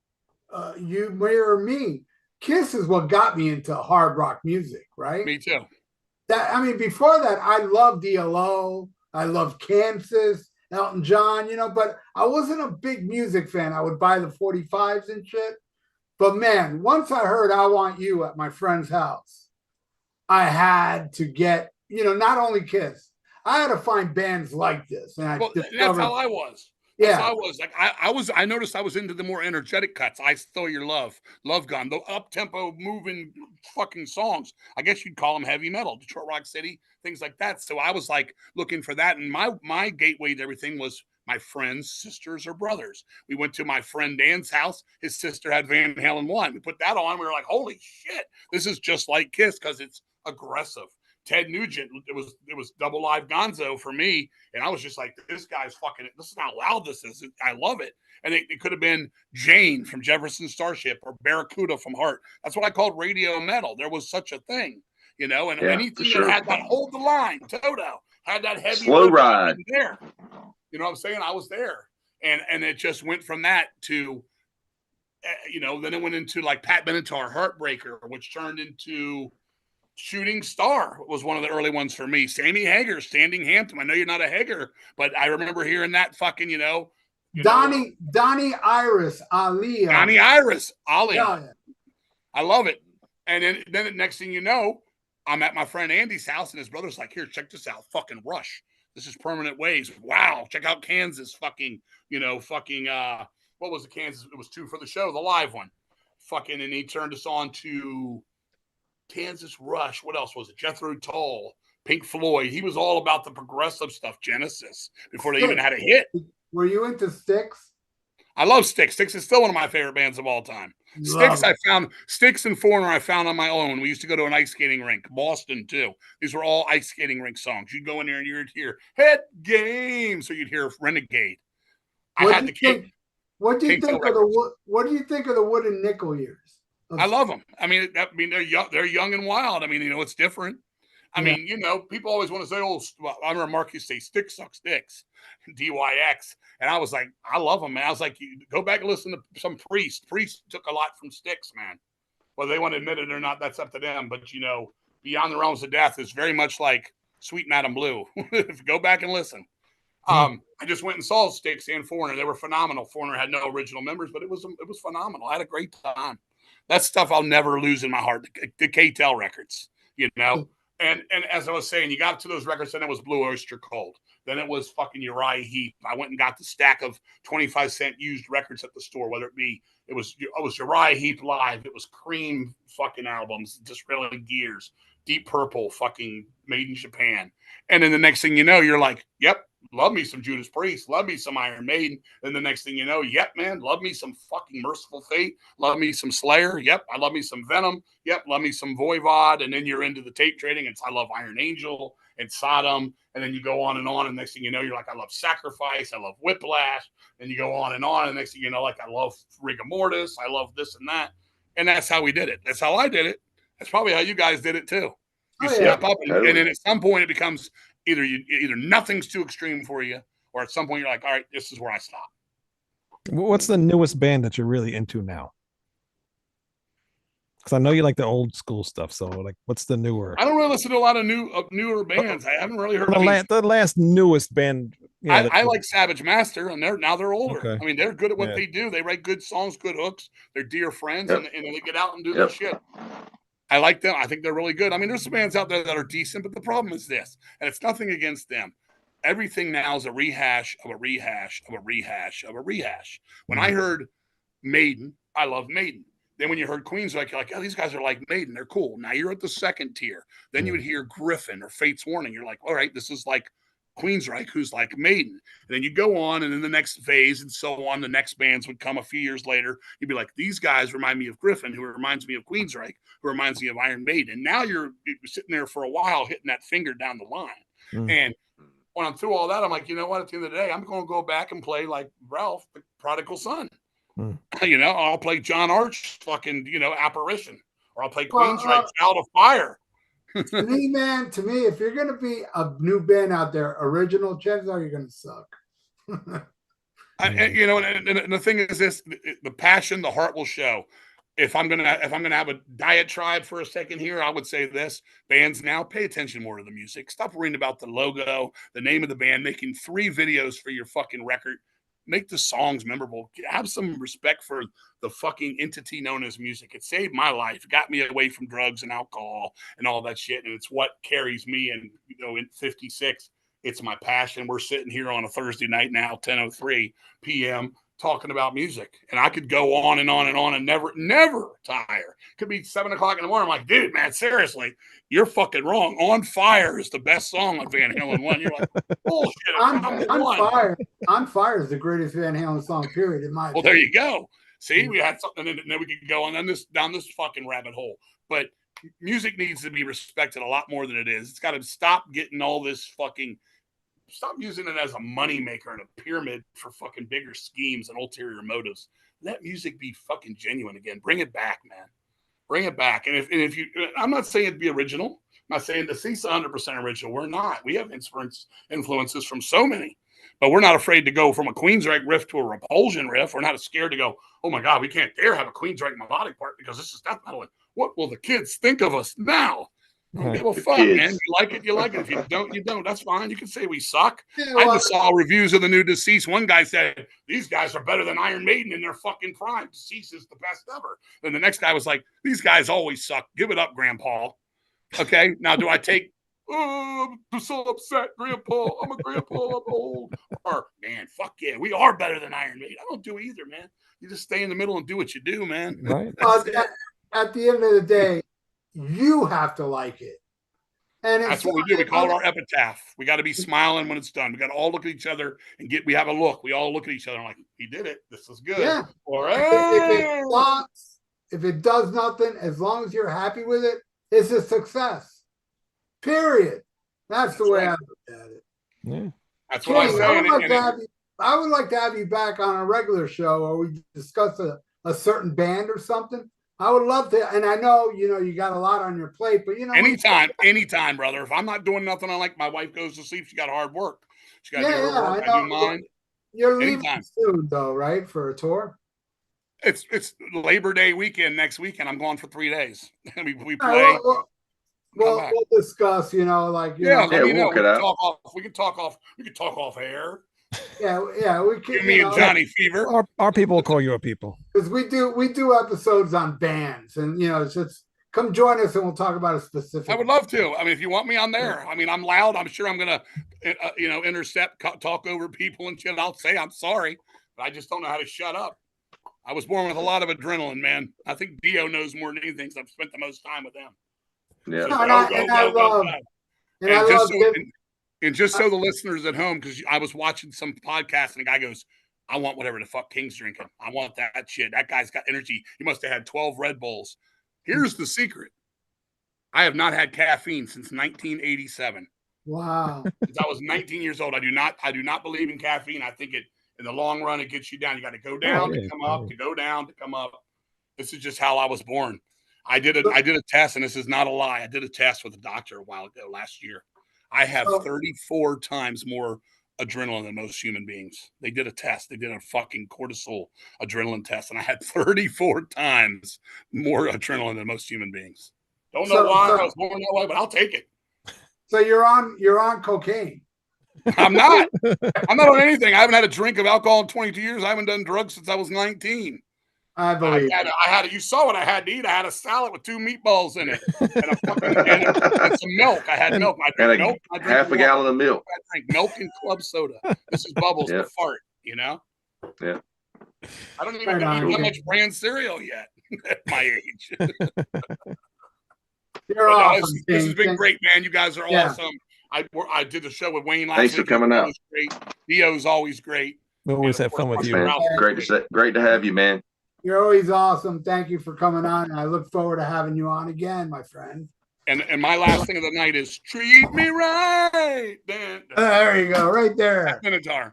you mirror me. Kiss is what got me into hard rock music, right? Me too. Before that, I loved ELO, I loved Kansas, Elton John, but I wasn't a big music fan. I would buy the 45s and shit. But man, once I heard I Want You at my friend's house, I had to get, not only Kiss, I had to find bands like this. And that's how I was. That's how I was. Like I noticed I was into the more energetic cuts. I Stole Your Love, Love Gun, the up tempo moving fucking songs. I guess you'd call them heavy metal, Detroit Rock City, things like that. So I was like looking for that. And my gateway to everything was my friends, sisters, or brothers. We went to my friend Dan's house. His sister had Van Halen 1. We put that on. We were like, holy shit, this is just like Kiss because it's aggressive. Ted Nugent, it was Double Live Gonzo for me, and I was just like, this guy's fucking, this is how loud this is. I love it. And it could have been Jane from Jefferson Starship or Barracuda from Heart. That's what I called radio metal. There was such a thing, and anything that had that Hold the Line, Toto, had that heavy slow ride there. You know what I'm saying? I was there. And it just went from that to, then it went into like Pat Benatar, Heartbreaker, which turned into Shooting Star was one of the early ones for me. Sammy Hagar, Standing Hampton. I know you're not a Hagar, but I remember hearing that fucking, Donnie Iris, Ali. Donnie Iris, Ali. Yeah. I love it. And then the next thing you know, I'm at my friend Andy's house, and his brother's like, here, check this out. Fucking Rush. This is Permanent Waves. Wow. Check out Kansas. Fucking, what was the Kansas? It was 2 for the show, the live one. Fucking, and he turned us on to Kansas Rush. What else was it? Jethro Tull, Pink Floyd. He was all about the progressive stuff. Genesis, before they even had a hit. Were you into Styx? I love Styx. Styx is still one of my favorite bands of all time. Styx and Foreigner I found on my own. We used to go to an ice skating rink, Boston too. These were all ice skating rink songs. You'd go in there and you'd hear Head Game, so you'd hear Renegade. What do you think of the Wooden Nickel years? I love them. I mean, they're young. They're young and wild. I mean, it's different. I mean, people always want to say, "Oh, I remember Marcus say Styx sucks dicks," DYX, and I was like, I love them, man. I was like, go back and listen to some Priest. Priest took a lot from Styx, man. Whether they want to admit it or not, that's up to them. But Beyond the Realms of Death is very much like Sweet Madam Blue. Go back and listen. I just went and saw Styx and Foreigner. They were phenomenal. Foreigner had no original members, but it was phenomenal. I had a great time. That's stuff I'll never lose in my heart. The K-Tel records, And as I was saying, you got to those records, then it was Blue Oyster Cult. Then it was fucking Uriah Heep. I went and got the stack of 25-cent used records at the store, whether it was Uriah Heep live. It was Cream fucking albums, just really Gears, Deep Purple, fucking Made in Japan. And then the next thing you know, you're like, yep, love me some Judas Priest, love me some Iron Maiden. Then the next thing you know, yep, man, love me some fucking Merciful Fate, love me some Slayer, yep, I love me some Venom, yep, love me some Voivod. And then you're into the tape trading, and I love Iron Angel and Sodom. And then you go on, and next thing you know, you're like, I love Sacrifice, I love Whiplash. And you go on, and next thing you know, like, I love Rigor Mortis, I love this and that. And that's how we did it. That's how I did it. That's probably how you guys did it too. You step up, and then at some point it becomes either nothing's too extreme for you, or at some point you're like, all right, this is where I stop. What's the newest band that you're really into now? Because I know you like the old school stuff. So, like, what's the newer? I don't really listen to a lot of newer bands. I haven't really heard the last newest band. I like Savage Master, and they're older. Okay. I mean, they're good at what they do. They write good songs, good hooks. They're dear friends, and they get out and do their shit. I like them. I think they're really good. I mean, there's some bands out there that are decent, but the problem is this, and it's nothing against them. Everything now is a rehash of a rehash of a rehash of a rehash. When I heard Maiden, I love Maiden. Then when you heard Queensryche, you're like, oh, these guys are like Maiden. They're cool. Now you're at the second tier. Then you would hear Griffin or Fate's Warning. You're like, all right, this is like Queensryche, who's like Maiden. And then you go on, and in the next phase and so on, the next bands would come a few years later. You'd be like, these guys remind me of Griffin, who reminds me of Queensryche, who reminds me of Iron Maiden. And now you're sitting there for a while hitting that finger down the line. And when I'm through all that, I'm like, you know what? At the end of the day, I'm going to go back and play like Ralph, the Prodigal Son. I'll play John Arch, fucking, Apparition. Or I'll play Queensryche, Child of Fire. To me, if you're going to be a new band out there, original, chances are you're going to suck. And the thing is this, the passion, the heart will show. if I'm gonna have a diatribe for a second here, I would say this: bands now pay attention more to the music. Stop worrying about the logo, the name of the band, making 3 videos for your fucking record. Make the songs memorable. Have some respect for the fucking entity known as music. It saved my life. It got me away from drugs and alcohol and all that shit. And it's what carries me. And in 56, it's my passion. We're sitting here on a Thursday night now, 10:03 p.m. talking about music, and I could go on and on and on and never tire. Could be 7 o'clock in the morning. I'm like, dude, man, seriously, you're fucking wrong. On Fire is the best song on Van Halen 1. You're like, bullshit. On Fire is the greatest Van Halen song, period, in my opinion. Well, there you go. See, we had something, and then we could go on down this fucking rabbit hole. But music needs to be respected a lot more than it is. It's got to stop getting all this fucking. Stop using it as a moneymaker and a pyramid for fucking bigger schemes and ulterior motives. Let music be fucking genuine again. Bring it back, man. Bring it back. And if you, I'm not saying it'd be original. I'm not saying the Cease 100% original. We're not. We have influences from so many, but we're not afraid to go from a Queensryche riff to a Repulsion riff. We're not scared to go, oh my God, we can't dare have a Queensryche melodic part because this is death metal. What will the kids think of us now? Don't give a fuck, man. You like it, you like it. If you don't, you don't. That's fine. You can say we suck. I just saw reviews of the new Deceased. One guy said, these guys are better than Iron Maiden in their fucking prime. Deceased is the best ever. And the next guy was like, these guys always suck. Give it up, Grandpa. Okay, now do I take, oh, I'm so upset, Grandpa. I'm a Grandpa. I'm old. Or, man, fuck yeah. We are better than Iron Maiden. I don't do either, man. You just stay in the middle and do what you do, man. Right. At the end of the day, you have to like it. And that's what we do. We call it our epitaph. We got to be smiling when it's done. We got to all look at each other and we have a look. We all look at each other and like, he did it. This is good. Yeah. Or, if it does nothing, as long as you're happy with it, it's a success. Period. That's the way I look at it. Yeah. That's what I say. I would like to have you back on a regular show where we discuss a certain band or something. I would love to, and I know, you got a lot on your plate, but anytime, brother. If I'm not doing nothing, my wife goes to sleep. She got hard work. She got to do her work. I do mine. You're leaving soon, though, right, for a tour? It's Labor Day weekend next weekend. I'm going for 3 days. we play. We'll discuss. We can talk off air. Yeah, we can. Give me and Johnny Fever. Our people will call your people. Because we do episodes on bands, and it's just come join us, and we'll talk about a specific. I would love to. I mean, if you want me on there, I mean, I'm loud. I'm sure I'm gonna, intercept, talk over people and shit. I'll say I'm sorry, but I just don't know how to shut up. I was born with a lot of adrenaline, man. I think Dio knows more than anything. I've spent the most time with them. Yeah. And just so the listeners at home, because I was watching some podcast and the guy goes, I want whatever the fuck King's drinking. I want that shit. That guy's got energy. He must have had 12 Red Bulls. Here's the secret. I have not had caffeine since 1987. Wow. Since I was 19 years old. I do not believe in caffeine. I think in the long run, it gets you down. You got to go down to come up, to go down to come up. This is just how I was born. I did a test, and this is not a lie. I did a test with a doctor a while ago last year. I have 34 times more adrenaline than most human beings. They did a test. They did a fucking cortisol adrenaline test, and I had 34 times more adrenaline than most human beings. Don't know why I was born that way, but I'll take it. So you're on cocaine. I'm not. I'm not on anything. I haven't had a drink of alcohol in 22 years. I haven't done drugs since I was 19. I believe. You saw what I had to eat. I had a salad with 2 meatballs in it and some milk. I had milk. I drank milk. I drank half a gallon of milk. I drank milk and club soda. This is Bubbles the fart, Yeah. I don't even eat that much brand cereal yet at my age. You're awesome. This has been great, man. You guys are awesome. I did the show with Wayne last week. Thanks for coming out. Great. Dio's always great. We always have fun with you. Man, great to have you, man. You're always awesome. Thank you for coming on. And I look forward to having you on again, my friend. And my last thing of the night is treat me right. There you go, right there. Benatar.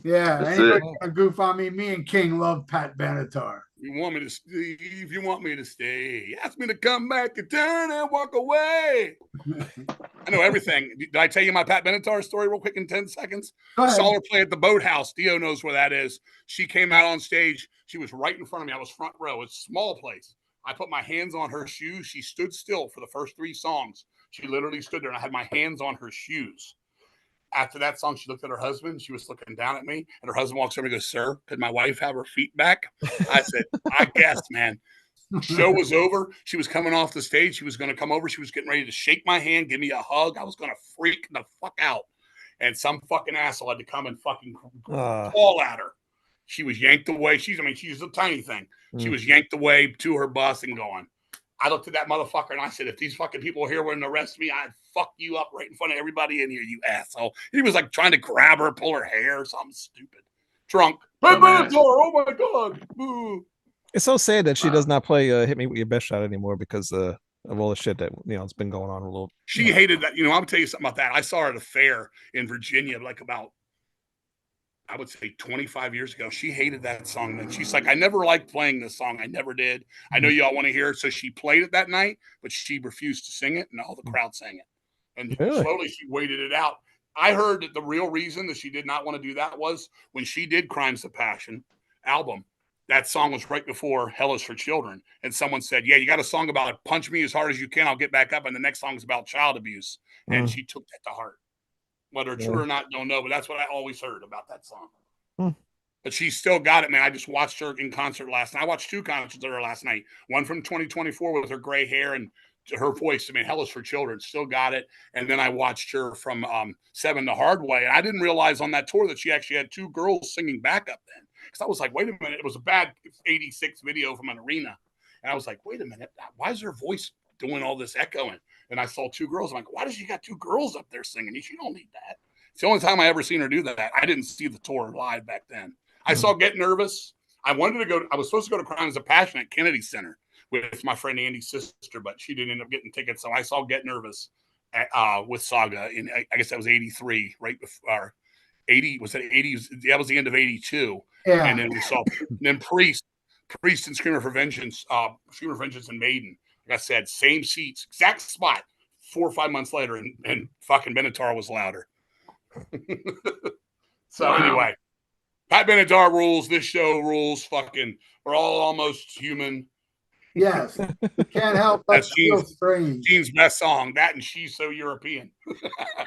Yeah, anybody gonna goof on me? Me and King love Pat Benatar. You want me to stay? If you want me to stay, ask me to come back and turn and walk away. I know everything. Did I tell you my Pat Benatar story real quick in 10 seconds? Saw her play at the Boathouse. Dio knows where that is. She came out on stage. She was right in front of me. I was front row. It's a small place. I put my hands on her shoes. She stood still for the first 3 songs. She literally stood there, and I had my hands on her shoes. After that song, she looked at her husband. She was looking down at me, and her husband walks over and goes, "Sir, could my wife have her feet back?" I said, "I guess, man." Show was over. She was coming off the stage. She was going to come over. She was getting ready to shake my hand, give me a hug. I was going to freak the fuck out. And some fucking asshole had to come and fucking call at her. She was yanked away. She's a tiny thing. She was yanked away to her bus and gone. I looked at that motherfucker and I said, if these fucking people here were to arrest me, I'd fuck you up right in front of everybody in here, you asshole. He was like trying to grab her, pull her hair, something stupid. Drunk. Oh my God. Boo. It's so sad that she does not play Hit Me With Your Best Shot anymore because of all the shit that, it's been going on a little. She hated that. I'm going to tell you something about that. I saw her at a fair in Virginia, like about, I would say 25 years ago. She hated that song. And she's like, I never liked playing this song. I never did. I know y'all want to hear it. So she played it that night, but she refused to sing it, and all the crowd sang it. And slowly she waited it out. I heard that the real reason that she did not want to do that was when she did Crimes of Passion album. That song was right before Hell Is for Children. And someone said, yeah, you got a song about it. Punch me as hard as you can. I'll get back up. And the next song is about child abuse. And she took that to heart. Whether true or not, don't know. But that's what I always heard about that song. But she still got it, man. I just watched her in concert last night. I watched 2 concerts of her last night. One from 2024 with her gray hair and her voice. Hell Is for Children. Still got it. And then I watched her from 7 the Hard Way. And I didn't realize on that tour that she actually had 2 girls singing backup then. Because I was like, wait a minute. It was a bad 86 video from an arena. And I was like, wait a minute. Why is her voice doing all this echoing? And I saw 2 girls. I'm like, why does she got 2 girls up there singing? She don't need that. It's the only time I ever seen her do that. I didn't see the tour live back then. I saw Get Nervous. I was supposed to go to Crimes of Passion at Kennedy Center with my friend Andy's sister, but she didn't end up getting tickets. So I saw Get Nervous with Saga in, I guess that was 83, right before 80. Was that 80? That was the end of 82. Yeah. And then we saw Priest and Screamer for Vengeance and Maiden. Like I said, same seats, exact spot, 4 or 5 months later, and fucking Benatar was louder. So anyway, Pat Benatar rules. This show rules. Fucking, we're all almost human. Yes, can't help but feel strange. Gene's best song, that and She's So European.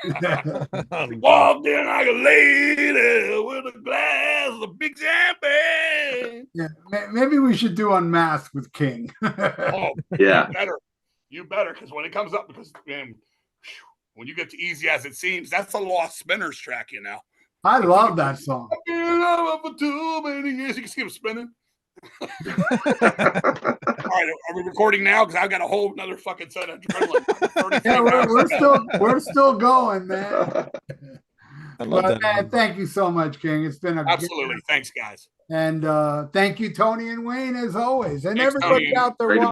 Walked in like a lady with a glass of big champagne. Yeah, maybe we should do Unmasked with King. Oh, yeah, you better, because when it comes up, because man, when you get to Easy As It Seems, that's a Lost Spinners track, I love that song. I've been for too many years. You can see him spinning. All right, are we recording now? Because I've got a whole another fucking set of adrenaline. Yeah, we're still going, man. I love that. Man, thank you so much, King. It's been absolutely. Thanks, guys. And thank you, Tony and Wayne, as always, and Thanks, everybody Tony. out there.